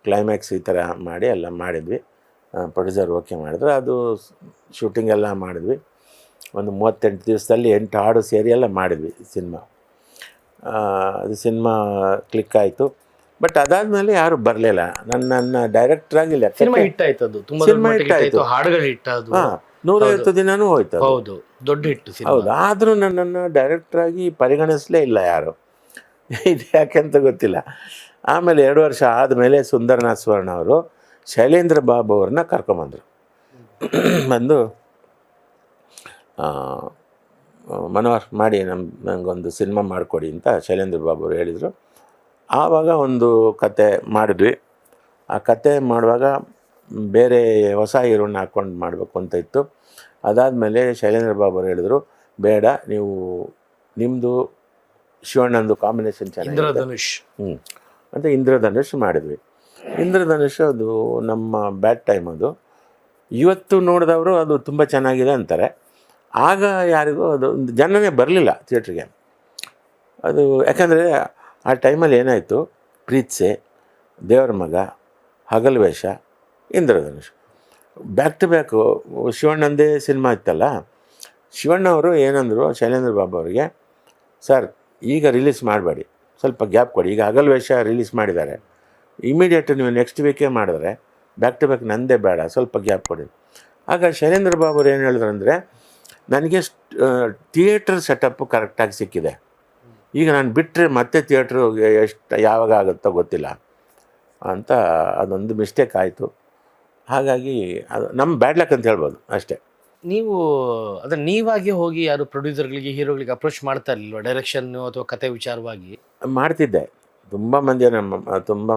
ಕ್ಲೈಮ್ಯಾಕ್ಸ್ ಈ ಥರ ಮಾಡಿ ಎಲ್ಲ ಮಾಡಿದ್ವಿ. ಪ್ರೊಡ್ಯೂಸರ್ ಓಕೆ ಮಾಡಿದ್ರು. ಅದು ಶೂಟಿಂಗ್ ಎಲ್ಲ ಮಾಡಿದ್ವಿ. ಒಂದು 38 ದಿವಸದಲ್ಲಿ 8 ಹಾಡು ಸೇರಿ ಎಲ್ಲ ಮಾಡಿದ್ವಿ ಸಿನಿಮಾ. ಅದು ಸಿನಿಮಾ ಕ್ಲಿಕ್ ಆಯಿತು. ಬಟ್ ಅದಾದಮೇಲೆ ಯಾರೂ ಬರಲಿಲ್ಲ. ನನ್ನ ಡೈರೆಕ್ಟ್ರಾಗಿ ಸಿನಿಮಾ ಹಿಟ್ ಆಯ್ತು. ಅದು ತುಂಬ ಸಿನಿಮಾ ಹಿಟ್ ಆಯಿತು, ಹಾಡುಗಳು ಹಿಟ್ ಆದವು. 150 ದಿನವೂ ಹೋಯ್ತು. ಹೌದು, ದೊಡ್ಡ ಹಿಟ್ಟು. ಹೌದು, ಆದರೂ ನನ್ನನ್ನು ಡೈರೆಕ್ಟ್ರಾಗಿ ಪರಿಗಣಿಸಲೇ ಇಲ್ಲ ಯಾರು. ಇದು ಯಾಕೆಂತ ಗೊತ್ತಿಲ್ಲ. ಆಮೇಲೆ 2 ವರ್ಷ ಆದಮೇಲೆ ಸುಂದರನಾಥ್ ಸ್ವರ್ಣ ಅವರು ಶೈಲೇಂದ್ರ ಬಾಬು ಅವ್ರನ್ನ ಕರ್ಕೊಂಬಂದರು. ಬಂದು ಮನೋಹರ್ ಮಾಡಿ ನನಗೊಂದು ಸಿನಿಮಾ ಮಾಡಿಕೊಡಿ ಅಂತ ಶೈಲೇಂದ್ರ ಬಾಬು ಅವರು ಹೇಳಿದರು. ಆವಾಗ ಒಂದು ಕತೆ ಮಾಡಿದ್ವಿ. ಆ ಕತೆ ಮಾಡುವಾಗ ಬೇರೆ ಹೊಸ ಹೀರೋನ ಹಾಕ್ಕೊಂಡು ಮಾಡಬೇಕು ಅಂತ ಇತ್ತು. ಅದಾದಮೇಲೆ ಶೈಲೇಂದ್ರ ಬಾಬು ಅವರು ಹೇಳಿದರು, ಬೇಡ, ನೀವು ನಿಮ್ಮದು ಶಿವಣ್ಣಂದು ಕಾಂಬಿನೇಷನ್ ಚೆನ್ನಾಗಿದೆ ಅಂತ ಇಂದ್ರಧನುಷ್ ಮಾಡಿದ್ವಿ. ಇಂದ್ರಧನುಷ್ ಅದು ನಮ್ಮ ಬ್ಯಾಡ್ ಟೈಮ್. ಅದು ಇವತ್ತು ನೋಡಿದವರು ಅದು ತುಂಬ ಚೆನ್ನಾಗಿದೆ ಅಂತಾರೆ. ಆಗ ಯಾರಿಗೂ ಅದು ಜನನೇ ಬರಲಿಲ್ಲ ಥಿಯೇಟ್ರಿಗೆ. ಅದು ಯಾಕಂದರೆ ಆ ಟೈಮಲ್ಲಿ ಏನಾಯಿತು, ಪ್ರೀತ್ಸೆ, ದೇವರ Maga, Hagalu Vesha, Indradhanush back to back ಶಿವಣ್ಣಂದೇ ಸಿನಿಮಾ ಇತ್ತಲ್ಲ. ಶಿವಣ್ಣ ಅವರು ಏನಂದರು ಶೈಲೇಂದ್ರ ಬಾಬು ಅವರಿಗೆ, ಸರ್ ಈಗ ರಿಲೀಸ್ ಮಾಡಬೇಡಿ, ಸ್ವಲ್ಪ ಗ್ಯಾಪ್ ಕೊಡಿ. ಈಗ ಹಗಲು ವೇಷ ರಿಲೀಸ್ ಮಾಡಿದ್ದಾರೆ, ಇಮಿಡಿಯೇಟ್ ನೀವು ನೆಕ್ಸ್ಟ್ ವೀಕೇ ಮಾಡಿದ್ರೆ ಬ್ಯಾಕ್ ಟು ಬ್ಯಾಕ್ ನಂದೇ ಬೇಡ, ಸ್ವಲ್ಪ ಗ್ಯಾಪ್ ಕೊಡಿ. ಆಗ ಶೈಲೇಂದ್ರ ಬಾಬು ಅವ್ರು ಏನು ಹೇಳಿದ್ರು ಅಂದರೆ, ನನಗೆ ಥಿಯೇಟ್ರ್ ಸೆಟಪ್ಪು ಕರೆಕ್ಟಾಗಿ ಸಿಕ್ಕಿದೆ, ಈಗ ನಾನು ಬಿಟ್ಟರೆ ಮತ್ತೆ ಥಿಯೇಟ್ರು ಎಷ್ಟು ಯಾವಾಗ ಆಗುತ್ತೋ ಗೊತ್ತಿಲ್ಲ ಅಂತ. ಅದೊಂದು ಮಿಸ್ಟೇಕ್ ಆಯಿತು. ಹಾಗಾಗಿ ಅದು ನಮ್ಮ ಬ್ಯಾಡ್ ಲಕ್ ಅಂತ ಹೇಳ್ಬೋದು ಅಷ್ಟೇ. ನೀವು ಅಂದರೆ ನೀವಾಗಿ ಹೋಗಿ ಯಾರು ಪ್ರೊಡ್ಯೂಸರ್ಗಳಿಗೆ ಹೀರೋಗಳಿಗೆ ಅಪ್ರೋಚ್ ಮಾಡ್ತಾ ಇರಲಿಲ್ವ ಡೈರೆಕ್ಷನ್ನು ಅಥವಾ ಕತೆ ವಿಚಾರವಾಗಿ? ಮಾಡ್ತಿದ್ದೆ, ತುಂಬ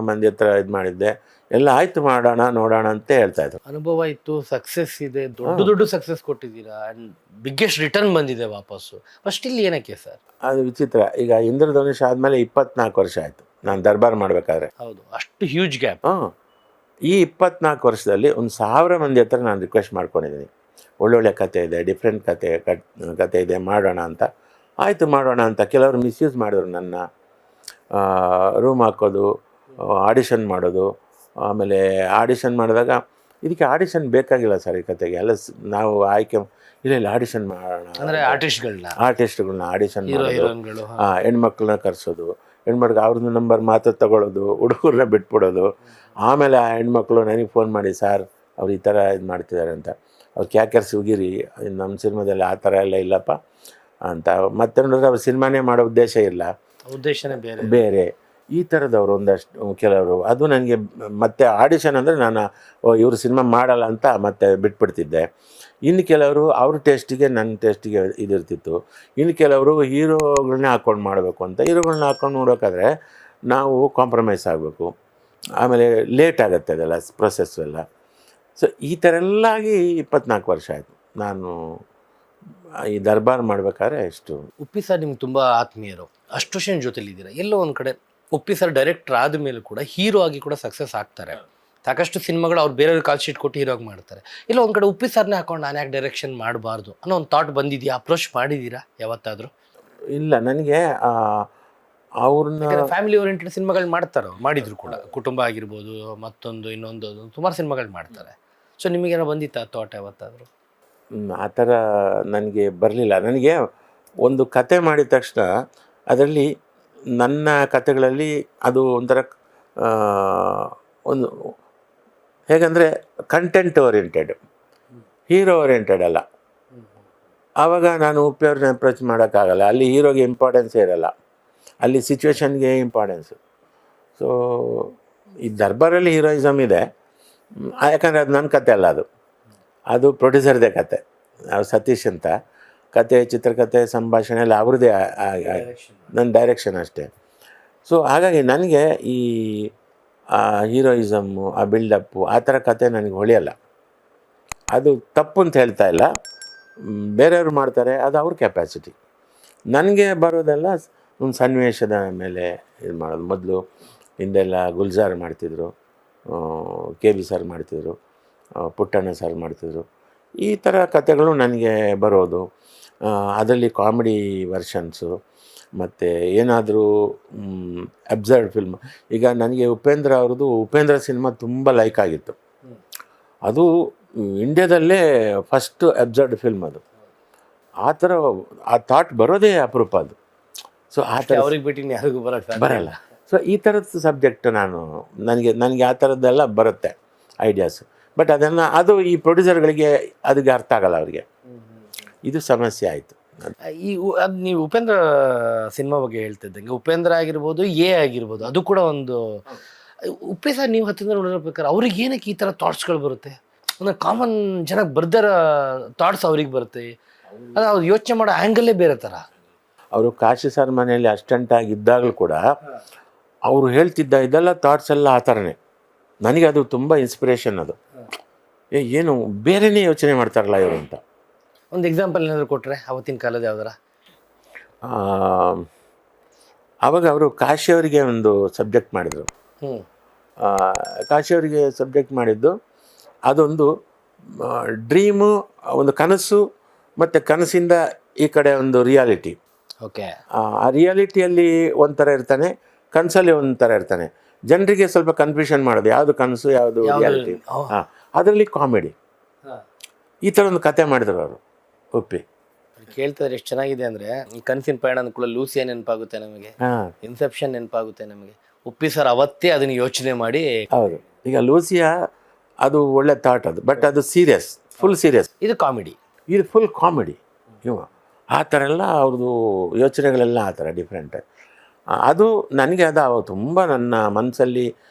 ಮಂದಿ ಹತ್ರ ಇದು ಮಾಡಿದ್ದೆ, ಎಲ್ಲ ಆಯಿತು ಮಾಡೋಣ ನೋಡೋಣ ಅಂತ ಹೇಳ್ತಾಯಿದ್ರು. ಅನುಭವ ಇತ್ತು, ಸಕ್ಸಸ್ ಇದೆ, ದೊಡ್ಡ ಸಕ್ಸಸ್ ಕೊಟ್ಟಿದ್ದೀರಾ, ಆ್ಯಂಡ್ ಬಿಗ್ಗೆಸ್ಟ್ ರಿಟರ್ನ್ ಬಂದಿದೆ ವಾಪಸ್ಸು. ಫಸ್ಟ್ ಇಲ್ಲಿ ಏನಕ್ಕೆ ಸರ್? ಅದು ವಿಚಿತ್ರ. ಈಗ ಇಂದ್ರಧನುಷ್ ಆದಮೇಲೆ 24 ವರ್ಷ ಆಯಿತು ನಾನು ದರ್ಬಾರ್ ಮಾಡಬೇಕಾದ್ರೆ. ಹೌದು, ಅಷ್ಟು ಹ್ಯೂಜ್ ಗ್ಯಾಪ್. ಈ 24 ವರ್ಷದಲ್ಲಿ 1000 ಮಂದಿ ಹತ್ರ ನಾನು ರಿಕ್ವೆಸ್ಟ್ ಮಾಡ್ಕೊಂಡಿದ್ದೀನಿ, ಒಳ್ಳೊಳ್ಳೆ ಕತೆ ಇದೆ, ಡಿಫ್ರೆಂಟ್ ಕತೆ ಇದೆ, ಮಾಡೋಣ ಅಂತ. ಆಯಿತು ಮಾಡೋಣ ಅಂತ. ಕೆಲವರು ಮಿಸ್ಯೂಸ್ ಮಾಡಿದ್ರು ನನ್ನ, ರೂಮ್ ಹಾಕೋದು, ಆಡಿಷನ್ ಮಾಡೋದು. ಆಮೇಲೆ ಆಡಿಷನ್ ಮಾಡಿದಾಗ ಇದಕ್ಕೆ ಆಡಿಷನ್ ಬೇಕಾಗಿಲ್ಲ ಸರ್ ಈ ಕತೆಗೆ, ಎಲ್ಲ ನಾವು ಆಯ್ಕೆ ಇಲ್ಲ ಆಡಿಷನ್ ಮಾಡೋಣ ಅಂದರೆ ಆರ್ಟಿಸ್ಟ್ಗಳನ್ನ ಆಡಿಷನ್ ಮಾಡೋದು, ಹೀರೋಯಿನ್ಗಳು, ಹೆಣ್ಮಕ್ಳನ್ನ ಕರೆಸೋದು, ಹೆಣ್ಮಕ್ಳಿಗೆ ಅವ್ರದ್ದು ನಂಬರ್ ಮಾತು ತಗೊಳ್ಳೋದು, ಹುಡುಗರನ್ನ ಬಿಟ್ಬಿಡೋದು. ಆಮೇಲೆ ಆ ಹೆಣ್ಮಕ್ಳು ನನಗೆ ಫೋನ್ ಮಾಡಿ, ಸರ್ ಅವ್ರು ಈ ಥರ ಇದು ಮಾಡ್ತಿದ್ದಾರೆ ಅಂತ, ಅವ್ರು ಕ್ಯಾಕರ್ಸ್ ಹೋಗಿರಿ, ನಮ್ಮ ಸಿನಿಮಾದಲ್ಲಿ ಆ ಥರ ಎಲ್ಲ ಇಲ್ಲಪ್ಪ ಅಂತ. ಮತ್ತೆ ನೋಡಿದ್ರೆ ಅವ್ರು ಸಿನಿಮಾನೇ ಮಾಡೋ ಉದ್ದೇಶನೇ ಬೇರೆ ಈ ಥರದವರು ಒಂದಷ್ಟು ಕೆಲವರು. ಅದು ನನಗೆ ಮತ್ತೆ ಆಡಿಷನ್ ಅಂದರೆ ನಾನು ಇವರು ಸಿನಿಮಾ ಮಾಡಲ್ಲ ಅಂತ ಮತ್ತೆ ಬಿಟ್ಬಿಡ್ತಿದ್ದೆ. ಇನ್ನು ಕೆಲವರು ಅವ್ರ ಟೇಸ್ಟಿಗೆ ನನ್ನ ಟೇಸ್ಟಿಗೆ ಇದಿರ್ತಿತ್ತು. ಇನ್ನು ಕೆಲವರು ಹೀರೋಗಳನ್ನೇ ಹಾಕ್ಕೊಂಡು ಮಾಡಬೇಕು ಅಂತ. ಹೀರೋಗಳನ್ನ ಹಾಕ್ಕೊಂಡು ನೋಡೋಕ್ಕಾದ್ರೆ ನಾವು ಕಾಂಪ್ರಮೈಸ್ ಆಗಬೇಕು, ಆಮೇಲೆ ಲೇಟ್ ಆಗುತ್ತೆ ಅದೆಲ್ಲ ಪ್ರೊಸೆಸ್ಸು ಎಲ್ಲ. ಸೊ ಈ ಥರ ಎಲ್ಲ ಆಗಿ 24 ವರ್ಷ ಆಯಿತು ನಾನು ಈ ದರ್ಬಾರ್ ಮಾಡಬೇಕಾದ್ರೆ. ಎಷ್ಟು ಉಪ್ಪಿ ಸರ್ ನಿಮ್ಗೆ ತುಂಬ ಆತ್ಮೀಯರು, ಅಷ್ಟು ವರ್ಷ ಜೊತೆಲಿದ್ದೀರಾ. ಎಲ್ಲೋ ಒಂದು ಕಡೆ ಉಪ್ಪಿ ಸರ್ ಡೈರೆಕ್ಟರ್ ಆದಮೇಲೆ ಕೂಡ ಹೀರೋ ಆಗಿ ಕೂಡ ಸಕ್ಸಸ್ ಆಗ್ತಾರೆ. ಸಾಕಷ್ಟು ಸಿನಿಮಾಗಳು ಅವ್ರು ಬೇರೆಯವ್ರಿಗೆ ಕಾಲ್ ಶೀಟ್ ಕೊಟ್ಟು ಹೀರೋ ಆಗಿ ಮಾಡ್ತಾರೆ. ಇಲ್ಲ ಒಂದು ಕಡೆ ಉಪ್ಪಿ ಸರ್ನೇ ಹಾಕೊಂಡು ನಾನು ಯಾಕೆ ಡೈರೆಕ್ಷನ್ ಮಾಡಬಾರ್ದು ಅನ್ನೋ ಒಂದು ಥಾಟ್ ಬಂದಿದೆಯಾ? ಅಪ್ರೋಚ್ ಮಾಡಿದ್ದೀರಾ ಯಾವತ್ತಾದರೂ? ಇಲ್ಲ, ನನಗೆ ಅವ್ರನ್ನ ಫ್ಯಾಮಿಲಿ ಓರಿಯೆಂಟೆಡ್ ಸಿನಿಮಾಗಳು ಮಾಡಿದ್ರು ಕೂಡ, ಕುಟುಂಬ ಆಗಿರ್ಬೋದು, ಮತ್ತೊಂದು ಇನ್ನೊಂದು ಸುಮಾರು ಸಿನಿಮಾಗಳು ಮಾಡ್ತಾರೆ. ಸೊ ನಿಮಗೇನೋ ಬಂದಿತ್ತಾ ಥಾಟ್ ಯಾವತ್ತಾದರೂ? ಆ ಥರ ನನಗೆ ಬರಲಿಲ್ಲ. ನನಗೆ ಒಂದು ಕತೆ ಮಾಡಿದ ತಕ್ಷಣ ಅದರಲ್ಲಿ ನನ್ನ ಕತೆಗಳಲ್ಲಿ ಅದು ಒಂಥರ ಒಂದು ಹೇಗಂದರೆ ಕಂಟೆಂಟ್ ಓರಿಯೆಂಟೆಡ್, ಹೀರೋ ಓರಿಯೆಂಟೆಡ್ ಅಲ್ಲ. ಆವಾಗ ನಾನು ಉಪ್ಪಿಯವ್ರನ್ನ ಅಪ್ರೋಚ್ ಮಾಡೋಕ್ಕಾಗಲ್ಲ. ಅಲ್ಲಿ ಹೀರೋಗೆ ಇಂಪಾರ್ಟೆನ್ಸೇ ಇರಲ್ಲ, ಅಲ್ಲಿ ಸಿಚುವೇಶನ್ಗೆ ಇಂಪಾರ್ಟೆನ್ಸು. ಸೊ ಈ ದರ್ಬಾರಲ್ಲಿ ಹೀರೋಯಿಸಮ್ ಇದೆ, ಯಾಕಂದರೆ ಅದು ನನ್ನ ಕತೆ ಅಲ್ಲ, ಅದು ಪ್ರೊಡ್ಯೂಸರ್ದೇ ಕತೆ. ಸತೀಶ್ ಅಂತ ಕತೆ, ಚಿತ್ರಕಥೆ, ಸಂಭಾಷಣೆ ಎಲ್ಲ ಅವ್ರದ್ದೇ, ನನ್ನ ಡೈರೆಕ್ಷನ್ ಅಷ್ಟೇ. ಸೊ ಹಾಗಾಗಿ ನನಗೆ ಈ ಹೀರೋಯಿಸಮ್ಮು, ಆ ಬಿಲ್ಡಪ್ಪು, ಆ ಥರ ಕತೆ ನನಗೆ ಹೊಳೆಯಲ್ಲ. ಅದು ತಪ್ಪು ಅಂತ ಹೇಳ್ತಾ ಇಲ್ಲ, ಬೇರೆಯವರು ಮಾಡ್ತಾರೆ, ಅದು ಅವ್ರ ಕೆಪಾಸಿಟಿ. ನನಗೆ ಬರೋದೆಲ್ಲ ಒಂದು ಸನ್ನಿವೇಶದ ಮೇಲೆ ಇದು ಮಾಡೋದು. ಮೊದಲು ಹಿಂದೆಲ್ಲ ಗುಲ್ಜಾರ್ ಮಾಡ್ತಿದ್ರು, KV ಸರ್ ಮಾಡ್ತಿದ್ರು, ಪುಟ್ಟಣ್ಣ ಸರ್ ಮಾಡ್ತಿದ್ರು. ಈ ಥರ ಕತೆಗಳು ನನಗೆ ಬರೋದು. ಅದರಲ್ಲಿ ಕಾಮಿಡಿ ವರ್ಷನ್ಸು, ಮತ್ತು ಏನಾದರೂ ಅಬ್ಸರ್ಡ್ ಫಿಲ್ಮ್. ಈಗ ನನಗೆ ಉಪೇಂದ್ರ ಸಿನಿಮಾ ತುಂಬ ಲೈಕ್ ಆಗಿತ್ತು. ಅದು ಇಂಡ್ಯಾದಲ್ಲೇ ಫಸ್ಟ್ ಅಬ್ಸರ್ಡ್ ಫಿಲ್ಮ್ ಅದು. ಆ ಥರ ಆ ಥಾಟ್ ಬರೋದೇ ಅಪರೂಪ ಅದು. ಸೊ ಆ ಥರ ಅವ್ರಿಗೆ ಬಿಟ್ಟು ಯಾರಿಗೂ ಬರಲ್ಲ. ಸೊ ಈ ಥರದ್ದು ಸಬ್ಜೆಕ್ಟ್ ನನಗೆ ಆ ಥರದ್ದೆಲ್ಲ ಬರುತ್ತೆ ಐಡಿಯಾಸು. ಬಟ್ ಅದು ಈ ಪ್ರೊಡ್ಯೂಸರ್ಗಳಿಗೆ ಅದಕ್ಕೆ ಅರ್ಥ ಆಗಲ್ಲ, ಅವರಿಗೆ ಇದು ಸಮಸ್ಯೆ ಆಯಿತು. ಅದು ನೀವು ಉಪೇಂದ್ರ ಸಿನಿಮಾ ಬಗ್ಗೆ ಹೇಳ್ತಿದ್ದಂಗೆ, ಉಪೇಂದ್ರ ಆಗಿರ್ಬೋದು, ಆಗಿರ್ಬೋದು, ಅದು ಕೂಡ ಒಂದು ಉಪ್ಪಿ ಸರ್ ನೀವು ಹತ್ತಿರ ನೋಡಿರ್ಬೇಕಾದ್ರೆ ಅವ್ರಿಗೆ ಏನಕ್ಕೆ ಈ ಥರ ಥಾಟ್ಸ್ಗಳು ಬರುತ್ತೆ? ಅಂದರೆ ಕಾಮನ್ ಜನಕ್ಕೆ ಬರ್ದಿರೋ ಥಾಟ್ಸ್ ಅವ್ರಿಗೆ ಬರುತ್ತೆ, ಅದು ಅವ್ರು ಯೋಚನೆ ಮಾಡೋ ಆ್ಯಂಗಲ್ಲೇ ಬೇರೆ ಥರ. ಅವರು ಕಾಶಿ ಸರ್ ಮನೆಯಲ್ಲಿ ಅಸ್ಟೆಂಟ್ ಆಗಿದ್ದಾಗಲೂ ಕೂಡ ಅವರು ಹೇಳ್ತಿದ್ದ ಇದೆಲ್ಲ ಥಾಟ್ಸ್ ಎಲ್ಲ ಆ ಥರನೇ. ನನಗೆ ಅದು ತುಂಬ ಇನ್ಸ್ಪಿರೇಷನ್. ಅದು ಏನು ಬೇರೆಯೇ ಯೋಚನೆ ಮಾಡ್ತಾರಲ್ಲ ಇವರು ಅಂತ. ಒಂದು ಎಕ್ಸಾಂಪಲ್ ಏನಾದರೂ ಕೊಟ್ಟರೆ ಅವತ್ತಿನ ಕಾಲದ ಯಾವ್ದಾರ? ಆವಾಗ ಅವರು ಕಾಶಿಯವರಿಗೆ ಒಂದು ಸಬ್ಜೆಕ್ಟ್ ಮಾಡಿದರು. ಕಾಶಿಯವರಿಗೆ ಸಬ್ಜೆಕ್ಟ್ ಮಾಡಿದ್ದು ಅದೊಂದು ಡ್ರೀಮು, ಒಂದು ಕನಸು, ಮತ್ತು ಕನಸಿಂದ ಈ ಕಡೆ ಒಂದು ರಿಯಾಲಿಟಿ. ಓಕೆ. ಆ ರಿಯಾಲಿಟಿಯಲ್ಲಿ ಒಂಥರ ಇರ್ತಾನೆ, ಕನಸಲ್ಲಿ ಒಂಥರ ಇರ್ತಾನೆ. ಜನರಿಗೆ ಸ್ವಲ್ಪ ಕನ್ಫ್ಯೂಷನ್ ಮಾಡೋದು, ಯಾವುದು ಕನಸು ಯಾವುದು ರಿಯಾಲಿಟಿ. ಅದರಲ್ಲಿ ಕಾಮಿಡಿ, ಈ ಥರ ಒಂದು ಕತೆ ಮಾಡಿದ್ರು ಅವರು ಉಪ್ಪಿ. ಕೇಳ್ತಿದ್ರೆ ಎಷ್ಟು ಚೆನ್ನಾಗಿದೆ ಅಂದರೆ, ಈ ಕನಸಿನ ಪಯಣ ಕೂಡ ಲೂಸಿಯಾ ನೆನಪಾಗುತ್ತೆ ನಮಗೆ, ಇನ್ಸೆಪ್ಷನ್ ನೆನಪಾಗುತ್ತೆ ನಮಗೆ. ಉಪ್ಪಿ ಸರ್ ಅವತ್ತೇ ಅದನ್ನು ಯೋಚನೆ ಮಾಡಿ. ಹೌದು. ಈಗ ಲೂಸಿಯಾ ಅದು ಒಳ್ಳೆ ಥಾಟ್ ಅದು, ಬಟ್ ಅದು ಸೀರಿಯಸ್, ಫುಲ್ ಸೀರಿಯಸ್. ಇದು ಕಾಮಿಡಿ. ಇದು ಫುಲ್ ಕಾಮಿಡಿ. ಆ ಥರ ಎಲ್ಲ ಅವ್ರದ್ದು ಯೋಚನೆಗಳೆಲ್ಲ ಆ ಥರ ಡಿಫ್ರೆಂಟ್. ಅದು ನನಗೆ ಅದು ತುಂಬ ನನ್ನ ಮನಸ್ಸಲ್ಲಿ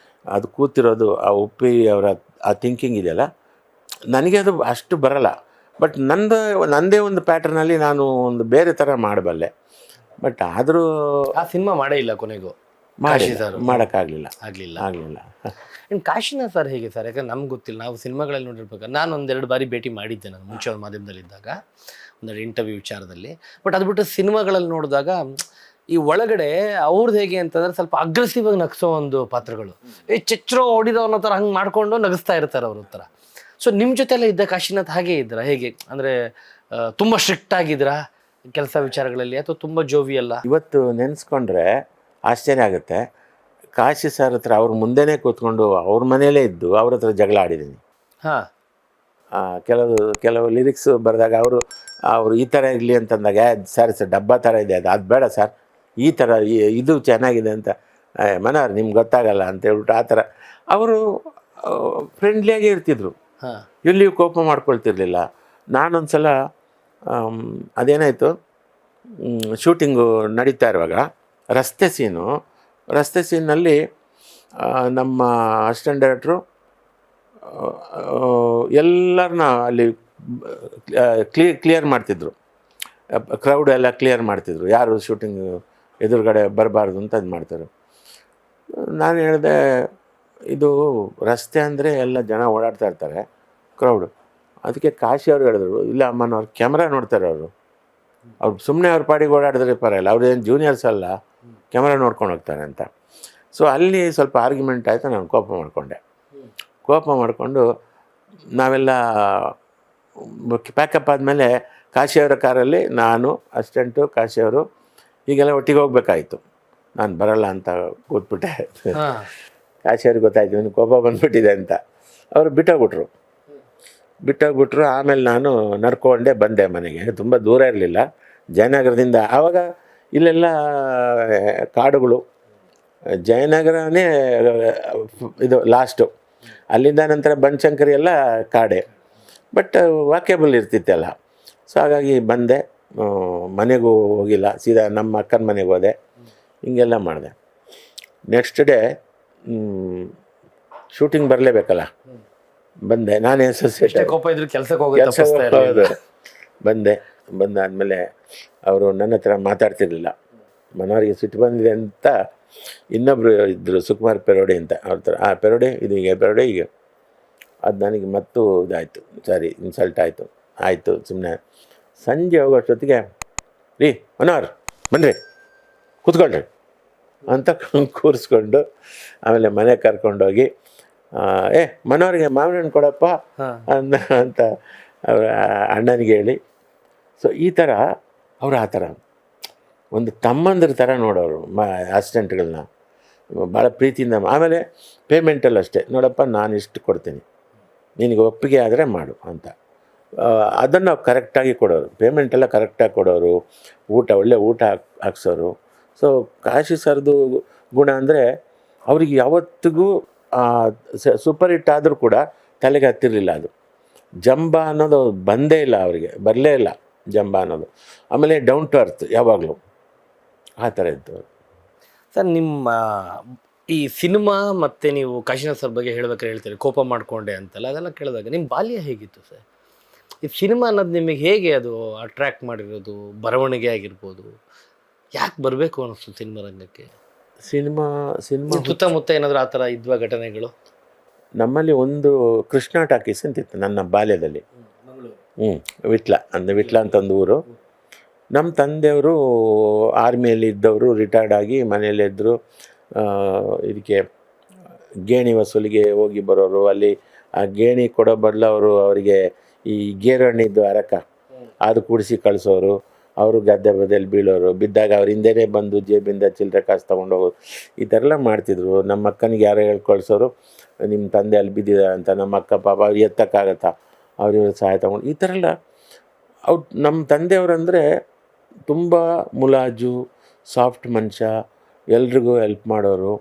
ಅದು ಕೂತಿರೋದು. ಆ ಉಪ್ಪಿ ಅವರ ಆ ಥಿಂಕಿಂಗ್ ಇದೆಯಲ್ಲ, ನನಗೆ ಅದು ಅಷ್ಟು ಬರಲ್ಲ. ಬಟ್ ನನ್ನದೇ ಒಂದು ಪ್ಯಾಟರ್ನಲ್ಲಿ ನಾನು ಒಂದು ಬೇರೆ ಥರ ಮಾಡಬಲ್ಲೆ. ಬಟ್ ಆದರೂ ಆ ಸಿನಿಮಾ ಮಾಡೇ ಇಲ್ಲ ಕೊನೆಗೂ, ಮಾಡೋಕ್ಕಾಗಲಿಲ್ಲ. ಆಗಲಿಲ್ಲ. ಇನ್ನು ಕಾಶಿನಾಥ್ ಸರ್ ಹೇಗೆ ಸರ್? ಯಾಕಂದ್ರೆ ನಮ್ಗೆ ಗೊತ್ತಿಲ್ಲ, ನಾವು ಸಿನಿಮಾಗಳಲ್ಲಿ ನೋಡಿರ್ಬೇಕಾದ್ರೆ ನಾನು ಒಂದೆರಡು ಬಾರಿ ಭೇಟಿ ಮಾಡಿದ್ದೆ ನಾನು ಮುಂಚೆ ಅವ್ರ ಮಾಧ್ಯಮದಲ್ಲಿದ್ದಾಗ, ಒಂದೆರಡು ಇಂಟರ್ವ್ಯೂ ವಿಚಾರದಲ್ಲಿ. ಬಟ್ ಅದು ಬಿಟ್ಟು ಸಿನಿಮಾಗಳಲ್ಲಿ ನೋಡಿದಾಗ ಈ ಒಳಗಡೆ ಅವ್ರದ್ದು ಹೇಗೆ ಅಂತಂದ್ರೆ ಸ್ವಲ್ಪ ಅಗ್ರೆಸಿವ್ ಆಗಿ ನಗಿಸೋ ಒಂದು ಪಾತ್ರಗಳು, ಚೆಚ್ಚರೋ ಹೊಡಿದವನ್ನ ಥರ ಹಂಗೆ ಮಾಡ್ಕೊಂಡು ನಗಿಸ್ತಾ ಇರ್ತಾರೆ ಅವ್ರ ಥರ. ಸೊ ನಿಮ್ಮ ಜೊತೆಲ್ಲ ಇದ್ದ ಕಾಶಿನಾಥ್ ಹಾಗೆ ಇದ್ರ ಹೇಗೆ? ಅಂದರೆ ತುಂಬ ಸ್ಟ್ರಿಕ್ಟ್ ಆಗಿದ್ರಾ ಕೆಲಸ ವಿಚಾರಗಳಲ್ಲಿ, ಅಥವಾ ತುಂಬ ಜೋವಿಯಲ್ಲ? ಇವತ್ತು ನೆನೆಸ್ಕೊಂಡ್ರೆ ಆಶ್ಚರ್ಯ ಆಗುತ್ತೆ. ಕಾಶಿ ಸರ್ ಹತ್ರ ಅವ್ರ ಮುಂದೆನೇ ಕೂತ್ಕೊಂಡು ಅವ್ರ ಮನೆಯಲ್ಲೇ ಇದ್ದು ಅವ್ರ ಹತ್ರ ಜಗಳ ಆಡಿದ್ದೀನಿ. ಹಾಂ, ಕೆಲವು ಲಿರಿಕ್ಸ್ ಬರೆದಾಗ ಅವರು ಈ ಥರ ಇರಲಿ ಅಂತಂದಾಗ, ಸರ್ ಡಬ್ಬ ಥರ ಇದೆ ಅದು ಬೇಡ ಸರ್, ಈ ಥರ ಇದು ಚೆನ್ನಾಗಿದೆ ಅಂತ, ಮನೋಹರ್ ನಿಮ್ಗೆ ಗೊತ್ತಾಗಲ್ಲ ಅಂತ ಹೇಳ್ಬಿಟ್ಟು ಆ ಥರ ಅವರು ಫ್ರೆಂಡ್ಲಿಯಾಗೇ ಇರ್ತಿದ್ರು. ಎಲ್ಲಿಯೂ ಕೋಪ ಮಾಡ್ಕೊಳ್ತಿರ್ಲಿಲ್ಲ. ನಾನೊಂದು ಸಲ ಅದೇನಾಯಿತು, ಶೂಟಿಂಗು ನಡೀತಾ ಇರುವಾಗ ರಸ್ತೆ ಸೀನಲ್ಲಿ ನಮ್ಮ ಅಸಿಸ್ಟೆಂಟ್ ಡೈರೆಕ್ಟ್ರು ಎಲ್ಲರನ್ನ ಅಲ್ಲಿ ಕ್ಲಿಯರ್ ಮಾಡ್ತಿದ್ರು, ಕ್ರೌಡ್ ಎಲ್ಲ ಕ್ಲಿಯರ್ ಮಾಡ್ತಿದ್ರು, ಯಾರು ಶೂಟಿಂಗ್ ಎದುರುಗಡೆ ಬರಬಾರ್ದು ಅಂತ ಇದು ಮಾಡ್ತಾರೆ. ನಾನು ಹೇಳಿದೆ, ಇದು ರಸ್ತೆ ಅಂದರೆ ಎಲ್ಲ ಜನ ಓಡಾಡ್ತಾ ಇರ್ತಾರೆ, ಕ್ರೌಡು. ಅದಕ್ಕೆ ಕಾಶಿ ಅವರು ಹೇಳಿದ್ರು, ಇಲ್ಲ ಅಮ್ಮನ ಅವ್ರು ಕ್ಯಾಮ್ರಾ ನೋಡ್ತಾರೆ, ಅವ್ರು ಸುಮ್ಮನೆ ಅವ್ರ ಪಾಡಿಗೆ ಓಡಾಡಿದ್ರೆ ಪರವಾಗಿಲ್ಲ, ಅವ್ರೇನು ಜೂನಿಯರ್ಸ್ ಅಲ್ಲ, ಕ್ಯಾಮ್ರಾ ನೋಡ್ಕೊಂಡು ಹೋಗ್ತಾರೆ ಅಂತ. ಸೊ ಅಲ್ಲಿ ಸ್ವಲ್ಪ ಆರ್ಗ್ಯುಮೆಂಟ್ ಆಯಿತು. ನಾನು ಕೋಪ ಮಾಡಿಕೊಂಡು ನಾವೆಲ್ಲ ಪ್ಯಾಕಪ್ ಆದಮೇಲೆ ಕಾಶಿಯವರ ಕಾರಲ್ಲಿ ನಾನು, ಅಸಿಸ್ಟೆಂಟು, ಕಾಶಿಯವರು ಹೀಗೆಲ್ಲ ಒಟ್ಟಿಗೆ ಹೋಗ್ಬೇಕಾಯಿತು. ನಾನು ಬರಲ್ಲ ಅಂತ ಕೂತ್ಬಿಟ್ಟೆ. ಕಾಶಿಯವ್ರಿಗೆ ಗೊತ್ತಾಯ್ತು ಇನ್ನು ಕೋಪ ಬಂದುಬಿಟ್ಟಿದೆ ಅಂತ. ಅವರು ಬಿಟ್ಟೋಗ್ಬಿಟ್ರು. ಆಮೇಲೆ ನಾನು ನಡ್ಕೊಂಡೇ ಬಂದೆ ಮನೆಗೆ. ತುಂಬ ದೂರ ಇರಲಿಲ್ಲ ಜಯನಗರದಿಂದ. ಆವಾಗ ಇಲ್ಲೆಲ್ಲ ಕಾಡುಗಳು, ಜಯನಗರನೇ ಇದು ಲಾಸ್ಟು. ಅಲ್ಲಿಂದ ನಂತರ ಬನಶಂಕರಿ ಎಲ್ಲ ಕಾಡೆ, ಬಟ್ ವಾಕೇಬಲ್ ಇರ್ತಿತ್ತಲ್ಲ. ಸೊ ಹಾಗಾಗಿ ಬಂದೆ, ಮನೆಗೂ ಹೋಗಿಲ್ಲ, ಸೀದಾ ನಮ್ಮ ಅಕ್ಕನ ಮನೆಗೆ ಹೋದೆ. ಹಿಂಗೆಲ್ಲ ಮಾಡಿದೆ. ನೆಕ್ಸ್ಟ್ ಡೇ ಶೂಟಿಂಗ್ ಬರಲೇಬೇಕಲ್ಲ, ಬಂದೆ. ನಾನೇ ಬಂದಾದಮೇಲೆ ಅವರು ನನ್ನ ಹತ್ರ ಮಾತಾಡ್ತಿರ್ಲಿಲ್ಲ. ಮನೋಹರಿಗೆ ಸಿಟ್ಟು ಬಂದಿದೆ ಅಂತ ಇನ್ನೊಬ್ಬರು ಇದ್ದರು, ಸುಕುಮಾರ್ ಪೆರೋಡೆ ಅಂತ, ಅವ್ರ ಥರ ಆ ಪೆರೋಡೆ ಇದು ಹೀಗೆ ಪೆರೋಡೆ ಹೀಗೆ. ಅದು ನನಗೆ ಮತ್ತು ಇದಾಯಿತು, ಸಾರಿ ಇನ್ಸಲ್ಟ್ ಆಯಿತು. ಸುಮ್ಮನೆ ಸಂಜೆ ಹೋಗೋಷ್ಟೊತ್ತಿಗೆ, ರೀ ಮನೋಹರ್ ಬನ್ನಿರಿ ಕೂತ್ಕೊಳ್ರಿ ಅಂತ ಕೂರಿಸ್ಕೊಂಡು ಆಮೇಲೆ ಮನೆ ಕರ್ಕೊಂಡೋಗಿ, ಮನೋಹರಿಗೆ ಮಾವಿನ ಹಣ್ಣು ಕೊಡಪ್ಪ ಅಂತ ಅವರ ಅಣ್ಣನಿಗೆ ಹೇಳಿ. ಸೊ ಈ ಥರ ಅವರು ಆ ಥರ ಒಂದು ತಮ್ಮಂದ್ರ ಥರ ನೋಡೋರು ಅಸಿಸ್ಟೆಂಟ್ಗಳನ್ನ, ಭಾಳ ಪ್ರೀತಿಯಿಂದ. ಆಮೇಲೆ ಪೇಮೆಂಟಲ್ಲಿ ಅಷ್ಟೇ, ನೋಡಪ್ಪ ನಾನು ಇಷ್ಟು ಕೊಡ್ತೀನಿ, ನಿನಗೆ ಒಪ್ಪಿಗೆ ಆದರೆ ಮಾಡು ಅಂತ. ಅದನ್ನು ಕರೆಕ್ಟಾಗಿ ಕೊಡೋರು, ಪೇಮೆಂಟೆಲ್ಲ ಕರೆಕ್ಟಾಗಿ ಕೊಡೋರು, ಒಳ್ಳೆ ಊಟ ಹಾಕ್ಸೋರು. ಸೊ ಕಾಶಿ ಸರ್ದು ಗುಣ ಅಂದರೆ ಅವ್ರಿಗೆ ಯಾವತ್ತಿಗೂ ಸೂಪರ್ ಹಿಟ್ ಆದರೂ ಕೂಡ ತಲೆಗೆ ಹತ್ತಿರಲಿಲ್ಲ ಅದು. ಜಂಬ ಅನ್ನೋದು ಬಂದೇ ಇಲ್ಲ ಅವರಿಗೆ, ಬರಲೇ ಇಲ್ಲ ಜಂಬ ಅನ್ನೋದು. ಆಮೇಲೆ ಡೌನ್ ಟು ಅರ್ತ್ ಯಾವಾಗಲೂ ಆ ಥರ ಇತ್ತು. ಸರ್ ನಿಮ್ಮ ಈ ಸಿನಿಮಾ ಮತ್ತು ನೀವು ಕಾಶಿನಾಥ್ ಸರ್ ಬಗ್ಗೆ ಹೇಳ್ತೀರಿ ಕೋಪ ಮಾಡಿಕೊಂಡೆ ಅಂತಲ್ಲ, ಅದೆಲ್ಲ ಕೇಳಿದಾಗ ನಿಮ್ಮ ಬಾಲ್ಯ ಹೇಗಿತ್ತು ಸರ್? ಈ ಸಿನಿಮಾ ಅನ್ನೋದು ನಿಮಗೆ ಹೇಗೆ ಅದು ಅಟ್ರ್ಯಾಕ್ಟ್ ಮಾಡಿರೋದು? ಬರವಣಿಗೆ ಆಗಿರ್ಬೋದು, ಯಾಕೆ ಬರಬೇಕು ಅನ್ನಿಸ್ತು ಸಿನಿಮಾ ರಂಗಕ್ಕೆ? ಸಿನಿಮಾ ಸುತ್ತಮುತ್ತ ಏನಾದರೂ ಆ ಥರ ಇದ್ವ ಘಟನೆಗಳು? ನಮ್ಮಲ್ಲಿ ಒಂದು ಕೃಷ್ಣ ಟಾಕೀಸ್ ಅಂತಿತ್ತು ನನ್ನ ಬಾಲ್ಯದಲ್ಲಿ. ವಿಟ್ಲ ಅಂತ ಒಂದು ಊರು. ನಮ್ಮ ತಂದೆಯವರು ಆರ್ಮಿಯಲ್ಲಿ ಇದ್ದವರು, ರಿಟೈರ್ಡ್ ಆಗಿ ಮನೆಯಲ್ಲಿದ್ದರು. ಇದಕ್ಕೆ ಗೇಣಿ ವಸೂಲಿಗೆ ಹೋಗಿ ಬರೋರು. ಅಲ್ಲಿ ಆ ಗೇಣಿ ಕೊಡೋ ಬದಲು ಅವರಿಗೆ ಈ ಗೇರು ಹಣ್ಣಿದ್ದು ಅರಕ ಅದು ಕೂಡಿಸಿ ಕಳಿಸೋರು. ಅವರು ಗದ್ದೆ ಬದಿಯಲ್ಲಿ ಬೀಳೋರು, ಬಿದ್ದಾಗ ಅವ್ರ ಹಿಂದೆನೇ ಬಂದು ಜೇಬಿಂದ ಚಿಲ್ಲರೆ ಕಾಸು ತೊಗೊಂಡೋಗೋರು. ಈ ಥರ ಎಲ್ಲ ಮಾಡ್ತಿದ್ರು. ನಮ್ಮ ಅಕ್ಕನಿಗೆ ಯಾರೋ ಹೇಳ್ಕೊಳ್ಸೋರು, ನಿಮ್ಮ ತಂದೆ ಅಲ್ಲಿ ಬಿದ್ದಿದ ಅಂತ. ನಮ್ಮ ಅಕ್ಕ ಪಾಪ ಅವ್ರು ಎತ್ತಕ್ಕಾಗತ್ತಾ, ಅವ್ರಿವ್ರ ಸಹಾಯ ತೊಗೊಂಡು ಈ ಥರ ಎಲ್ಲ. ನಮ್ಮ ತಂದೆಯವರಂದರೆ ತುಂಬ ಮುಲಾಜು, ಸಾಫ್ಟ್ ಮನುಷ್ಯ, ಎಲ್ರಿಗೂ ಹೆಲ್ಪ್ ಮಾಡೋರು,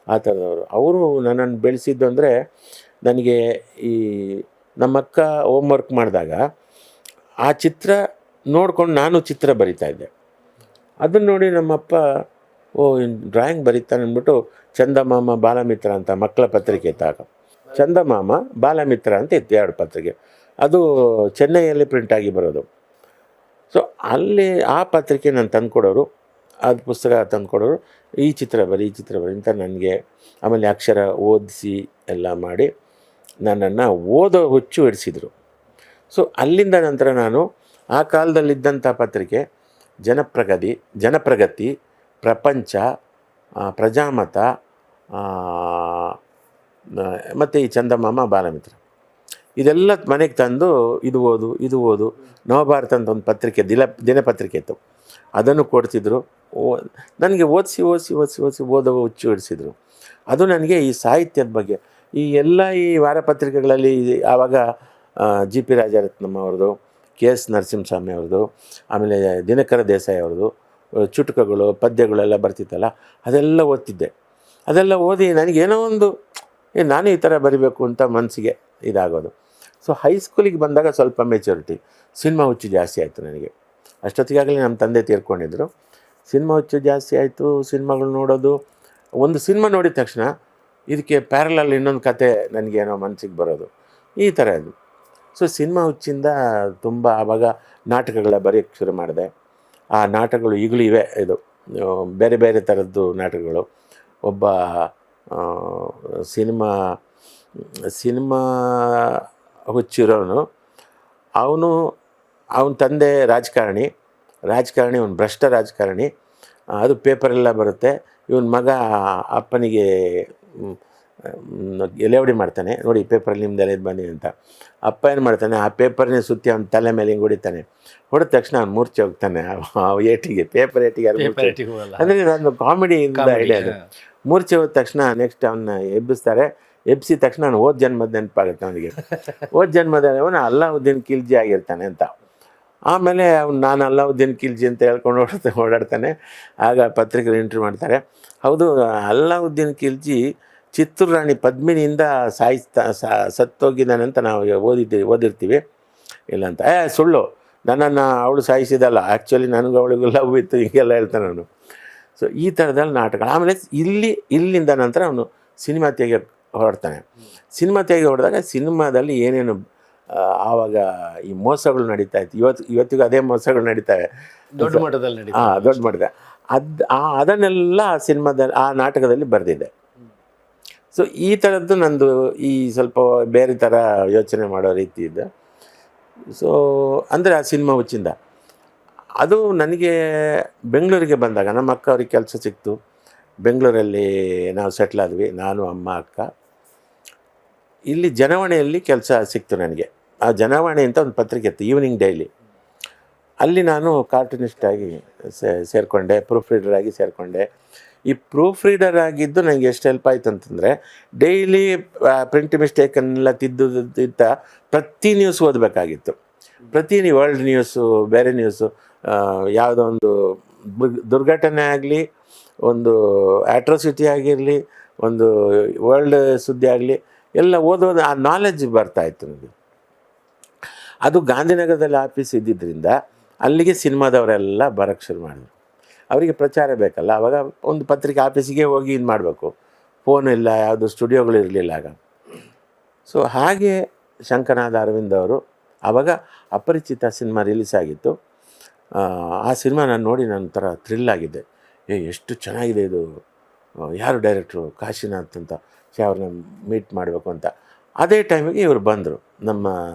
ಆ ಥರದವರು. ಅವರು ನನ್ನನ್ನು ಬೆಳೆಸಿದ್ದು ಅಂದರೆ ನನಗೆ ಈ ನಮ್ಮಕ್ಕ ಹೋಮ್ವರ್ಕ್ ಮಾಡಿದಾಗ ಆ ಚಿತ್ರ ನೋಡ್ಕೊಂಡು ನಾನು ಚಿತ್ರ ಬರಿತಾಯಿದ್ದೆ. ಅದನ್ನು ನೋಡಿ ನಮ್ಮಪ್ಪ ಡ್ರಾಯಿಂಗ್ ಬರೀತಾನೆ ಅಂದ್ಬಿಟ್ಟು ಚಂದಮಾಮ ಬಾಲಮಿತ್ರ ಅಂತ ಮಕ್ಕಳ ಪತ್ರಿಕೆ ಇದ್ದಾಗ ಚಂದಮಾಮ ಬಾಲಮಿತ್ರ ಅಂತ ಇತ್ತು 2 ಪತ್ರಿಕೆ. ಅದು ಚೆನ್ನೈಯಲ್ಲಿ ಪ್ರಿಂಟಾಗಿ ಬರೋದು. ಸೊ ಅಲ್ಲಿ ಆ ಪತ್ರಿಕೆ ನಾನು ತಂದುಕೊಡೋರು, ಅದು ಪುಸ್ತಕ ತಂದುಕೊಡೋರು, ಈ ಚಿತ್ರ ಬರಿ ಅಂತ ನನಗೆ ಆಮೇಲೆ ಅಕ್ಷರ ಓದಿಸಿ ಎಲ್ಲ ಮಾಡಿ ನನ್ನನ್ನು ಓದೋ ಹುಚ್ಚು ಹಿಡಿಸಿದರು. ಸೊ ಅಲ್ಲಿಂದ ನಂತರ ನಾನು ಆ ಕಾಲದಲ್ಲಿದ್ದಂಥ ಪತ್ರಿಕೆ ಜನಪ್ರಗತಿ, ಪ್ರಪಂಚ, ಪ್ರಜಾಮತ ಮತ್ತು ಈ ಚಂದಮಾಮ ಬಾಲಮಿತ್ರ ಇದೆಲ್ಲ ಮನೆಗೆ ತಂದು ಇದು ಓದು ನವಭಾರತ ಅಂತ ಒಂದು ಪತ್ರಿಕೆ ದಿನಪತ್ರಿಕೆ ಇತ್ತು, ಅದನ್ನು ಕೊಡ್ತಿದ್ರು. ನನಗೆ ಓದಿಸಿ ಓದೋ ಹುಚ್ಚು ಹಿಡಿಸಿದ್ರು. ಅದು ನನಗೆ ಈ ಸಾಹಿತ್ಯದ ಬಗ್ಗೆ ಈ ವಾರಪತ್ರಿಕೆಗಳಲ್ಲಿ ಆವಾಗ ಜಿ ಪಿ ರಾಜರತ್ನಂ ಅವ್ರದ್ದು, KS ನರಸಿಂಹಸ್ವಾಮಿ ಅವ್ರದ್ದು, ಆಮೇಲೆ ದಿನಕರ ದೇಸಾಯಿ ಅವ್ರದ್ದು ಚುಟುಕಗಳು ಪದ್ಯಗಳೆಲ್ಲ ಬರ್ತಿತ್ತಲ್ಲ, ಅದೆಲ್ಲ ಓದ್ತಿದ್ದೆ. ಅದೆಲ್ಲ ಓದಿ ನನಗೇನೋ ಒಂದು ನಾನು ಈ ಥರ ಬರಿಬೇಕು ಅಂತ ಮನಸ್ಸಿಗೆ ಇದಾಗೋದು. ಸೊ ಹೈಸ್ಕೂಲಿಗೆ ಬಂದಾಗ ಸ್ವಲ್ಪ ಮೆಚುರಿಟಿ, ಸಿನಿಮಾ ಹುಚ್ಚು ಜಾಸ್ತಿ ಆಯಿತು ನನಗೆ. ಅಷ್ಟೊತ್ತಿಗಾಗಲೇ ನಮ್ಮ ತಂದೆ ತೀರ್ಕೊಂಡಿದ್ರು. ಸಿನಿಮಾ ಹುಚ್ಚು ಜಾಸ್ತಿ ಆಯಿತು, ಸಿನಿಮಾಗಳು ನೋಡೋದು. ಒಂದು ಸಿನಿಮಾ ನೋಡಿದ ತಕ್ಷಣ ಇದಕ್ಕೆ ಪ್ಯಾರಲಲ್ ಇನ್ನೊಂದು ಕತೆ ನನಗೇನೋ ಮನಸ್ಸಿಗೆ ಬರೋದು, ಈ ಥರ ಇದು. ಸೊ ಸಿನಿಮಾ ಹುಚ್ಚಿಂದ ತುಂಬ ಆವಾಗ ನಾಟಕಗಳ ಬರೆಯೋಕ್ಕೆ ಶುರು ಮಾಡಿದೆ. ಆ ನಾಟಕಗಳು ಈಗಲೂ ಇವೆ, ಇದು ಬೇರೆ ಬೇರೆ ಥರದ್ದು ನಾಟಕಗಳು. ಒಬ್ಬ ಸಿನಿಮಾ ಹುಚ್ಚಿರೋನು, ಅವನ ತಂದೆ ರಾಜಕಾರಣಿ, ಅವನು ಭ್ರಷ್ಟ ರಾಜಕಾರಣಿ. ಅದು ಪೇಪರೆಲ್ಲ ಬರುತ್ತೆ. ಇವನ ಮಗ ಅಪ್ಪನಿಗೆ ಎಲೆವಡಿ ಮಾಡ್ತಾನೆ, ನೋಡಿ ಪೇಪರಲ್ಲಿ ನಿಮ್ದು ಎಲೆದು ಬನ್ನಿ ಅಂತ. ಅಪ್ಪ ಏನು ಮಾಡ್ತಾನೆ, ಆ ಪೇಪರ್ನೇ ಸುತ್ತಿ ಅವನ ತಲೆ ಮೇಲೆ ಹಿಂಗೆ ಹೊಡಿತಾನೆ. ಹೊಡೆದ ತಕ್ಷಣ ಅವ್ನು ಮೂರ್ಛೆ ಹೋಗ್ತಾನೆ. ಪೇಪರ್ ಏಟಿಗೆ ಅಂದರೆ ನಾನು ಕಾಮಿಡಿಯಿಂದ ಐಡಿಯಾ ಅದು. ಮೂರ್ಛೆ ಹೋದ ತಕ್ಷಣ ನೆಕ್ಸ್ಟ್ ಅವನ್ನ ಎಬ್ಬಿಸಿದ ತಕ್ಷಣ ನಾನು ಓದ್ ಜನ್ಮದ ನೆನಪಾಗುತ್ತೆ ಅವನಿಗೆ. ಓದ್ ಜನ್ಮದ ಅವನು ಅಲ್ಲಾವುದ್ದೀನ್ ಖಿಲ್ಜಿ ಆಗಿರ್ತಾನೆ ಅಂತ. ಆಮೇಲೆ ನಾನು ಅಲ್ಲಾವುದ್ದೀನ್ ಖಿಲ್ಜಿ ಅಂತ ಹೇಳ್ಕೊಂಡು ಓಡಾಡ್ತಾನೆ. ಆಗ ಪತ್ರಿಕೆಗಳು ಇಂಟರ್ವ್ಯೂ ಮಾಡ್ತಾರೆ. ಹೌದು, ಅಲ್ಲಾವುದ್ದೀನ್ ಖಿಲ್ಜಿ ಚಿತ್ತೂರು ರಾಣಿ ಪದ್ಮಿನಿಯಿಂದ ಸತ್ತೋಗಿದ್ದಾನಂತ ನಾವು ಓದಿರ್ತೀವಿ. ಇಲ್ಲಂತ ಸುಳ್ಳು, ನನ್ನನ್ನು ಅವಳು ಸಾಯಿಸಿದಲ್ಲ, ಆ್ಯಕ್ಚುಲಿ ನನಗೂ ಅವಳಿಗೂ ಲವ್ ಇತ್ತು, ಹೀಗೆಲ್ಲ ಹೇಳ್ತಾನೆ ಅವನು. ಸೊ ಈ ಥರದಲ್ಲಿ ನಾಟಕಗಳು. ಆಮೇಲೆ ಇಲ್ಲಿಂದ ನಂತರ ಅವನು ಸಿನಿಮಾ ತೆಗೆಯೋಕ್ಕೆ ಹೊರಡ್ತಾನೆ. ಸಿನಿಮಾ ಹೊಡೆದಾಗ ಸಿನಿಮಾದಲ್ಲಿ ಏನೇನು ಆವಾಗ ಈ ಮೋಸಗಳು ನಡೀತಾ ಇತ್ತು, ಇವತ್ತಿಗೂ ಅದೇ ಮೋಸಗಳು ನಡೀತಾವೆ ದೊಡ್ಡ ಮಟ್ಟದಲ್ಲಿ. ದೊಡ್ಡ ಮಟ್ಟದ ಅದನ್ನೆಲ್ಲ ಆ ನಾಟಕದಲ್ಲಿ ಬರೆದಿದ್ದೆ. ಸೊ ಈ ಥರದ್ದು ನಂದು ಈ ಸ್ವಲ್ಪ ಬೇರೆ ಥರ ಯೋಚನೆ ಮಾಡೋ ರೀತಿ ಇದೆ. ಸೊ ಅಂದರೆ ಆ ಸಿನಿಮಾ ಹುಚ್ಚಿಂದ ಅದು ನನಗೆ ಬೆಂಗಳೂರಿಗೆ ಬಂದಾಗ ನಮ್ಮ ಅಕ್ಕ ಅವ್ರಿಗೆ ಕೆಲಸ ಸಿಕ್ತು. ಬೆಂಗಳೂರಲ್ಲಿ ನಾವು ಸೆಟ್ಲ್ ಆದ್ವಿ, ನಾನು, ಅಮ್ಮ, ಅಕ್ಕ. ಇಲ್ಲಿ ಜನವಾಣಿಯಲ್ಲಿ ಕೆಲಸ ಸಿಕ್ತು ನನಗೆ. ಆ ಜನವಾಣಿ ಅಂತ ಒಂದು ಪತ್ರಿಕೆ ಇತ್ತು, ಈವ್ನಿಂಗ್ ಡೈಲಿ. ಅಲ್ಲಿ ನಾನು ಕಾರ್ಟೂನಿಸ್ಟ್ ಆಗಿ ಸೇರಿಕೊಂಡೆ, ಪ್ರೂಫ್ ರೀಡರ್ ಆಗಿ ಸೇರಿಕೊಂಡೆ. ಈ ಪ್ರೂಫ್ ರೀಡರ್ ಆಗಿದ್ದು ನನಗೆ ಎಷ್ಟು ಹೆಲ್ಪ್ ಆಯಿತು ಅಂತಂದರೆ, ಡೈಲಿ ಪ್ರಿಂಟ್ ಮಿಸ್ಟೇಕನ್ನೆಲ್ಲ ತಿದ್ದ ಪ್ರತಿ ನ್ಯೂಸ್ ಓದಬೇಕಾಗಿತ್ತು. ವರ್ಲ್ಡ್ ನ್ಯೂಸು, ಬೇರೆ ನ್ಯೂಸು, ಯಾವುದೋ ಒಂದು ದುರ್ಘಟನೆ ಆಗಲಿ, ಒಂದು ಆಟ್ರೋಸಿಟಿ ಆಗಿರಲಿ, ಒಂದು ವರ್ಲ್ಡ್ ಸುದ್ದಿ ಆಗಲಿ, ಎಲ್ಲ ಓದೋದು ಆ ನಾಲೆಡ್ಜ್ ಬರ್ತಾಯಿತ್ತು ನನಗೆ. ಅದು ಗಾಂಧಿನಗರದಲ್ಲಿ ಆಫೀಸ್ ಇದ್ದಿದ್ದರಿಂದ ಅಲ್ಲಿಗೆ ಸಿನಿಮಾದವರೆಲ್ಲ ಬರೋಕ್ಕೆ ಶುರು ಮಾಡಿದ್ರು. ಅವರಿಗೆ ಪ್ರಚಾರ ಬೇಕಲ್ಲ, ಆವಾಗ ಒಂದು ಪತ್ರಿಕೆ ಆಫೀಸಿಗೆ ಹೋಗಿ ಇದು ಮಾಡಬೇಕು, ಫೋನ್ ಇಲ್ಲ, ಯಾವುದು ಸ್ಟುಡಿಯೋಗಳು ಇರಲಿಲ್ಲ ಆಗ. ಸೊ ಹಾಗೆ ಶಂಕರನಾದ ಅರವಿಂದ್ ಅವರು ಆವಾಗ ಅಪರಿಚಿತ ಸಿನಿಮಾ ರಿಲೀಸ್ ಆಗಿತ್ತು. ಆ ಸಿನಿಮಾ ನಾನು ನೋಡಿ ನನ್ನ ಥರ ಥ್ರಿಲ್ ಆಗಿದ್ದೆ. ಎಷ್ಟು ಚೆನ್ನಾಗಿದೆ ಇದು, ಯಾರು ಡೈರೆಕ್ಟ್ರು, ಕಾಶಿನಾಥ್ ಅಂತ, ಅವ್ರನ್ನ ಮೀಟ್ ಮಾಡಬೇಕು ಅಂತ. ಅದೇ ಟೈಮಿಗೆ ಇವರು ಬಂದರು ನಮ್ಮ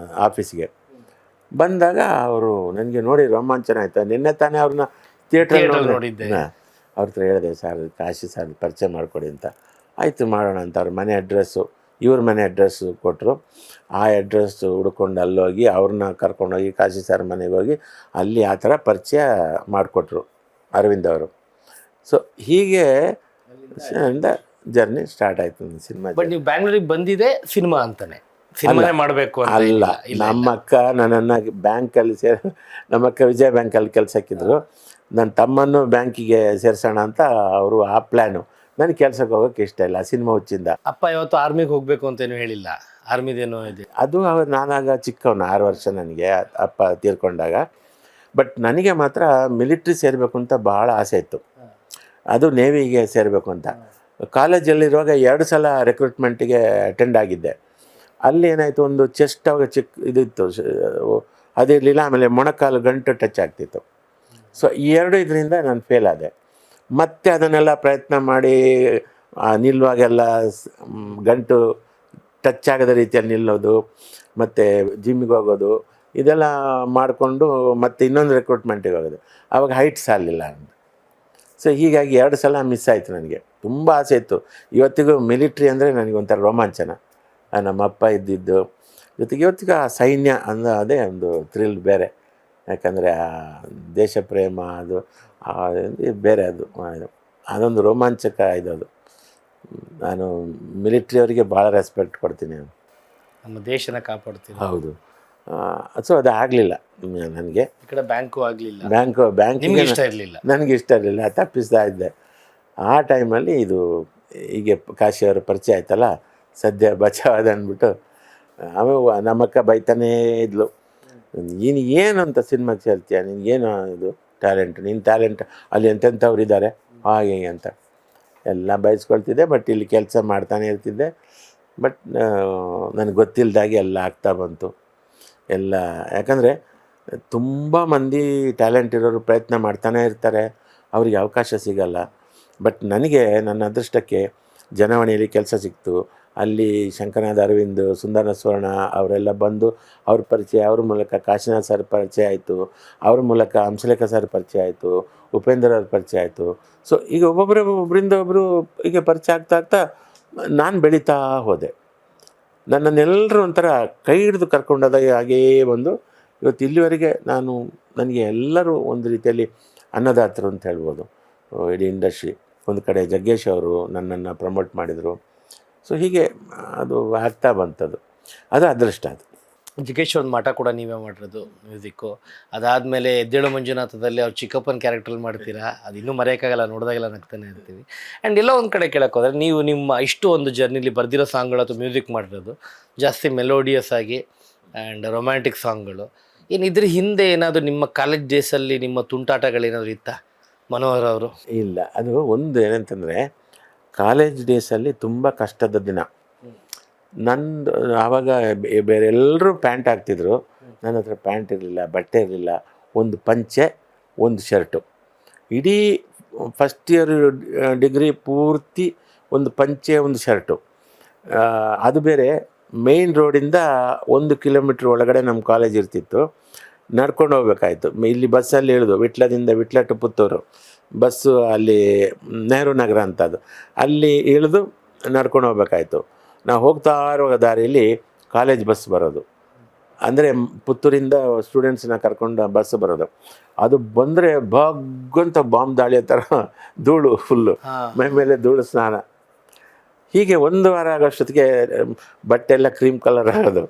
ಆಫೀಸಿಗೆ. ಬಂದಾಗ ಅವರು ನನಗೆ ನೋಡಿ ರೋಮಾಂಚನ ಆಯಿತು. ನಿನ್ನೆ ತಾನೇ ಅವ್ರನ್ನ ಥಿಯೇಟ್ರಲ್ಲಿ ನೋಡಿದ್ದೆ. ಅವ್ರ ಹತ್ರ ಹೇಳಿದೆ, ಸರ್ ಕಾಶಿ ಸರ್ ಪರಿಚಯ ಮಾಡಿಕೊಡಿ ಅಂತ. ಆಯಿತು ಮಾಡೋಣ ಅಂತ ಅವ್ರ ಮನೆ ಅಡ್ರೆಸ್ಸು, ಇವ್ರ ಮನೆ ಅಡ್ರೆಸ್ಸು ಕೊಟ್ಟರು. ಆ ಅಡ್ರೆಸ್ ಹುಡ್ಕೊಂಡು ಅಲ್ಲೋಗಿ ಅವ್ರನ್ನ ಕರ್ಕೊಂಡೋಗಿ ಕಾಶಿ ಸರ್ ಮನೆಗೆ ಹೋಗಿ ಅಲ್ಲಿ ಆ ಥರ ಪರಿಚಯ ಮಾಡಿಕೊಟ್ರು ಅರವಿಂದ್ ಅವರು. ಸೊ ಹೀಗೆ ಜರ್ನಿ ಸ್ಟಾರ್ಟ್ ಆಯಿತು ಸಿನಿಮಾ. ಬಟ್ ನೀವು ಬ್ಯಾಂಗ್ಳೂರಿಗೆ ಬಂದಿದೆ ಸಿನಿಮಾ ಅಂತಾನೆ, ಸಿನಿಮಾನೇ ಮಾಡಬೇಕು ಅಲ್ಲ. ನಮ್ಮ ಅಕ್ಕ ನನ್ನನ್ನು ಬ್ಯಾಂಕಲ್ಲಿ ನಮ್ಮ ಅಕ್ಕ ವಿಜಯ ಬ್ಯಾಂಕಲ್ಲಿ ಕೆಲಸ ಹಾಕಿದ್ರು. ನನ್ನ ತಮ್ಮನ್ನು ಬ್ಯಾಂಕಿಗೆ ಸೇರಿಸೋಣ ಅಂತ ಅವರು ಆ ಪ್ಲ್ಯಾನು. ನನಗೆ ಕೆಲ್ಸಕ್ಕೆ ಹೋಗೋಕ್ಕೆ ಇಷ್ಟ ಇಲ್ಲ ಸಿನಿಮಾ ಹುಚ್ಚಿಂದ. ಅಪ್ಪ ಯಾವತ್ತು ಆರ್ಮಿಗೆ ಹೋಗಬೇಕು ಅಂತೇನು ಹೇಳಿಲ್ಲ, ಆರ್ಮಿದೇನೋ ಇದೆ? ಅದು ನಾನಾಗ ಚಿಕ್ಕವನು 6 ವರ್ಷ ನನಗೆ ಅಪ್ಪ ತೀರ್ಕೊಂಡಾಗ. ಬಟ್ ನನಗೆ ಮಾತ್ರ ಮಿಲಿಟ್ರಿ ಸೇರಬೇಕು ಅಂತ ಭಾಳ ಆಸೆ ಇತ್ತು, ಅದು ನೇವಿಗೆ ಸೇರಬೇಕು ಅಂತ. ಕಾಲೇಜಲ್ಲಿರುವಾಗ 2 ಸಲ ರಿಕ್ರೂಟ್ಮೆಂಟಿಗೆ ಅಟೆಂಡ್ ಆಗಿದ್ದೆ. ಅಲ್ಲಿ ಏನಾಯಿತು, ಒಂದು ಚೆಸ್ಟ್ ಅವಾಗ ಚಿಕ್ಕ ಇದಿತ್ತು, ಅದಿರಲಿಲ್ಲ. ಆಮೇಲೆ ಮೊಣಕಾಲು ಗಂಟು ಟಚ್ ಆಗ್ತಿತ್ತು. ಸೊ ಈ 2 ಇದರಿಂದ ನಾನು ಫೇಲ್ ಆದೆ. ಮತ್ತೆ ಅದನ್ನೆಲ್ಲ ಪ್ರಯತ್ನ ಮಾಡಿ ನಿಲ್ಲುವಾಗೆಲ್ಲ ಗಂಟು ಟಚ್ ಆಗದ ರೀತಿಯಲ್ಲಿ ನಿಲ್ಲೋದು, ಮತ್ತು ಜಿಮ್ಮಿಗೆ ಹೋಗೋದು, ಇದೆಲ್ಲ ಮಾಡಿಕೊಂಡು ಮತ್ತೆ ಇನ್ನೊಂದು ರಿಕ್ರೂಟ್ಮೆಂಟಿಗೆ ಹೋಗೋದು. ಆವಾಗ ಹೈಟ್ ಸಾಲಿಲ್ಲ ಅಂತ. ಸೊ ಹೀಗಾಗಿ 2 ಸಲ ಮಿಸ್ ಆಯಿತು. ನನಗೆ ತುಂಬ ಆಸೆ ಇತ್ತು. ಇವತ್ತಿಗೂ ಮಿಲಿಟ್ರಿ ಅಂದರೆ ನನಗೆ ಒಂಥರ ರೋಮಾಂಚನ. ನಮ್ಮಪ್ಪ ಇದ್ದಿದ್ದು ಜೊತೆಗೆ ಇವತ್ತಿಗೂ ಆ ಸೈನ್ಯ ಅದೇ ಒಂದು ಥ್ರಿಲ್ ಬೇರೆ. ಯಾಕಂದರೆ ಆ ದೇಶ ಪ್ರೇಮ ಅದು ಬೇರೆ, ಅದೊಂದು ರೋಮಾಂಚಕ ಇದದು. ನಾನು ಮಿಲಿಟ್ರಿಯವರಿಗೆ ಭಾಳ ರೆಸ್ಪೆಕ್ಟ್ ಕೊಡ್ತೀನಿ. ನಮ್ಮ ದೇಶನ ಕಾಪಾಡ್ತೀನಿ. ಹೌದು. ಸೊ ಅದು ಆಗಲಿಲ್ಲ ನನಗೆ. ಈ ಕಡೆ ಬ್ಯಾಂಕು ಆಗಲಿಲ್ಲ, ಬ್ಯಾಂಕಿಗೆ ಇಷ್ಟ ಇರಲಿಲ್ಲ, ನನಗೆ ಇಷ್ಟ ಇರಲಿಲ್ಲ, ತಪ್ಪಿಸ್ತಾ ಇದ್ದೆ. ಆ ಟೈಮಲ್ಲಿ ಇದು ಹೀಗೆ ಕಾಶಿಯವರ ಪರಿಚಯ ಆಯ್ತಲ್ಲ, ಸದ್ಯ ಬಚಾವಾದ ಅಂದ್ಬಿಟ್ಟು. ಆಮೇಲೆ ನಮ್ಮಕ್ಕ ಬೈತಾನೇ ಇದ್ಲು, ನೀನು ಏನು ಅಂತ ಸಿನಿಮಾಗೆ ಸೇರ್ತೀಯ, ನಿನಗೇನು ಇದು ಟ್ಯಾಲೆಂಟ್, ನಿನ್ನ ಟ್ಯಾಲೆಂಟ್ ಅಲ್ಲಿ ಎಂತೆಂಥವ್ರು ಇದ್ದಾರೆ ಹಾಗೆ ಅಂತ ಎಲ್ಲ ಬಯಸ್ಕೊಳ್ತಿದ್ದೆ. ಬಟ್ ಇಲ್ಲಿ ಕೆಲಸ ಮಾಡ್ತಾನೆ ಇರ್ತಿದ್ದೆ. ಬಟ್ ನನಗೆ ಗೊತ್ತಿಲ್ಲದಾಗೆ ಎಲ್ಲ ಆಗ್ತಾ ಬಂತು ಎಲ್ಲ. ಯಾಕಂದರೆ ತುಂಬ ಮಂದಿ ಟ್ಯಾಲೆಂಟ್ ಇರೋರು ಪ್ರಯತ್ನ ಮಾಡ್ತಾನೆ ಇರ್ತಾರೆ, ಅವ್ರಿಗೆ ಅವಕಾಶ ಸಿಗಲ್ಲ. ಬಟ್ ನನಗೆ ನನ್ನ ಅದೃಷ್ಟಕ್ಕೆ ಜನವಾಣಿಯಲ್ಲಿ ಕೆಲಸ ಸಿಕ್ತು. ಅಲ್ಲಿ ಶಂಕರನಾಥ್ ಅರವಿಂದ್, ಸುಂದರ ಸ್ವರ್ಣ ಅವರೆಲ್ಲ ಬಂದು ಅವ್ರ ಪರಿಚಯ, ಅವ್ರ ಮೂಲಕ ಕಾಶಿನಾಥ್ ಸರ್ ಪರಿಚಯ ಆಯಿತು, ಅವ್ರ ಮೂಲಕ ಹಂಸಲೇಖ ಸರ್ ಪರಿಚಯ ಆಯಿತು, ಉಪೇಂದ್ರ ಅವ್ರ ಪರಿಚಯ ಆಯಿತು. ಸೊ ಈಗ ಒಬ್ಬರಿಂದ ಒಬ್ಬರು ಹೀಗೆ ಪರಿಚಯ ಆಗ್ತಾ ನಾನು ಬೆಳೀತಾ ಹೋದೆ. ನನ್ನನ್ನೆಲ್ಲರೂ ಒಂಥರ ಕೈ ಹಿಡಿದು ಕರ್ಕೊಂಡೋದಾಗ ಹಾಗೇ ಬಂದು ಇವತ್ತು ಇಲ್ಲಿವರೆಗೆ ನನಗೆ ಎಲ್ಲರೂ ಒಂದು ರೀತಿಯಲ್ಲಿ ಅನ್ನದಾತರು ಅಂತ ಹೇಳ್ಬೋದು. ಇಡೀ ಇಂಡಸ್ಟ್ರಿ ಒಂದು ಕಡೆ ಜಗ್ಗೇಶ್ ಅವರು ನನ್ನನ್ನು ಪ್ರಮೋಟ್ ಮಾಡಿದರು. ಸೊ ಹೀಗೆ ಅದು ಆಗ್ತಾ ಬಂತದು. ಅದು ಅದೃಷ್ಟ. ಅದು ಜಗ್ಗೇಶ್ ಒಂದು ಮಠ ಕೂಡ ನೀವೇ ಮಾಡಿರೋದು ಮ್ಯೂಸಿಕ್ಕು. ಅದಾದಮೇಲೆ ಎದ್ದೇಳು ಮಂಜುನಾಥದಲ್ಲಿ ಅವ್ರು ಚಿಕ್ಕಪ್ಪನ ಕ್ಯಾರೆಕ್ಟ್ರಲ್ಲಿ ಮಾಡ್ತೀರಾ, ಅದು ಇನ್ನೂ ಮರೆಯೋಕ್ಕಾಗಲ್ಲ, ನೋಡಿದಾಗೆಲ್ಲ ನಗ್ತಾನೆ ಇರ್ತೀವಿ. ಆ್ಯಂಡ್ ಎಲ್ಲ ಒಂದು ಕಡೆ ಕೇಳೋಕ್ಕೋದ್ರೆ ನೀವು ನಿಮ್ಮ ಇಷ್ಟು ಒಂದು ಜರ್ನಿಲಿ ಬರ್ದಿರೋ ಸಾಂಗ್ಗಳು ಅಥವಾ ಮ್ಯೂಸಿಕ್ ಮಾಡಿರೋದು ಜಾಸ್ತಿ ಮೆಲೋಡಿಯಸ್ ಆಗಿ ಆ್ಯಂಡ್ ರೊಮ್ಯಾಂಟಿಕ್ ಸಾಂಗ್ಗಳು. ಏನು ಇದ್ರ ಹಿಂದೆ ಏನಾದರೂ ನಿಮ್ಮ ಕಾಲೇಜ್ ಡೇಸಲ್ಲಿ ನಿಮ್ಮ ತುಂಟಾಟಗಳೇನಾದರೂ ಇತ್ತಾ ಮನೋಹರ್ ಅವರು? ಇಲ್ಲ, ಅದು ಒಂದು ಏನಂತಂದರೆ ಕಾಲೇಜ್ ಡೇಸಲ್ಲಿ ತುಂಬ ಕಷ್ಟದ ದಿನ. ನಂದು ಆವಾಗ ಬೇರೆ ಎಲ್ಲರೂ ಪ್ಯಾಂಟ್ ಹಾಕ್ತಿದ್ರು, ನನ್ನ ಹತ್ರ ಪ್ಯಾಂಟ್ ಇರಲಿಲ್ಲ, ಬಟ್ಟೆ ಇರಲಿಲ್ಲ. ಒಂದು ಪಂಚೆ, ಒಂದು ಶರ್ಟು. ಇಡೀ ಫಸ್ಟ್ ಇಯರ್ ಡಿಗ್ರಿ ಪೂರ್ತಿ ಒಂದು ಪಂಚೆ, ಒಂದು ಶರ್ಟು. ಅದು ಬೇರೆ ಮೇಯ್ನ್ ರೋಡಿಂದ 1 ಕಿಲೋಮೀಟ್ರ್ ಒಳಗಡೆ ನಮ್ಮ ಕಾಲೇಜ್ ಇರ್ತಿತ್ತು. ನಡ್ಕೊಂಡು ಹೋಗ್ಬೇಕಾಯ್ತು. ಇಲ್ಲಿ ಬಸ್ಸಲ್ಲಿ ಇಳಿದು ವಿಟ್ಲದಿಂದ ಟು ಪುತ್ತೂರು ಬಸ್ಸು, ಅಲ್ಲಿ ನೆಹರು ನಗರ ಅಂತದು, ಅಲ್ಲಿ ಇಳಿದು ನಡ್ಕೊಂಡು ಹೋಗ್ಬೇಕಾಯ್ತು. ನಾವು ಹೋಗ್ತಾ ಇರುವ ದಾರಿಯಲ್ಲಿ ಕಾಲೇಜ್ ಬಸ್ ಬರೋದು, ಅಂದರೆ ಪುತ್ತೂರಿಂದ ಸ್ಟೂಡೆಂಟ್ಸನ್ನ ಕರ್ಕೊಂಡು ಬಸ್ ಬರೋದು. ಅದು ಬಂದರೆ ಬಗ್ಗಂತ ಬಾಂಬ್ ದಾಳಿಯೋ ಥರ ಧೂಳು ಫುಲ್ಲು, ಮೈ ಮೇಲೆ ಧೂಳು ಸ್ನಾನ. ಹೀಗೆ 1 ವಾರ ಆಗೋಷ್ಟೊತ್ತಿಗೆ ಬಟ್ಟೆ ಎಲ್ಲ ಕ್ರೀಮ್ ಕಲರ್ ಆಗೋದು.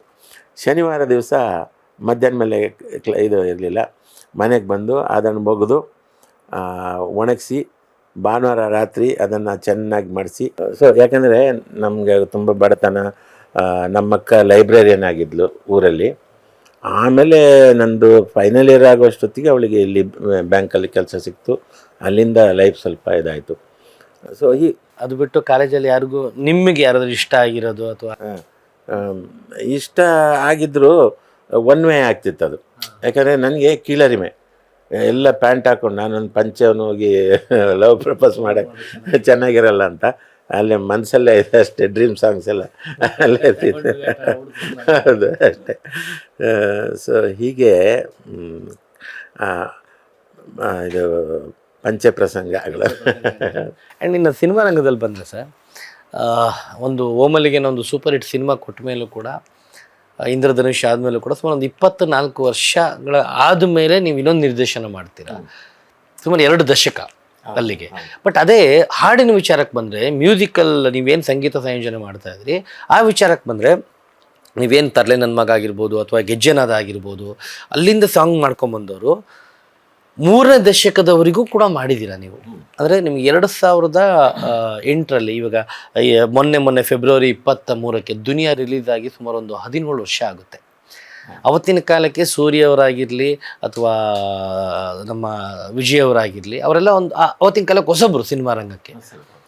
ಶನಿವಾರ ದಿವಸ ಮಧ್ಯಾಹ್ನ ಮೇಲೆ ಇದು ಇರಲಿಲ್ಲ, ಮನೆಗೆ ಬಂದು ಅದನ್ನು ಬಗೆದು ಒಣಗಿಸಿ ಭಾನುವಾರ ರಾತ್ರಿ ಅದನ್ನು ಚೆನ್ನಾಗಿ ಮಾಡಿಸಿ. ಸೊ ಯಾಕೆಂದರೆ ನಮಗೆ ತುಂಬ ಬಡತನ. ನಮ್ಮಕ್ಕ ಲೈಬ್ರರಿಯನ್ ಆಗಿದ್ಲು ಊರಲ್ಲಿ. ಆಮೇಲೆ ನಂದು ಫೈನಲ್ ಇಯರ್ ಆಗೋಷ್ಟೊತ್ತಿಗೆ ಅವಳಿಗೆ ಇಲ್ಲಿ ಬ್ಯಾಂಕಲ್ಲಿ ಕೆಲಸ ಸಿಕ್ತು. ಅಲ್ಲಿಂದ ಲೈಫ್ ಸ್ವಲ್ಪ ಇದಾಯಿತು. ಸೊ ಅದು ಬಿಟ್ಟು ಕಾಲೇಜಲ್ಲಿ ನಿಮಗೆ ಯಾರಾದರೂ ಇಷ್ಟ ಆಗಿರೋದು ಅಥವಾ ಇಷ್ಟ ಆಗಿದ್ದರೂ ಒನ್ ವೇ ಆಗ್ತಿತ್ತು ಅದು. ಯಾಕಂದರೆ ನನಗೆ ಕೀಳರಿಮೆ, ಎಲ್ಲ ಪ್ಯಾಂಟ್ ಹಾಕ್ಕೊಂಡು ನಾನೊಂದು ಪಂಚೆವನ್ನು ಹೋಗಿ ಲವ್ ಪ್ರಪೋಸ್ ಮಾಡೋಕ್ಕೆ ಚೆನ್ನಾಗಿರಲ್ಲ ಅಂತ ಅಲ್ಲೇ ಮನಸ್ಸಲ್ಲೇ ಇದೆ ಅಷ್ಟೇ. ಡ್ರೀಮ್ ಸಾಂಗ್ಸ್ ಎಲ್ಲ ಅಲ್ಲೇ ಇರ್ತಿತ್ತು. ಹೌದು ಅಷ್ಟೇ. ಸೊ ಹೀಗೆ ಇದು ಪಂಚೆ ಪ್ರಸಂಗಗಳು. ಆ್ಯಂಡ್ ಇನ್ನು ಸಿನಿಮಾ ರಂಗದಲ್ಲಿ ಬಂದರೆ ಸರ್, ಒಂದು ಓಮಲಿಗೆನ ಒಂದು ಸೂಪರ್ ಹಿಟ್ ಸಿನಿಮಾ ಕೊಟ್ಟ ಮೇಲೂ ಕೂಡ, ಇಂದ್ರಧನುಷ್ ಆದಮೇಲೂ ಕೂಡ ಸುಮಾರು ಒಂದು 24 ವರ್ಷಗಳ ಆದಮೇಲೆ ನೀವು ಇನ್ನೊಂದು ನಿರ್ದೇಶನ ಮಾಡ್ತೀರಾ, ಸುಮಾರು 2 ದಶಕ ಅಲ್ಲಿಗೆ. ಬಟ್ ಅದೇ ಹಾಡಿನ ವಿಚಾರಕ್ಕೆ ಬಂದರೆ, ಮ್ಯೂಸಿಕಲ್ ನೀವೇನು ಸಂಗೀತ ಸಂಯೋಜನೆ ಮಾಡ್ತಾ ಇದ್ರಿ ಆ ವಿಚಾರಕ್ಕೆ ಬಂದರೆ, ನೀವೇನು ತರ್ಲೆ ನನ್ನ ಮಗ ಆಗಿರ್ಬೋದು ಅಥವಾ ಗೆಜ್ಜೆನಾದ ಆಗಿರ್ಬೋದು, ಅಲ್ಲಿಂದ ಸಾಂಗ್ ಮಾಡ್ಕೊಂಬಂದವರು ಮೂರನೇ ದಶಕದವರೆಗೂ ಕೂಡ ಮಾಡಿದ್ದೀರಾ ನೀವು. ಅಂದರೆ ನಿಮ್ಗೆ 2008ರಲ್ಲಿ ಇವಾಗ ಮೊನ್ನೆ ಫೆಬ್ರವರಿ 23ಕ್ಕೆ ದುನಿಯಾ ರಿಲೀಸ್ ಆಗಿ ಸುಮಾರು ಒಂದು 17 ವರ್ಷ ಆಗುತ್ತೆ. ಅವತ್ತಿನ ಕಾಲಕ್ಕೆ ಸೂರ್ಯ ಅವರಾಗಿರಲಿ ಅಥವಾ ನಮ್ಮ ವಿಜಯ್ ಅವರಾಗಿರಲಿ ಅವರೆಲ್ಲ ಅವತ್ತಿನ ಕಾಲಕ್ಕೆ ಹೊಸಬ್ರು ಸಿನಿಮಾ ರಂಗಕ್ಕೆ.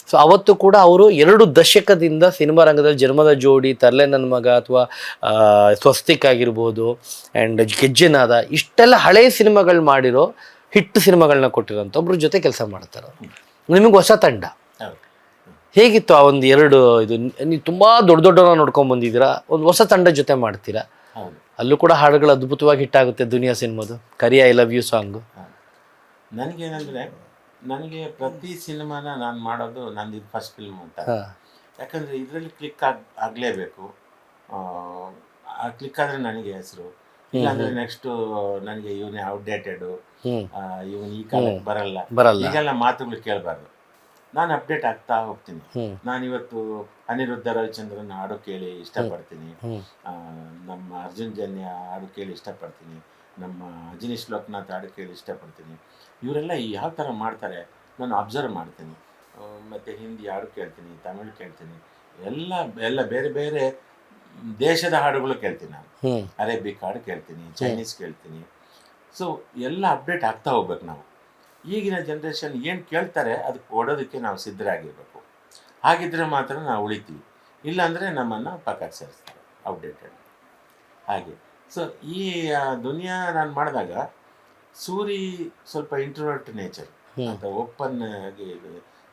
ಸೊ ಅವತ್ತು ಕೂಡ ಅವರು 2 ದಶಕದಿಂದ ಸಿನಿಮಾ ರಂಗದಲ್ಲಿ ಜನ್ಮದ ಜೋಡಿ, ತರ್ಲೆ ನನ್ನ ಮಗ ಅಥವಾ ಸ್ವಸ್ತಿಕ್ ಆಗಿರ್ಬೋದು ಆ್ಯಂಡ್ ಗೆಜ್ಜೆನಾದ, ಇಷ್ಟೆಲ್ಲ ಹಳೆಯ ಸಿನಿಮಾಗಳು ಮಾಡಿರೋ ಹಿಟ್ ಸಿನಿಮಾಗಳನ್ನ ಕೊಟ್ಟಿರೋಂಥ ಒಬ್ರ ಜೊತೆ ಕೆಲಸ ಮಾಡ್ತಾರೆ. ನಿಮಗೆ ಹೊಸ ತಂಡ ಹೇಗಿತ್ತು ಆ ಒಂದು 2 ಇದು? ನೀವು ತುಂಬ ದೊಡ್ಡವ್ರನ್ನ ನೋಡ್ಕೊಂಡು ಬಂದಿದ್ದೀರಾ, ಒಂದು ಹೊಸ ತಂಡ ಜೊತೆ ಮಾಡ್ತೀರಾ. ಅಲ್ಲೂ ಕೂಡ ಹಾಡುಗಳು ಅದ್ಭುತವಾಗಿ ಹಿಟ್ಟಾಗುತ್ತೆ. ದುನಿಯಾ ಸಿನಿಮಾದು ಕರಿಯ ಐ ಲವ್ ಯು ಸಾಂಗು ನನಗೇನಂದರೆ, ನನಗೆ ಪ್ರತಿ ಸಿನಿಮಾನ ನಾನು ಮಾಡೋದು ನಂದು ಫಸ್ಟ್ ಫಿಲ್ಮ್ ಅಂತ. ಯಾಕಂದರೆ ಇದರಲ್ಲಿ ಕ್ಲಿಕ್ ಆಗಲೇಬೇಕು. ಆ ಕ್ಲಿಕ್ ಆದರೆ ನನಗೆ ಹೆಸರು, ಇಲ್ಲಾಂದರೆ ನೆಕ್ಸ್ಟು ನನಗೆ ಇವನೇ ಔಟ್ಡೇಟೆಡು, ಇವನು ಈ ಕಾಲಕ್ಕೆ ಬರಲ್ಲ, ಈಗೆಲ್ಲ ಮಾತುಗಳು ಕೇಳಬಾರ್ದು. ನಾನು ಅಪ್ಡೇಟ್ ಆಗ್ತಾ ಹೋಗ್ತೀನಿ. ನಾನಿವತ್ತು ಅನಿರುದ್ಧ ರವಿಚಂದ್ರನ್ ಹಾಡು ಕೇಳಿ ಇಷ್ಟಪಡ್ತೀನಿ, ನಮ್ಮ ಅರ್ಜುನ್ ಜನ್ಯ ಹಾಡು ಕೇಳಿ ಇಷ್ಟಪಡ್ತೀನಿ, ನಮ್ಮ ಅಜನೀಶ್ ಲೋಕನಾಥ್ ಹಾಡು ಕೇಳಿ ಇಷ್ಟಪಡ್ತೀನಿ. ಇವರೆಲ್ಲ ಯಾವ ಥರ ಮಾಡ್ತಾರೆ ನಾನು ಅಬ್ಸರ್ವ್ ಮಾಡ್ತೀನಿ. ಮತ್ತು ಹಿಂದಿ ಹಾಡು ಕೇಳ್ತೀನಿ, ತಮಿಳು ಕೇಳ್ತೀನಿ, ಎಲ್ಲ ಬೇರೆ ಬೇರೆ ದೇಶದ ಹಾಡುಗಳು ಕೇಳ್ತೀನಿ. ನಾನು ಅರೇಬಿಕ್ ಹಾಡು ಕೇಳ್ತೀನಿ, ಚೈನೀಸ್ ಕೇಳ್ತೀನಿ. ಸೊ ಎಲ್ಲ ಅಪ್ಡೇಟ್ ಆಗ್ತಾ ಹೋಗ್ಬೇಕು ನಾವು. ಈಗಿನ ಜನ್ರೇಷನ್ ಏನು ಕೇಳ್ತಾರೆ ಅದಕ್ಕೆ ಕೊಡೋದಕ್ಕೆ ನಾವು ಸಿದ್ಧರಾಗಿರ್ಬೇಕು. ಹಾಗಿದ್ರೆ ಮಾತ್ರ ನಾವು ಉಳಿತೀವಿ, ಇಲ್ಲಾಂದರೆ ನಮ್ಮನ್ನು ಪಕ್ಕಕ್ಕೆ ಸೇರಿಸ್ತಾರೆ ಔಟ್ಡೇಟೆಡ್ ಹಾಗೆ. ಸೊ ಈ ದುನಿಯಾ ನಾನು ಮಾಡಿದಾಗ ಸೂರಿ ಸ್ವಲ್ಪ ಇಂಟ್ರೋವರ್ಟ್ ನೇಚರ್ ಅಂತ, ಓಪನ್ ಆಗಿ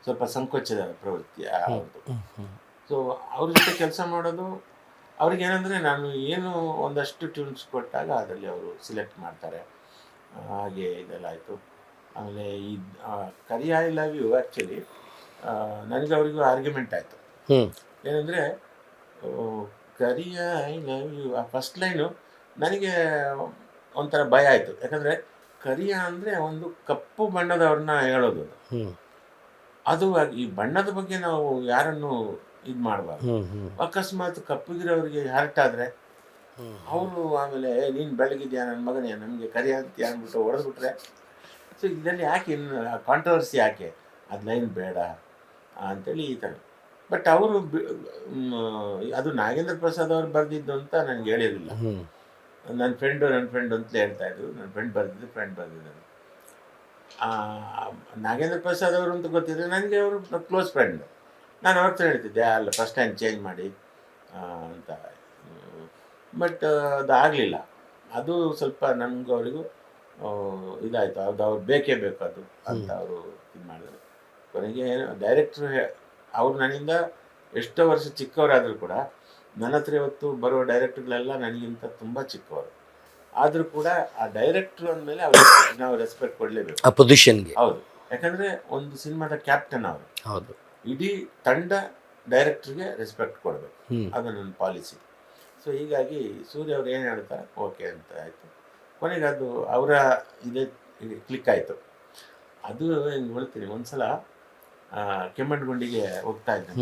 ಸ್ವಲ್ಪ ಸಂಕೋಚದ ಪ್ರವೃತ್ತಿ ಅವ್ರದ್ದು. ಸೊ ಅವ್ರ ಜೊತೆ ಕೆಲಸ ಮಾಡೋದು ಅವ್ರಿಗೇನೆಂದರೆ, ನಾನು ಏನು ಒಂದಷ್ಟು ಟ್ಯೂನ್ಸ್ ಕೊಟ್ಟಾಗ ಅದರಲ್ಲಿ ಅವರು ಸಿಲೆಕ್ಟ್ ಮಾಡ್ತಾರೆ. ಹಾಗೆ ಇದೆಲ್ಲ ಆಯಿತು. ಆಮೇಲೆ ಈ ಕರಿಯ ಐ ಲವ್ ಯು ಆ್ಯಕ್ಚುಲಿ ನನಗೆ ಅವರಿಗೂ ಆರ್ಗ್ಯುಮೆಂಟ್ ಆಯಿತು. ಏನಂದರೆ, ಕರಿಯ ಐ ಲವ್ ಯು ಆ ಫಸ್ಟ್ ಲೈನು ನನಗೆ ಒಂಥರ ಭಯ ಆಯಿತು. ಯಾಕಂದರೆ ಕರಿಯ ಅಂದರೆ ಒಂದು ಕಪ್ಪು ಬಣ್ಣದವ್ರನ್ನ ಹೇಳೋದು. ಅದು ಈ ಬಣ್ಣದ ಬಗ್ಗೆ ನಾವು ಯಾರನ್ನು ಇದು ಮಾಡಬಾರ್ದು. ಅಕಸ್ಮಾತ್ ಕಪ್ಪಗಿರೋರಿಗೆ ಹರ್ಟ್ ಆದರೆ ಅವರು ಆಮೇಲೆ ನೀನು ಬೆಳಗಿದ್ಯಾ ನನ್ನ ಮಗನೇ, ನಮಗೆ ಕರಿಯ ಅಂತೀಯ ಅಂದ್ಬಿಟ್ಟು ಹೊಡೆದ್ಬಿಟ್ರೆ, ಸೊ ಇದರಲ್ಲಿ ಯಾಕೆ ಇನ್ನು ಕಾಂಟ್ರವರ್ಸಿ ಯಾಕೆ, ಅದು ಲೈನ್ ಬೇಡ ಅಂಥೇಳಿ ಈ ಥರ. ಬಟ್ ಅವರು ಅದು ನಾಗೇಂದ್ರ ಪ್ರಸಾದ್ ಅವ್ರು ಬರೆದಿದ್ದು ಅಂತ ನನಗೆ ಹೇಳಿರಲಿಲ್ಲ. ನನ್ನ ಫ್ರೆಂಡು ಅಂತಲೇ ಹೇಳ್ತಾಯಿದ್ರು. ನನ್ನ ಫ್ರೆಂಡ್ ಬರೆದಿದ್ದಾರೆ. ನಾಗೇಂದ್ರ ಪ್ರಸಾದ್ ಅವರು ಅಂತ ಗೊತ್ತಿದ್ರೆ ನನಗೆ ಅವರು ಕ್ಲೋಸ್ ಫ್ರೆಂಡ್. ನಾನು ಅವ್ರ ಹತ್ರ ಹೇಳ್ತಿದ್ದೆ, ಅಲ್ಲ ಫಸ್ಟ್ ಟೈಮ್ ಚೇಂಜ್ ಮಾಡಿ ಅಂತ. ಬಟ್ ಅದು ಆಗಲಿಲ್ಲ. ಅದು ಸ್ವಲ್ಪ ನನಗೂ ಅವರಿಗೂ ಇದಾಯಿತು. ಅವ್ರು ಬೇಕೇ ಬೇಕು ಅದು ಅಂತ ಅವರು ಇದು ಮಾಡಿದ್ರು. ಕೊನೆಗೆ ಡೈರೆಕ್ಟ್ರು ಅವ್ರು ನನ್ನಿಂದ ಎಷ್ಟೋ ವರ್ಷ ಚಿಕ್ಕವರಾದರೂ ಕೂಡ ನನ್ನ ಹತ್ರ ಇವತ್ತು ಬರೋ ಡೈರೆಕ್ಟ್ರುಗಳೆಲ್ಲ ನನಗಿಂತ ತುಂಬ ಚಿಕ್ಕವರು. ಆದರೂ ಕೂಡ ಆ ಡೈರೆಕ್ಟ್ರು ಅಂದಮೇಲೆ ಅವ್ರಿಗೆ ನಾವು ರೆಸ್ಪೆಕ್ಟ್ ಕೊಡಲೇಬೇಕು ಆ ಪೊಸಿಷನ್ಗೆ. ಹೌದು, ಯಾಕಂದರೆ ಒಂದು ಸಿನಿಮಾದ ಕ್ಯಾಪ್ಟನ್ ಅವರು. ಹೌದು, ಇಡೀ ತಂಡ ಡೈರೆಕ್ಟ್ರಿಗೆ ರೆಸ್ಪೆಕ್ಟ್ ಕೊಡಬೇಕು, ಅದು ನನ್ನ ಪಾಲಿಸಿ. ಸೊ ಹೀಗಾಗಿ ಸೂರ್ಯ ಅವ್ರು ಏನು ಹೇಳ್ತಾರೆ ಓಕೆ ಅಂತ ಆಯಿತು. ಕೊನೆಗೆ ಅದು ಅವರ ಇದೇ ಕ್ಲಿಕ್ ಆಯಿತು. ಅದು ಹೆಂಗೆ ಹೇಳ್ತೀನಿ, ಒಂದು ಸಲ ಕೆಮ್ಮಣ್ಣಗುಂಡಿಗೆ ಹೋಗ್ತಾ ಇದ್ದೆ.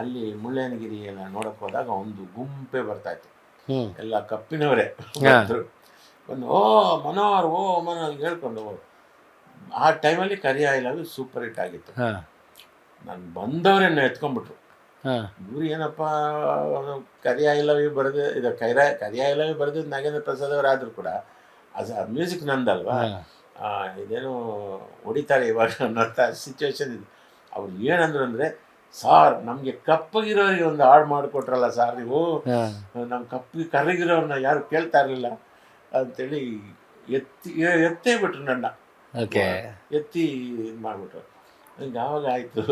ಅಲ್ಲಿ ಮುಳ್ಳಯ್ಯನಗಿರಿ ಎಲ್ಲ ನೋಡೋಕೆ ಹೋದಾಗ ಒಂದು ಗುಂಪೆ ಬರ್ತಾಯಿತ್ತು, ಎಲ್ಲ ಕಪ್ಪಿನವರೇ ಒಂದು ಮನೋಹರ್ ಹೇಳ್ಕೊಂಡು. ಆ ಟೈಮಲ್ಲಿ Kariya I love you super hit ಆಗಿತ್ತು. ನಾನು ಬಂದವರನ್ನ ಎತ್ಕೊಂಡ್ಬಿಟ್ರು. ಇವ್ರು ಏನಪ್ಪ ಕರಿಯ ಐ ಲವ್ ಯು ಬರೆದು ಇದು ಕರಿಯ ಐ ಲವ್ ಯು ಬರೆದಿದ್ದು ನಾಗೇಂದ್ರ ಪ್ರಸಾದ್ ಅವರಾದರೂ ಕೂಡ ಮ್ಯೂಸಿಕ್ ನಂದಲ್ವಾ, ಇದೇನು ಹೊಡಿತಾರೆ ಇವಾಗ ಅನ್ನೋಂಥ ಸಿಚುವೇಶನ್ ಇದು. ಅವ್ರು ಏನಂದ್ರು ಅಂದರೆ, ಸಾರ್ ನಮಗೆ ಕಪ್ಪಗಿರೋರಿಗೆ ಒಂದು ಹಾಡು ಮಾಡಿಕೊಟ್ರಲ್ಲ ಸಾರ್ ನೀವು, ನಮ್ಮ ಕರ್ರಗಿರೋರನ್ನ ಯಾರು ಕೇಳ್ತಾ ಇರಲಿಲ್ಲ ಅಂತೇಳಿ ಎತ್ತೇ ಬಿಟ್ರು ನನ್ನ. ಎತ್ತಿ ಇದು ಮಾಡಿಬಿಟ್ರು. ನಂಗೆ ಆವಾಗ ಆಯಿತು,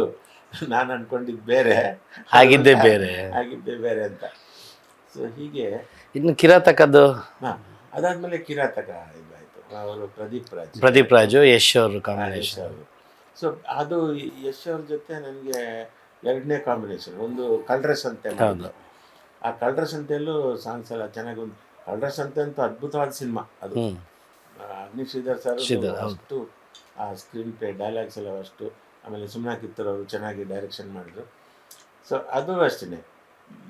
ನಾನು ಅಂದ್ಕೊಂಡಿದ್ದು ಬೇರೆ, ಆಗಿದ್ದೇ ಬೇರೆ ಅಂತ. ಸೊ ಹೀಗೆ ಇನ್ನು ಕಿರಾತಕದ್ದು ಅದಾದಮೇಲೆ ಕಿರಾತಕ ಇದಾಯಿತು. ಅವರು ಪ್ರದೀಪ್ ರಾಜು ಯಶ್ ಅವರು ಕಾಂಬಿನೇಷನ್. ಸೊ ಅದು ಯಶ್ ಅವ್ರ ಜೊತೆ ನನಗೆ ಎರಡನೇ ಕಾಂಬಿನೇಷನ್. ಒಂದು ಕಳ್ರಸ್ ಅಂತೆ ಮಾಡಿದ್ರು. ಆ ಕಳ್ರಸ್ ಅಂತೆಯಲ್ಲೂ ಸಾಂಗ್ಸ್ ಎಲ್ಲ ಚೆನ್ನಾಗಿ, ಒಂದು ಕಳ್ರಸ್ ಅಂತೆ ಅಂತೂ ಅದ್ಭುತವಾದ ಸಿನಿಮಾ ಅದು. ಅಗ್ನಿ ಶ್ರೀಧರ್ ಸರ್ ಅಷ್ಟು ಆ ಸ್ಕ್ರೀನ್ ಪ್ಲೇ ಡೈಲಾಗ್ಸ್ ಎಲ್ಲ ಅಷ್ಟು. ಆಮೇಲೆ ಸುಮ್ನಾ ಕಿತ್ತೂರ್ ಅವರು ಚೆನ್ನಾಗಿ ಡೈರೆಕ್ಷನ್ ಮಾಡಿದ್ರು. ಸೊ ಅದು ಅಷ್ಟೇ,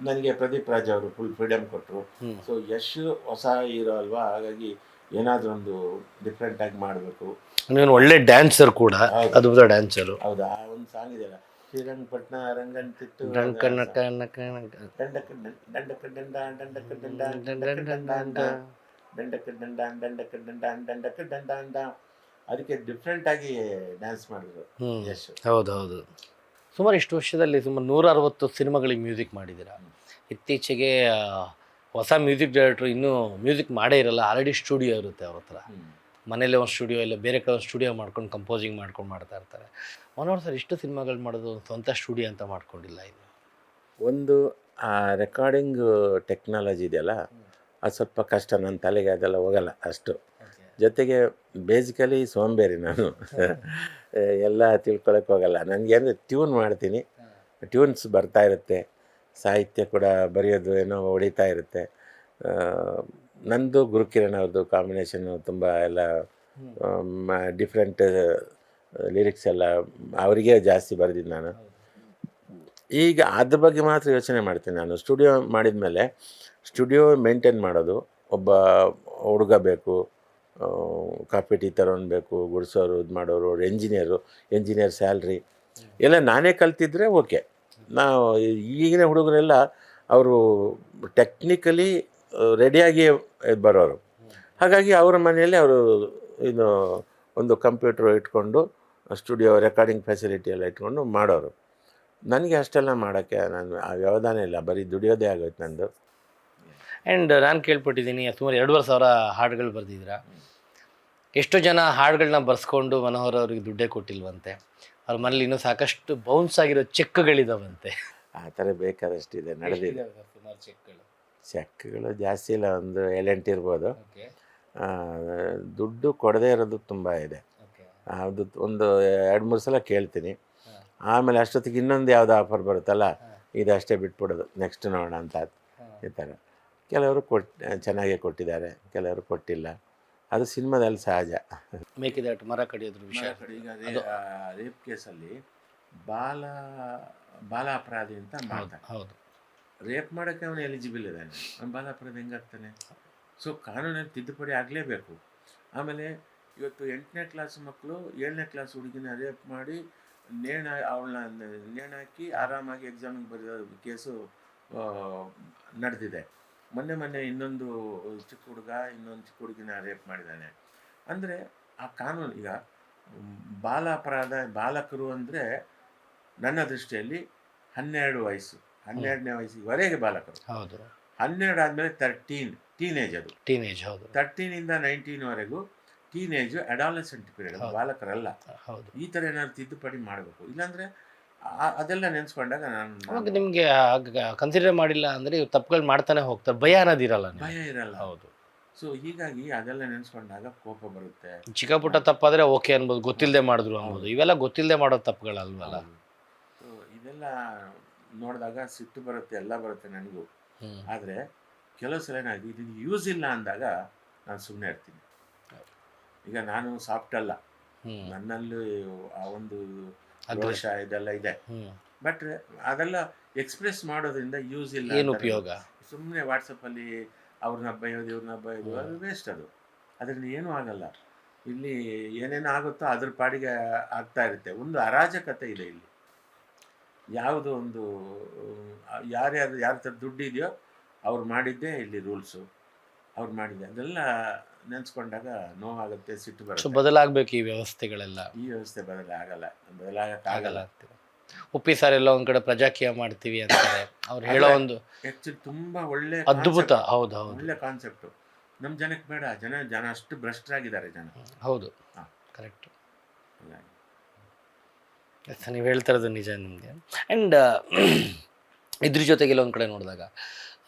ನನಗೆ ಪ್ರದೀಪ್ ರಾಜ್ ಅವರು ಫುಲ್ ಫ್ರೀಡಮ್ ಕೊಟ್ಟರು. ಸೊ ಯಶ್ ಹೊಸ ಹೀರೋ ಅಲ್ವಾ, ಹಾಗಾಗಿ ಏನಾದರೂ ಒಂದು ಡಿಫ್ರೆಂಟಾಗಿ ಮಾಡಬೇಕು. ನೀನು ಒಳ್ಳೆ ಡ್ಯಾನ್ಸರ್ ಕೂಡ, ಅದ್ಭುತ ಡ್ಯಾನ್ಸರು. ಹೌದಾ, ಆ ಒಂದು ಸಾಂಗ್ ಇದೆಯಲ್ಲ, ಶ್ರೀರಂಗಪಟ್ಟಣ ರಂಗಂತಿತ್ತು ದಂಡಕ ನಕ ನಕ ನಕ. ದಂಡಕ ದಂಡಕ ದಂಡ ದಂಡಕ ದಂಡ ದಂಡಕ ದಂಡ ಅಂದ ದಂಡಕ ದಂಡ ದಂಡಕ ದಂಡ ದಂಡಕ ದಂಡ ಅಂದ. ಅದಕ್ಕೆ ಡಿಫ್ರೆಂಟಾಗಿ ಡ್ಯಾನ್ಸ್ ಮಾಡಿದ್ರು ಯಶ್. ಹೌದು. ಸುಮಾರು ಇಷ್ಟು ವರ್ಷದಲ್ಲಿ ಸುಮಾರು 160 ಸಿನಿಮಾಗಳಿಗೆ ಮ್ಯೂಸಿಕ್ ಮಾಡಿದ್ದೀರಾ. ಇತ್ತೀಚೆಗೆ ಹೊಸ ಮ್ಯೂಸಿಕ್ ಡೈರೆಕ್ಟ್ರು ಇನ್ನೂ ಮ್ಯೂಸಿಕ್ ಮಾಡೇ ಇರಲ್ಲ, ಆಲ್ರೆಡಿ ಸ್ಟುಡಿಯೋ ಇರುತ್ತೆ ಅವ್ರ ಹತ್ರ. ಮನೇಲೆ ಒಂದು ಸ್ಟುಡಿಯೋ ಇಲ್ಲ, ಬೇರೆ ಕಡೆ ಒಂದು ಸ್ಟುಡಿಯೋ ಮಾಡ್ಕೊಂಡು ಕಂಪೋಸಿಂಗ್ ಮಾಡ್ಕೊಂಡು ಮಾಡ್ತಾ ಇರ್ತಾರೆ. ಮನೋಹರ್ ಸರ್ ಇಷ್ಟು ಸಿನಿಮಾಗಳು ಮಾಡೋದು ಸ್ವಂತ ಸ್ಟುಡಿಯೋ ಅಂತ ಮಾಡ್ಕೊಂಡಿಲ್ಲ. ಇದು ಒಂದು ಆ ರೆಕಾರ್ಡಿಂಗ್ ಟೆಕ್ನಾಲಜಿ ಇದೆಯಲ್ಲ, ಅದು ಸ್ವಲ್ಪ ಕಷ್ಟ, ನನ್ನ ತಲೆಗೆ ಅದೆಲ್ಲ ಹೋಗಲ್ಲ ಅಷ್ಟು. ಜೊತೆಗೆ ಬೇಸಿಕಲಿ ಸೋಂಬೇರಿ ನಾನು. ಎಲ್ಲ ತಿಳ್ಕೊಳಕ್ಕೆ ಹೋಗಲ್ಲ ನನಗೆ. ಅಂದರೆ ಟ್ಯೂನ್ ಮಾಡ್ತೀನಿ, ಟ್ಯೂನ್ಸ್ ಬರ್ತಾ ಇರುತ್ತೆ, ಸಾಹಿತ್ಯ ಕೂಡ ಬರೆಯೋದು ಏನೋ ಹೊಡಿತಾ ಇರುತ್ತೆ. ನಂದು ಗುರುಕಿರಣ್ ಅವ್ರದ್ದು ಕಾಂಬಿನೇಷನ್ನು ತುಂಬ ಎಲ್ಲ ಡಿಫ್ರೆಂಟ್ ಲಿರಿಕ್ಸ್ ಎಲ್ಲ ಅವರಿಗೆ ಜಾಸ್ತಿ ಬರೆದಿದ್ದು ನಾನು. ಈಗ ಅದ್ರ ಬಗ್ಗೆ ಮಾತ್ರ ಯೋಚನೆ ಮಾಡ್ತೀನಿ ನಾನು. ಸ್ಟುಡಿಯೋ ಮಾಡಿದ ಮೇಲೆ ಸ್ಟುಡಿಯೋ ಮೇಂಟೈನ್ ಮಾಡೋದು, ಒಬ್ಬ ಹುಡುಗ ಬೇಕು, ಕಾಫಿ ಟೀ ತರೋನು ಬೇಕು, ಗುಡಿಸೋರು, ಇದು ಮಾಡೋರು, ಎಂಜಿನಿಯರ್ ಸ್ಯಾಲ್ರಿ ಎಲ್ಲ ನಾನೇ ಕಲ್ತಿದ್ರೆ ಓಕೆ. ನಾವು ಈಗಿನ ಹುಡುಗರೆಲ್ಲ ಅವರು ಟೆಕ್ನಿಕಲಿ ರೆಡಿಯಾಗಿ ಬರೋರು. ಹಾಗಾಗಿ ಅವರ ಮನೆಯಲ್ಲಿ ಅವರು ಇದು ಒಂದು ಕಂಪ್ಯೂಟ್ರ್ ಇಟ್ಕೊಂಡು ಸ್ಟುಡಿಯೋ ರೆಕಾರ್ಡಿಂಗ್ ಫೆಸಿಲಿಟಿ ಎಲ್ಲ ಇಟ್ಕೊಂಡು ಮಾಡೋರು. ನನಗೆ ಅಷ್ಟೆಲ್ಲ ಮಾಡೋಕ್ಕೆ ನಾನು ಆ ವ್ಯವಧಾನ ಇಲ್ಲ, ಬರೀ ದುಡಿಯೋದೇ ಆಗೋಯ್ತು ನಂದು. ಆ್ಯಂಡ್ ನಾನು ಕೇಳ್ಪಟ್ಟಿದ್ದೀನಿ ಸುಮಾರು 2,500 ಹಾಡುಗಳು ಬರೆದಿದ್ದೀರಾ. ಎಷ್ಟೋ ಜನ ಹಾಡುಗಳನ್ನ ಬರ್ಸ್ಕೊಂಡು ಮನೋಹರ್ ಅವ್ರಿಗೆ ದುಡ್ಡೇ ಕೊಟ್ಟಿಲ್ವಂತೆ, ಅವ್ರ ಮನೇಲಿ ಇನ್ನೂ ಸಾಕಷ್ಟು ಬೌನ್ಸ್ ಆಗಿರೋ ಚೆಕ್ಗಳಿದಾವಂತೆ. ಆ ಥರ ಬೇಕಾದಷ್ಟಿದೆ, ನಡೆದಿದೆ. ಸುಮಾರು ಚೆಕ್ಗಳು ಜಾಸ್ತಿ ಇಲ್ಲ, ಒಂದು 7-8 ಇರ್ಬೋದು. ದುಡ್ಡು ಕೊಡದೇ ಇರೋದು ತುಂಬ ಇದೆ. ಅದು ಒಂದು 2-3 ಸಲ ಕೇಳ್ತೀನಿ, ಆಮೇಲೆ ಅಷ್ಟೊತ್ತಿಗೆ ಇನ್ನೊಂದು ಯಾವುದೋ ಆಫರ್ ಬರುತ್ತಲ್ಲ, ಇದಷ್ಟೇ ಬಿಟ್ಬಿಡೋದು, ನೆಕ್ಸ್ಟ್ ನೋಡೋಣ ಅಂತ. ಈ ಥರ ಕೆಲವರು ಚೆನ್ನಾಗೇ ಕೊಟ್ಟಿದ್ದಾರೆ, ಕೆಲವರು ಕೊಟ್ಟಿಲ್ಲ. ಅದು ಸಿನಿಮಾದಲ್ಲಿ ಸಹಜ. ಮೇಕಿದಾಟ ಮರ ಕಡಿಯೋದ್ರ ವಿಷಯ. ಈಗ ರೇಪ್ ಕೇಸಲ್ಲಿ ಬಾಲ ಅಪರಾಧಿ ಅಂತ ಮಾಡ್ತಾನೆ. ಹೌದು, ರೇಪ್ ಮಾಡೋಕ್ಕೆ ಅವನು ಎಲಿಜಿಬಲ್ ಇದ್ದಾನೆ, ಅವನು ಬಾಲ ಅಪರಾಧಿ ಹೆಂಗಾಗ್ತಾನೆ? ಸೊ ಕಾನೂನಲ್ಲಿ ತಿದ್ದುಪಡಿ ಆಗಲೇಬೇಕು. ಆಮೇಲೆ ಇವತ್ತು 8ನೇ ಕ್ಲಾಸ್ ಮಕ್ಕಳು 7ನೇ ಕ್ಲಾಸ್ ಹುಡುಗಿನ ರೇಪ್ ಮಾಡಿ ಅವಳನ್ನ ನೇಣಾಕಿ ಆರಾಮಾಗಿ ಎಕ್ಸಾಮಿಗೆ ಬರೆಯೋ ಕೇಸು ನಡೆದಿದೆ. ಮೊನ್ನೆ ಇನ್ನೊಂದು ಚಿಕ್ಕ ಹುಡುಗಿನ ರೇಪ್ ಮಾಡಿದ್ದಾನೆ. ಅಂದರೆ ಆ ಕಾನೂನು ಈಗ ಬಾಲ ಅಪರಾಧ, ಬಾಲಕರು ಅಂದರೆ ನನ್ನ ದೃಷ್ಟಿಯಲ್ಲಿ 12 ವಯಸ್ಸು, 12ನೇ ವಯಸ್ಸಿವರೆಗೆ ಬಾಲಕರು. ಹೌದು. 12 ಆದಮೇಲೆ ಟೀನೇಜ್. ಅದು ಟೀನೇಜ್. ಹೌದು. 13ಇಂದ 19ವರೆಗೂ ಟೀನೇಜು, ಅಡಾಲಸೆಂಟ್ ಪೀರಿಯಡ್, ಬಾಲಕರಲ್ಲ. ಹೌದು. ಈ ಥರ ಏನಾದ್ರು ತಿದ್ದುಪಡಿ ಮಾಡಬೇಕು. ಇಲ್ಲಾಂದರೆ ಅದೆಲ್ಲ ನೆನೆಸ್ಕೊಂಡಾಗ ಅವಾಗ ನಿಮಗೆ ಕನ್ಸಿಡರ್ ಮಾಡಿಲ್ಲ ಅಂದರೆ ಇವ್ರು ತಪ್ಪುಗಳು ಮಾಡ್ತಾನೆ ಹೋಗ್ತಾರೆ, ಭಯ ಅನ್ನೋದಿರಲ್ಲ. ಭಯ ಇರಲ್ಲ. ಹೌದು. ಸೊ ಹೀಗಾಗಿ ಅದೆಲ್ಲ ನೆನೆಸ್ಕೊಂಡಾಗ ಕೋಪ ಬರುತ್ತೆ. ಚಿಕ್ಕ ಪುಟ್ಟ ತಪ್ಪಾದರೆ ಓಕೆ ಅನ್ಬೋದು, ಗೊತ್ತಿಲ್ಲದೆ ಮಾಡಿದ್ರು ಅನ್ಬೋದು. ಇವೆಲ್ಲ ಗೊತ್ತಿಲ್ಲದೆ ಮಾಡೋ ತಪ್ಪುಗಳಲ್ವಲ್ಲ. ಸೊ ಇದೆಲ್ಲ ನೋಡಿದಾಗ ಸಿಟ್ಟು ಬರುತ್ತೆ, ಎಲ್ಲ ಬರುತ್ತೆ ನನಗೂ. ಆದರೆ ಕೆಲವು ಸಲ ಏನಾಗಿ ಇದು ಯೂಸ್ ಇಲ್ಲ ಅಂದಾಗ ನಾನು ಸುಮ್ಮನೆ ಇರ್ತೀನಿ. ಈಗ ನಾನು ಸಾಫ್ಟ್ ಅಲ್ಲ, ನನ್ನಲ್ಲೂ ಆ ಒಂದು ರೋಷ ಇದೆಲ್ಲ ಇದೆ. ಬಟ್ ಅದೆಲ್ಲ ಎಕ್ಸ್ಪ್ರೆಸ್ ಮಾಡೋದ್ರಿಂದ ಯೂಸ್ ಇಲ್ಲ, ಏನು ಉಪಯೋಗ? ಸುಮ್ಮನೆ ವಾಟ್ಸಪ್ಪಲ್ಲಿ ಅವ್ರನ್ನ ಬೈಯೋದು ಇವ್ರನ್ನ ಬೈಯೋದು, ಅದು ವೇಸ್ಟ್. ಅದರಿಂದ ಏನೂ ಆಗಲ್ಲ. ಇಲ್ಲಿ ಏನೇನು ಆಗುತ್ತೋ ಅದ್ರ ಪಾಡಿಗೆ ಆಗ್ತಾ ಇರುತ್ತೆ. ಒಂದು ಅರಾಜಕತೆ ಇದೆ ಇಲ್ಲಿ. ಯಾವುದು ಒಂದು ಯಾರ ಥರ ದುಡ್ಡು ಇದೆಯೋ ಅವ್ರು ಮಾಡಿದ್ದೇ ಇಲ್ಲಿ ರೂಲ್ಸು, ಅವ್ರು ಮಾಡಿದ್ದೆ. ಅದೆಲ್ಲ ನೆನೆಸ್ಕೊಂಡಾಗ ನೋವಾಗುತ್ತೆ, ಸಿಟ್ಟು ಬರುತ್ತೆ. ಬದಲಾಗಬೇಕು ಈ ವ್ಯವಸ್ಥೆಗಳೆಲ್ಲ. ಈ ವ್ಯವಸ್ಥೆ ಬದಲಾಗಕ್ಕಾಗಲ್ಲ. ಉಪ್ಪಿ ಸಾರ್ ಎಲ್ಲ ಒಂದ್ ಕಡೆ ಪ್ರಜಾಕೀಯ ಮಾಡ್ತೀವಿ ಅಂತಾರೆ, ಅವ್ರು ಹೇಳೋ ಒಂದು ಆ್ಯಕ್ಚುಲಿ ತುಂಬ ಒಳ್ಳೆ ಅದ್ಭುತ. ಹೌದು, ಒಳ್ಳೆ ಕಾನ್ಸೆಪ್ಟು. ನಮ್ಮ ಜನಕ್ಕೆ ಬೇಡ. ಜನ ಅಷ್ಟು ಭ್ರಷ್ಟರಾಗಿದ್ದಾರೆ ಜನ. ಹೌದು, ಕರೆಕ್ಟ್. ನೀವು ಹೇಳ್ತಾ ಇರೋದು ನಿಜ ನಿಮಗೆ. ಆ್ಯಂಡ್ ಇದ್ರ ಜೊತೆಗೆಲ್ಲ ಒಂದು ಕಡೆ ನೋಡಿದಾಗ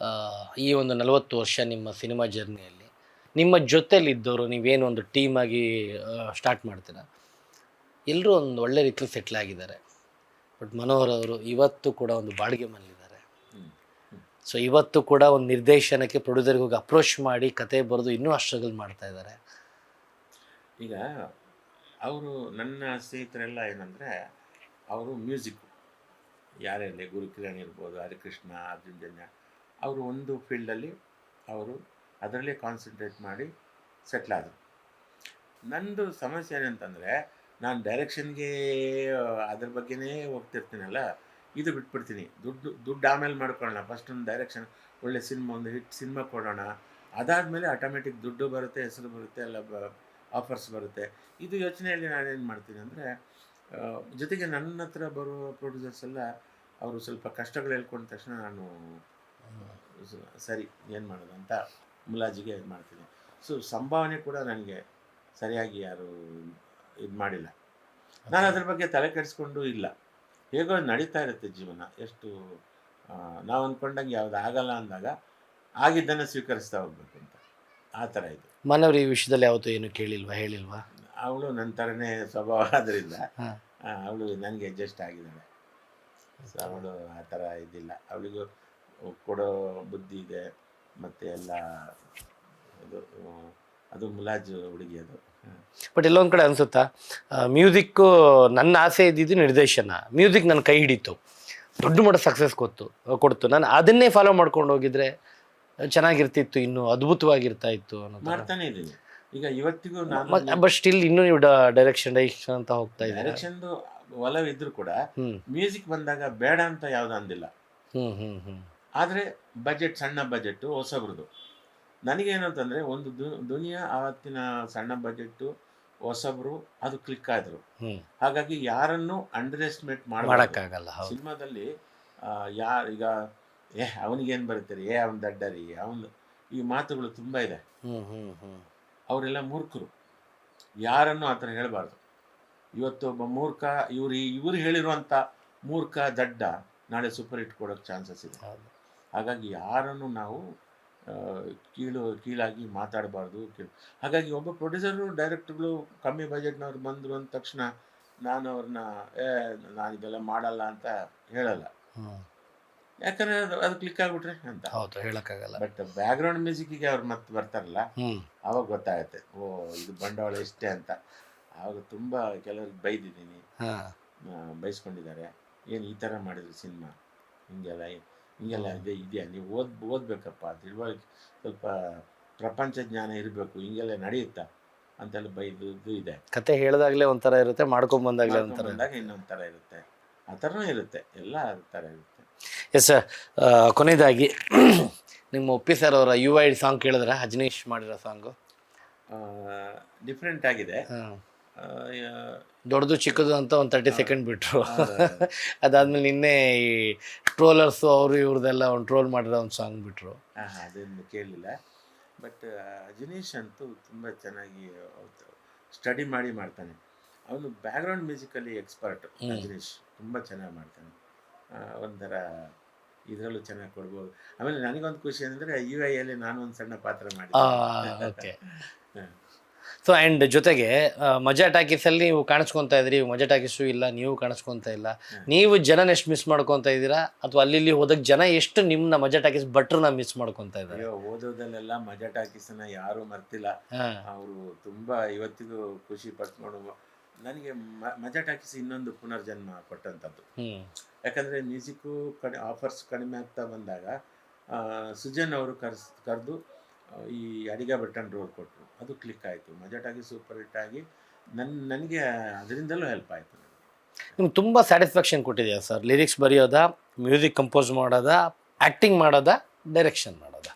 ಈ ಒಂದು 40 ವರ್ಷ ನಿಮ್ಮ ಸಿನಿಮಾ ಜರ್ನಿಯಲ್ಲಿ ನಿಮ್ಮ ಜೊತೆಲಿದ್ದವರು, ನೀವೇನು ಒಂದು ಟೀಮಾಗಿ ಸ್ಟಾರ್ಟ್ ಮಾಡ್ತೀರ, ಎಲ್ಲರೂ ಒಂದು ಒಳ್ಳೆ ರೀತಿಯಲ್ಲಿ ಸೆಟ್ಲ್ ಆಗಿದ್ದಾರೆ. ಬಟ್ ಮನೋಹರ್ ಅವರು ಇವತ್ತು ಕೂಡ ಒಂದು ಬಾಡಿಗೆ ಮನೇಲಿದ್ದಾರೆ. ಸೊ ಇವತ್ತು ಕೂಡ ಒಂದು ನಿರ್ದೇಶನಕ್ಕೆ ಪ್ರೊಡ್ಯೂಸರ್ಗೆ ಹೋಗಿ ಅಪ್ರೋಚ್ ಮಾಡಿ ಕತೆ ಬರೆದು ಇನ್ನೂ ಸ್ಟ್ರಗಲ್ ಮಾಡ್ತಾ ಇದ್ದಾರೆ. ಈಗ ಅವರು ನನ್ನ ಸ್ನೇಹಿತರೆಲ್ಲ ಏನಂದರೆ, ಅವರು ಮ್ಯೂಸಿಕ್ಕು ಯಾರೆಲ್ಲ ಗುರುಕಿರಣ್ ಇರ್ಬೋದು, ಹರಿಕೃಷ್ಣ, ಅರ್ಜುನ್ ಜನ್ಯ, ಅವರು ಒಂದು ಫೀಲ್ಡಲ್ಲಿ ಅವರು ಅದರಲ್ಲೇ ಕಾನ್ಸಂಟ್ರೇಟ್ ಮಾಡಿ ಸೆಟ್ಲಾದರು. ನಂದು ಸಮಸ್ಯೆ ಏನಂತಂದರೆ, ನಾನು ಡೈರೆಕ್ಷನ್ಗೆ ಅದ್ರ ಬಗ್ಗೆನೇ ಹೋಗ್ತಿರ್ತೀನಲ್ಲ, ಇದು ಬಿಟ್ಬಿಡ್ತೀನಿ. ದುಡ್ಡು ಆಮೇಲೆ ಮಾಡ್ಕೊಳ್ಳೋಣ, ಫಸ್ಟ್ ಒಂದು ಡೈರೆಕ್ಷನ್ ಒಳ್ಳೆ ಸಿನಿಮಾ, ಒಂದು ಹಿಟ್ ಸಿನಿಮಾ ಕೊಡೋಣ, ಅದಾದಮೇಲೆ ಆಟೋಮೆಟಿಕ್ ದುಡ್ಡು ಬರುತ್ತೆ, ಹೆಸರು ಬರುತ್ತೆ, ಎಲ್ಲ ಆಫರ್ಸ್ ಬರುತ್ತೆ. ಇದು ಯೋಚನೆಯಲ್ಲಿ ನಾನೇನು ಮಾಡ್ತೀನಿ ಅಂದರೆ, ಜೊತೆಗೆ ನನ್ನ ಹತ್ರ ಬರೋ ಪ್ರೊಡ್ಯೂಸರ್ಸ್ ಎಲ್ಲ ಅವರು ಸ್ವಲ್ಪ ಕಷ್ಟಗಳು ಹೇಳ್ಕೊಂಡ ತಕ್ಷಣ ನಾನು ಸರಿ ಏನು ಮಾಡೋದು ಅಂತ ಮುಲಾಜಿಗೆ ಇದು ಮಾಡ್ತೀನಿ. ಸೊ ಸಂಭಾವನೆ ಕೂಡ ನನಗೆ ಸರಿಯಾಗಿ ಯಾರು ಇದು ಮಾಡಿಲ್ಲ. ನಾನು ಅದ್ರ ಬಗ್ಗೆ ತಲೆ ಕೆಡಿಸ್ಕೊಂಡು ಇಲ್ಲ, ಹೇಗೋ ನಡೀತಾ ಇರುತ್ತೆ ಜೀವನ. ಎಷ್ಟು ನಾವು ಅಂದ್ಕೊಂಡಂಗೆ ಯಾವುದು ಆಗಲ್ಲ ಅಂದಾಗ ಆಗಿದ್ದನ್ನು ಸ್ವೀಕರಿಸ್ತಾ ಹೋಗ್ಬೇಕು ಅಂತ, ಆ ಥರ ಇದು. ಮನವ್ರು ಈ ವಿಷಯದಲ್ಲಿ ಯಾವತ್ತೂ ಏನು ಕೇಳಿಲ್ವಾ, ಹೇಳಿಲ್ವಾ? ಅವಳು ನನ್ನ ಥರನೇ ಸ್ವಭಾವ ಆದ್ದರಿಂದ ಅವಳು ನನಗೆ ಅಡ್ಜಸ್ಟ್ ಆಗಿದ್ದಾಳೆ. ಸೊ ಅವಳು ಆ ಥರ ಇದಿಲ್ಲ, ಅವಳಿಗೂ ಕೊಡೋ ಬುದ್ಧಿ ಇದೆ, ಮತ್ತು ಎಲ್ಲ ಅದು ಮುಲಾಜು ಹುಡುಗಿ ಅದು. ಬಟ್ ಎಲ್ಲೊಂದು ಕಡೆ ಅನಿಸುತ್ತಾ, ಮ್ಯೂಸಿಕ್ಕು ನನ್ನ ಆಸೆ ಇದ್ದಿದ್ದು ನಿರ್ದೇಶನ, ಮ್ಯೂಸಿಕ್ ನನ್ನ ಕೈ ಹಿಡಿತು, ದೊಡ್ಡ ಮಟ್ಟ ಸಕ್ಸಸ್ ಕೊಡ್ತು, ನಾನು ಅದನ್ನೇ ಫಾಲೋ ಮಾಡ್ಕೊಂಡು ಹೋಗಿದ್ರೆ ಚೆನ್ನಾಗಿರ್ತಿತ್ತು, ಇನ್ನೂ ಅದ್ಭುತವಾಗಿರ್ತಾ ಇತ್ತು ಅನ್ನೋದು ಮಾಡ್ತಾನೆ ಇದ್ದೀನಿ. ಈಗ ಇವತ್ತಿಗೂ ನಾನು ಬಟ್ ಸ್ಟಿಲ್ ಇನ್ನೂ ನೀವು ಡೈರೆಕ್ಷನ್ ಅಂತ ಹೋಗ್ತಾ ಇದ್ದೀರಾ. ಡೈರೆಕ್ಷನ್ದು ಒಲವಿದ್ರು ಕೂಡ ಮ್ಯೂಸಿಕ್ ಬಂದಾಗ ಬೇಡ ಅಂತ ಯಾವುದು ಅಂದಿಲ್ಲ. ಆದರೆ ಬಜೆಟ್, ಸಣ್ಣ ಬಜೆಟ್ಟು, ಹೊಸಬ್ರದ್ದು. ನನಗೇನು ಅಂತಂದರೆ, ಒಂದು ದುನಿಯಾ ಆವತ್ತಿನ ಸಣ್ಣ ಬಜೆಟ್ಟು, ಹೊಸಬ್ರು, ಅದು ಕ್ಲಿಕ್ ಆದರು. ಹಾಗಾಗಿ ಯಾರನ್ನು ಅಂಡರ್ ಎಸ್ಟಿಮೇಟ್ ಮಾಡೋಕ್ಕಾಗಲ್ಲ. ಸಿನಿಮಾದಲ್ಲಿ ಈಗ ಅವನಿಗೇನು ಬರುತ್ತೆ ರೀ, ಅವನು ದಡ್ಡ ರೀ, ಅವನು, ಈ ಮಾತುಗಳು ತುಂಬ ಇದೆ. ಅವರೆಲ್ಲ ಮೂರ್ಖರು, ಯಾರನ್ನು ಆ ಥರ ಹೇಳಬಾರ್ದು. ಇವತ್ತು ಒಬ್ಬ ಮೂರ್ಖ, ಇವರು ಹೇಳಿರುವಂಥ ಮೂರ್ಖ, ದಡ್ಡ ನಾಳೆ ಸೂಪರ್ ಹಿಟ್ ಕೊಡೋಕ್ಕೆ ಚಾನ್ಸಸ್ ಇದೆ. ಹಾಗಾಗಿ ಯಾರನ್ನು ನಾವು ಕೀಳಾಗಿ ಮಾತಾಡಬಾರ್ದು. ಹಾಗಾಗಿ ಒಬ್ಬ ಪ್ರೊಡ್ಯೂಸರು, ಡೈರೆಕ್ಟರ್ಗಳು ಕಮ್ಮಿ ಬಜೆಟ್ನವ್ರು ಬಂದರು ಅಂದ ತಕ್ಷಣ ನಾನು ಅವ್ರನ್ನ ನಾನು ಇದೆಲ್ಲ ಮಾಡಲ್ಲ ಅಂತ ಹೇಳಲ್ಲ. ಯಾಕಂದರೆ ಅದು ಕ್ಲಿಕ್ ಆಗಿಬಿಟ್ರೆ ಅಂತ. ಹೌದು, ಹೇಳೋಕ್ಕಾಗಲ್ಲ. ಬಟ್ ಬ್ಯಾಕ್ಗ್ರೌಂಡ್ ಮ್ಯೂಸಿಕ್ಕಿಗೆ ಅವ್ರು ಮತ್ತೆ ಬರ್ತಾರಲ್ಲ, ಆವಾಗ ಗೊತ್ತಾಗುತ್ತೆ, ಓ ಇದು ಬಂಡವಾಳ ಇಷ್ಟೇ ಅಂತ. ಆವಾಗ ತುಂಬ ಕೆಲವ್ರಿಗೆ ಬೈದಿದ್ದೀನಿ, ಬೈಸ್ಕೊಂಡಿದ್ದಾರೆ, ಏನು ಈ ಥರ ಮಾಡಿದ್ರಿ ಸಿನಿಮಾ, ಹಿಂಗೆಲ್ಲ ಇದೆಯಾ, ನೀವು ಓದಬೇಕಪ್ಪ, ತಿಳುವಳಿಕೆ, ಸ್ವಲ್ಪ ಪ್ರಪಂಚ ಜ್ಞಾನ ಇರಬೇಕು, ಹಿಂಗೆಲ್ಲ ನಡೆಯುತ್ತಾ ಅಂತೆಲ್ಲ ಬೈದು ಇದೆ. ಕತೆ ಹೇಳಿದಾಗಲೇ ಒಂಥರ ಇರುತ್ತೆ, ಮಾಡ್ಕೊಂಬಂದಾಗಲೇ ಇನ್ನೊಂದು ಥರ ಇರುತ್ತೆ, ಆ ಥರನೂ ಇರುತ್ತೆ, ಎಲ್ಲ ಥರ ಇರುತ್ತೆ. ಎಸ್ ಸರ್, ಕೊನೆಯದಾಗಿ ನಿಮ್ಮ ಒಪ್ಪಿ ಸರ್ ಅವರ UID ಸಾಂಗ್ ಕೇಳಿದ್ರೆ, ಅಜನೀಶ್ ಮಾಡಿರೋ ಸಾಂಗು ಡಿಫ್ರೆಂಟ್ ಆಗಿದೆ. ದೊಡ್ಡದು ಚಿಕ್ಕದು ಅಂತ ಒಂದು 30 ಸೆಕೆಂಡ್ ಬಿಟ್ಟರು. ಅದಾದ್ಮೇಲೆ ನಿನ್ನೆ ಈ ಟ್ರೋಲರ್ಸು ಅವರು ಇವ್ರದ್ದೆಲ್ಲ ಒಂದು ಟ್ರೋಲ್ ಮಾಡಿರೋ ಒಂದು ಸಾಂಗ್ ಬಿಟ್ಟರು. ಅದನ್ನು ಕೇಳಲಿಲ್ಲ. ಬಟ್ ಅಜನೀಶ್ ಅಂತೂ ತುಂಬ ಚೆನ್ನಾಗಿ ಸ್ಟಡಿ ಮಾಡ್ತಾನೆ. ಅವನು ಬ್ಯಾಕ್ಗ್ರೌಂಡ್ ಮ್ಯೂಸಿಕಲ್ಲಿ ಎಕ್ಸ್ಪರ್ಟ್. ಅಜನೀಶ್ ತುಂಬ ಚೆನ್ನಾಗಿ ಮಾಡ್ತಾನೆ. ಒಂಥರ ಇದರಲ್ಲೂ ಚೆನ್ನಾಗಿ ಕೊಡ್ಬೋದು. ಆಮೇಲೆ ನನಗೊಂದು ಖುಷಿ ಅಂದರೆ, UIಯಲ್ಲಿ ನಾನು ಒಂದು ಸಣ್ಣ ಪಾತ್ರ ಮಾಡಿದ್ದೆ. ಓಕೆ. ಸೊ ಆ್ಯಂಡ್ ಜೊತೆಗೆ ಮಜಾ ಟಾಕೀಸಲ್ಲಿ ನೀವು ಕಾಣಿಸ್ಕೊತಾ ಇದ್ರಿ, ಮಜಾ ಟಾಕೀಸು ಇಲ್ಲ, ನೀವು ಕಾಣಿಸ್ಕೊತಾ ಇಲ್ಲ. ನೀವು ಜನನ ಎಷ್ಟು ಮಿಸ್ ಮಾಡ್ಕೊತಾ ಇದ್ದೀರಾ, ಅಥವಾ ಅಲ್ಲಿ ಹೋದಾಗ ಜನ ಎಷ್ಟು ನಿಮ್ಮನ್ನ ಮಜಾ ಟಾಕೀಸ್ ಭಟ್ರನ್ನ ಮಿಸ್ ಮಾಡ್ಕೊತಾ ಇದ್ದಾರೆ? ಅಯ್ಯೋ, ಓದೋದಲ್ಲೆಲ್ಲ ಮಜಾ ಟಾಕೀಸನ್ನ ಯಾರೂ ಮರ್ತಿಲ್ಲ. ಅವರು ತುಂಬ ಇವತ್ತಿಗೂ ಖುಷಿ ಪಡ್ಕೊಂಡು, ನನಗೆ ಮಜಾ ಟಾಕೀಸ್ ಇನ್ನೊಂದು ಪುನರ್ಜನ್ಮ ಕೊಟ್ಟಂಥದ್ದು. ಯಾಕಂದರೆ ಮ್ಯೂಸಿಕ್ಕು ಆಫರ್ಸ್ ಕಡಿಮೆ ಆಗ್ತಾ ಬಂದಾಗ ಸುಜನ್ ಅವರು ಕರೆದು ಈ ಅಡಿಗ ಬಟನ್ ರೋಲ್ ಕೊಟ್ಟರು. ಅದು ಕ್ಲಿಕ್ ಆಯಿತು, ಮಜಾ ಟಾಕೀಸ್ ಸೂಪರ್ ಹಿಟ್ ಆಗಿ ನನಗೆ ಅದರಿಂದಲೂ ಹೆಲ್ಪ್ ಆಯಿತು. ನಿಮ್ಗೆ ತುಂಬ ಸ್ಯಾಟಿಸ್ಫ್ಯಾಕ್ಷನ್ ಕೊಟ್ಟಿದೆಯಾ ಸರ್? ಲಿರಿಕ್ಸ್ ಬರೆಯೋದಾ, ಮ್ಯೂಸಿಕ್ ಕಂಪೋಸ್ ಮಾಡೋದಾ, ಆ್ಯಕ್ಟಿಂಗ್ ಮಾಡೋದಾ, ಡೈರೆಕ್ಷನ್ ಮಾಡೋದಾ?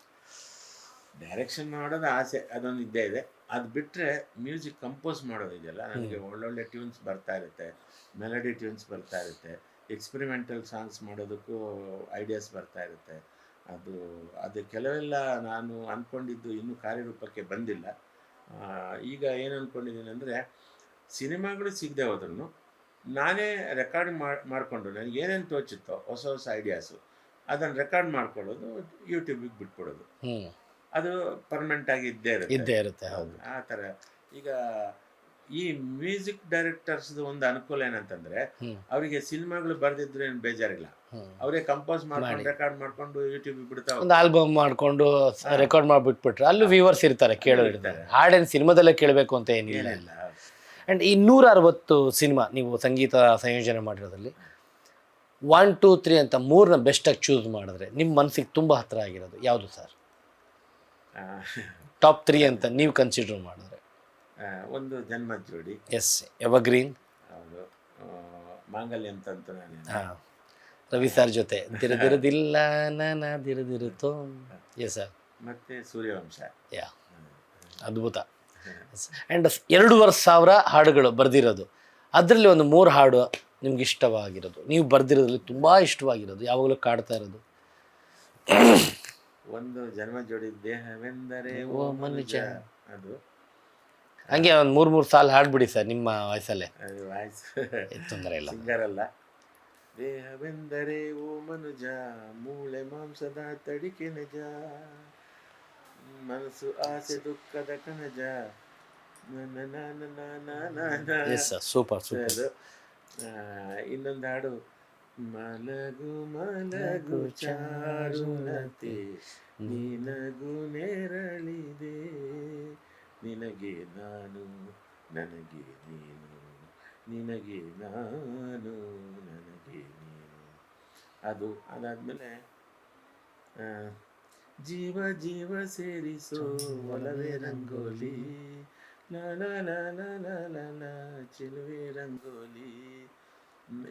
ಡೈರೆಕ್ಷನ್ ಮಾಡೋದು ಆಸೆ, ಅದೊಂದು ಇದ್ದೇ ಇದೆ. ಅದು ಬಿಟ್ಟರೆ ಮ್ಯೂಸಿಕ್ ಕಂಪೋಸ್ ಮಾಡೋದಿದೆಯಲ್ಲ, ನನಗೆ ಒಳ್ಳೊಳ್ಳೆ ಟ್ಯೂನ್ಸ್ ಬರ್ತಾ ಇರುತ್ತೆ, ಮೆಲಡಿ ಟ್ಯೂನ್ಸ್ ಬರ್ತಾ ಇರುತ್ತೆ, ಎಕ್ಸ್ಪೆರಿಮೆಂಟಲ್ ಸಾಂಗ್ಸ್ ಮಾಡೋದಕ್ಕೂ ಐಡಿಯಾಸ್ ಬರ್ತಾ ಇರುತ್ತೆ. ಅದು ಕೆಲವೆಲ್ಲ ನಾನು ಅಂದ್ಕೊಂಡಿದ್ದು ಇನ್ನೂ ಕಾರ್ಯರೂಪಕ್ಕೆ ಬಂದಿಲ್ಲ. ಈಗ ಏನು ಅಂದ್ಕೊಂಡಿದ್ದೀನಿ ಅಂದರೆ, ಸಿನಿಮಾಗಳು ಸಿಗದೆ ಹೋದ್ರೂ ನಾನೇ ರೆಕಾರ್ಡ್ ಮಾಡಿಕೊಂಡು ನನಗೆ ಏನೇನು ತೋಚುತ್ತೋ ಹೊಸ ಐಡಿಯಾಸು ಅದನ್ನು ರೆಕಾರ್ಡ್ ಮಾಡ್ಕೊಳ್ಳೋದು, ಯೂಟ್ಯೂಬಿಗೆ ಬಿಟ್ಬಿಡೋದು. ಅದು ಪರ್ಮನೆಂಟಾಗಿ ಇದ್ದೇ ಇರುತ್ತೆ. ಹೌದು, ಆ ಥರ. ಈಗ ಈ ಮ್ಯೂಸಿಕ್ ಡೈರೆಕ್ಟರ್ಸ್ದು ಒಂದು ಅನುಕೂಲ ಏನಂತಂದರೆ, ಅವರಿಗೆ ಸಿನಿಮಾಗಳು ಬರೆದಿದ್ರೆ ಏನು ಬೇಜಾರಿಲ್ಲ, ಅವರೇ ಕಂಪೋಸ್ ಮಾಡ್ಕೊಂಡು ರೆಕಾರ್ಡ್ ಮಾಡ್ಕೊಂಡು ಯೂಟ್ಯೂಬಿಗೆ ಬಿಡ್ತಾ, ಒಂದು ಆಲ್ಬಮ್ ಮಾಡ್ಕೊಂಡು ರೆಕಾರ್ಡ್ ಮಾಡಿಬಿಟ್ಬಿಟ್ರೆ ಅಲ್ಲೂ ವ್ಯೂವರ್ಸ್ ಇರ್ತಾರೆ, ಕೇಳೋರು ಇರ್ತಾರೆ. ಹಾಡೇನು ಸಿನಿಮಾದಲ್ಲೇ ಕೇಳಬೇಕು ಅಂತ ಏನಿಲ್ಲ. ಆ್ಯಂಡ್ ಈ 160 ಸಿನಿಮಾ ನೀವು ಸಂಗೀತ ಸಂಯೋಜನೆ ಮಾಡಿರೋದ್ರಲ್ಲಿ 1, 2, 3 ಅಂತ 3ನ ಬೆಸ್ಟಾಗಿ ಚೂಸ್ ಮಾಡಿದ್ರೆ ನಿಮ್ಮ ಮನಸ್ಸಿಗೆ ತುಂಬ ಹತ್ತಿರ ಆಗಿರೋದು ಯಾವುದು ಸರ್? ಟಾಪ್ 3 ಅಂತ ನೀವು ಕನ್ಸಿಡರ್ ಮಾಡಿದ್ರೆ? ಒಂದು ಜನ್ಮದ ಜೋಡಿ, ಎಸ್, ಎವರ್ಗ್ರೀನ್. ಹೌದು. ಮಾಂಗಲ್ಯ ಅಂತಂತೂ ನಾನು ಹಾಂ, ರವಿ ಸರ್ ಜೊತೆ ದಿರದಿರದಿಲ್ಲ ನಾನ ದಿರದಿರುತ್ತೋ. Yes sir. ಮತ್ತು ಸೂರ್ಯವಂಶ. ಯಾ, ಅದ್ಭುತ. ಆ್ಯಂಡ್ 2,500 ಹಾಡುಗಳು ಬರೆದಿರೋದು, ಅದರಲ್ಲಿ ಒಂದು 3 ಹಾಡು ನಿಮ್ಗೆ ಇಷ್ಟವಾಗಿರೋದು, ನೀವು ಬರೆದಿರೋದ್ರಲ್ಲಿ ತುಂಬ ಇಷ್ಟವಾಗಿರೋದು, ಯಾವಾಗಲೂ ಕಾಡ್ತಾ ಇರೋದು? ಒಂದು ಜನ್ಮ ಜೋಡಿ, ದೇಹವೆಂದರೆ ಓ ಮನುಜ. ಅದು ಹಂಗೆ ಒಂದು 3 ಸಾಲು ಹಾಡ್ಬಿಡಿ ಸರ್ ನಿಮ್ಮ ವಾಯ್ಸಲ್ಲೇ. ವಾಯ್ಸ್ ತೊಂದರೆ ಇಲ್ಲ. ಸಿಂಗರ್ ಅಲ್ಲ. ದೇಹವೆಂದರೆ ಓ ಮನುಜ, ಮೂಳೆ ಮಾಂಸದ ತಡಿಕೆ ನಿಜ, ಮನಸ್ಸು ಆಸೆ ದುಃಖದ ಕಣಜ. Yes sir, super super. ಅದು ಇನ್ನೊಂದು ಹಾಡು, ಮಲಗು ಮಲಗು ಚಾರುಣತೆ ನಿನಗೂ ನೆರಳಿದೆ, ನಿನಗೆ ನಾನು ನನಗೆ ನೀನು, ನಿನಗೆ ನಾನು ನನಗೆ ನೀನು. ಅದು ಅದಾದಮೇಲೆ ಜೀವ ಜೀವ ಸೇರಿಸೋ ಒಲವೇ ರಂಗೋಲಿ, ಲಾ ಲಾ ಲಾ ಲಾ ಲಾ ಲಾ ಲಾ ಚೆಲುವೆ ರಂಗೋಲಿ.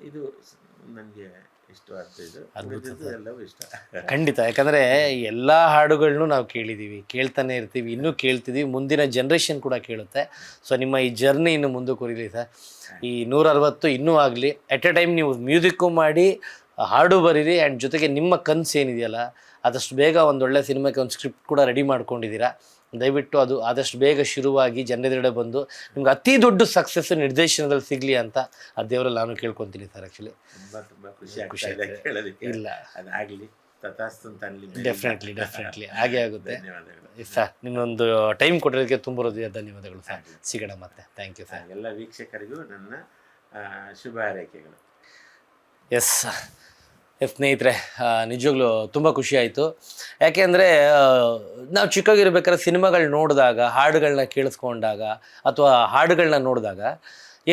ಇದು ನನಗೆ ಇಷ್ಟವಾದ ಇದು. ಎಲ್ಲವೂ ಇಷ್ಟ. ಖಂಡಿತ, ಯಾಕಂದರೆ ಎಲ್ಲ ಹಾಡುಗಳನ್ನೂ ನಾವು ಕೇಳಿದ್ದೀವಿ, ಕೇಳ್ತಾನೆ ಇರ್ತೀವಿ, ಇನ್ನೂ ಕೇಳ್ತಿದ್ದೀವಿ, ಮುಂದಿನ ಜನ್ರೇಷನ್ ಕೂಡ ಕೇಳುತ್ತೆ. ಸೊ ನಿಮ್ಮ ಈ ಜರ್ನಿ ಇನ್ನು ಮುಂದಕ್ಕೆ ಸರ್. ಈ 160 ಇನ್ನೂ ಆಗಲಿ. ಎಟ್ ಎ ಟೈಮ್ ನೀವು ಮ್ಯೂಸಿಕ್ಕು ಮಾಡಿ, ಹಾಡು ಬರೀರಿ, ಆ್ಯಂಡ್ ಜೊತೆಗೆ ನಿಮ್ಮ ಕನಸು ಏನಿದೆಯಲ್ಲ ಆದಷ್ಟು ಬೇಗ ಒಂದೊಳ್ಳೆ ಸಿನಿಮಾಕ್ಕೆ ಒಂದು ಸ್ಕ್ರಿಪ್ಟ್ ಕೂಡ ರೆಡಿ ಮಾಡ್ಕೊಂಡಿದ್ದೀರಾ. ದಯವಿಟ್ಟು ಅದು ಆದಷ್ಟು ಬೇಗ ಶುರುವಾಗಿ ಜನರೆದುರುಗಡೆ ಬಂದು ನಿಮ್ಗೆ ಅತಿ ದೊಡ್ಡ ಸಕ್ಸಸ್ ನಿರ್ದೇಶನದಲ್ಲಿ ಸಿಗಲಿ ಅಂತ ಆ ದೇವರಲ್ಲಿ ನಾನು ಕೇಳ್ಕೊತೀನಿ ಸರ್. ಆ್ಯಕ್ಚುಲಿ ತುಂಬ ಖುಷಿ ಆಗ್ತಾ ಇದೆ ಕೇಳೋದಕ್ಕೆ. ಇಲ್ಲ, ಅದಾಗಲಿ, ತಥಾಸ್ತು ಅಂತ ಅನ್ಲಿ. ಡೆಫಿನೆಟ್ಲಿ ಹಾಗೆ ಆಗುತ್ತೆ. ಧನ್ಯವಾದಗಳು ಸರ್, ನಿಮ್ಮೊಂದು ಟೈಮ್ ಕೊಟ್ಟಿರೋದಕ್ಕೆ ತುಂಬ ಹೃದಯ ಧನ್ಯವಾದಗಳು ಸರ್. ಸಿಗೋಣ ಮತ್ತೆ. Thank you sir. ಎಲ್ಲ ವೀಕ್ಷಕರಿಗೂ ನನ್ನ ಶುಭ ಹಾರೈಕೆಗಳು. ಎಸ್ ಸ್ನೇಹಿತರೆ, ನಿಜವಾಗ್ಲೂ ತುಂಬ ಖುಷಿ ಆಯಿತು. ಯಾಕೆಂದರೆ ನಾವು ಚಿಕ್ಕವಾಗಿರ್ಬೇಕಾದ್ರೆ ಸಿನಿಮಾಗಳು ನೋಡಿದಾಗ, ಹಾಡುಗಳನ್ನ ಕೇಳಿಸ್ಕೊಂಡಾಗ ಅಥವಾ ಹಾಡುಗಳನ್ನ ನೋಡಿದಾಗ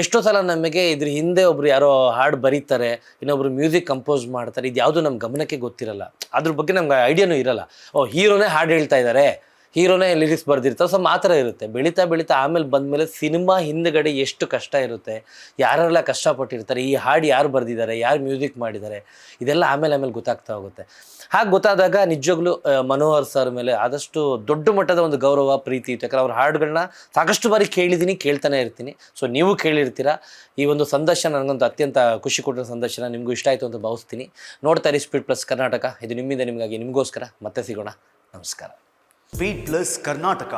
ಎಷ್ಟೋ ಸಲ ನಮಗೆ ಇದ್ರ ಹಿಂದೆ ಒಬ್ರು ಯಾರೋ ಹಾಡು ಬರೀತಾರೆ, ಇನ್ನೊಬ್ರು ಮ್ಯೂಸಿಕ್ ಕಂಪೋಸ್ ಮಾಡ್ತಾರೆ, ಇದು ಯಾವುದೂ ನಮ್ಮ ಗಮನಕ್ಕೆ ಗೊತ್ತಿರಲ್ಲ, ಅದ್ರ ಬಗ್ಗೆ ನಮ್ಗೆ ಐಡಿಯಾನೂ ಇರಲ್ಲ. ಹೀರೋನೇ ಹಾಡು ಹೇಳ್ತಾ ಇದ್ದಾರೆ, ಹೀರೋನೇ ಲಿರಿಕ್ಸ್ ಬರ್ದಿರ್ತಾರೆ. ಸೊ ಮಾತ್ರ ಇರುತ್ತೆ. ಬೆಳೀತಾ ಆಮೇಲೆ ಬಂದಮೇಲೆ ಸಿನಿಮಾ ಹಿಂದುಗಡೆ ಎಷ್ಟು ಕಷ್ಟ ಇರುತ್ತೆ, ಯಾರೆಲ್ಲ ಕಷ್ಟಪಟ್ಟಿರ್ತಾರೆ, ಈ ಹಾಡು ಯಾರು ಬರೆದಿದ್ದಾರೆ, ಯಾರು ಮ್ಯೂಸಿಕ್ ಮಾಡಿದ್ದಾರೆ, ಇದೆಲ್ಲ ಆಮೇಲೆ ಗೊತ್ತಾಗ್ತಾ ಹೋಗುತ್ತೆ. ಹಾಗೆ ಗೊತ್ತಾದಾಗ ನಿಜವಾಗ್ಲೂ ಮನೋಹರ್ ಸರ್ ಮೇಲೆ ಆದಷ್ಟು ದೊಡ್ಡ ಮಟ್ಟದ ಒಂದು ಗೌರವ, ಪ್ರೀತಿ ಇತ್ತು. ಯಾಕಂದ್ರೆ ಅವ್ರ ಹಾಡುಗಳನ್ನ ಸಾಕಷ್ಟು ಬಾರಿ ಕೇಳಿದ್ದೀನಿ, ಕೇಳ್ತಾನೆ ಇರ್ತೀನಿ. ಸೊ ನೀವು ಕೇಳಿರ್ತೀರ. ಈ ಒಂದು ಸಂದರ್ಶನ ನನಗಂತೂ ಅತ್ಯಂತ ಖುಷಿ ಕೊಟ್ಟಿರೋ ಸಂದರ್ಶನ. ನಿಮಗೂ ಇಷ್ಟ ಆಯಿತು ಅಂತ ಭಾವಿಸ್ತೀನಿ. ನೋಡ್ತಾ ಇರಿ ಸ್ಪೀಡ್ ಪ್ಲಸ್ ಕರ್ನಾಟಕ. ಇದು ನಿಮ್ಮಿಂದ ನಿಮಗಾಗಿ, ನಿಮಗೋಸ್ಕರ. ಮತ್ತೆ ಸಿಗೋಣ. ನಮಸ್ಕಾರ. Speed plus Karnataka.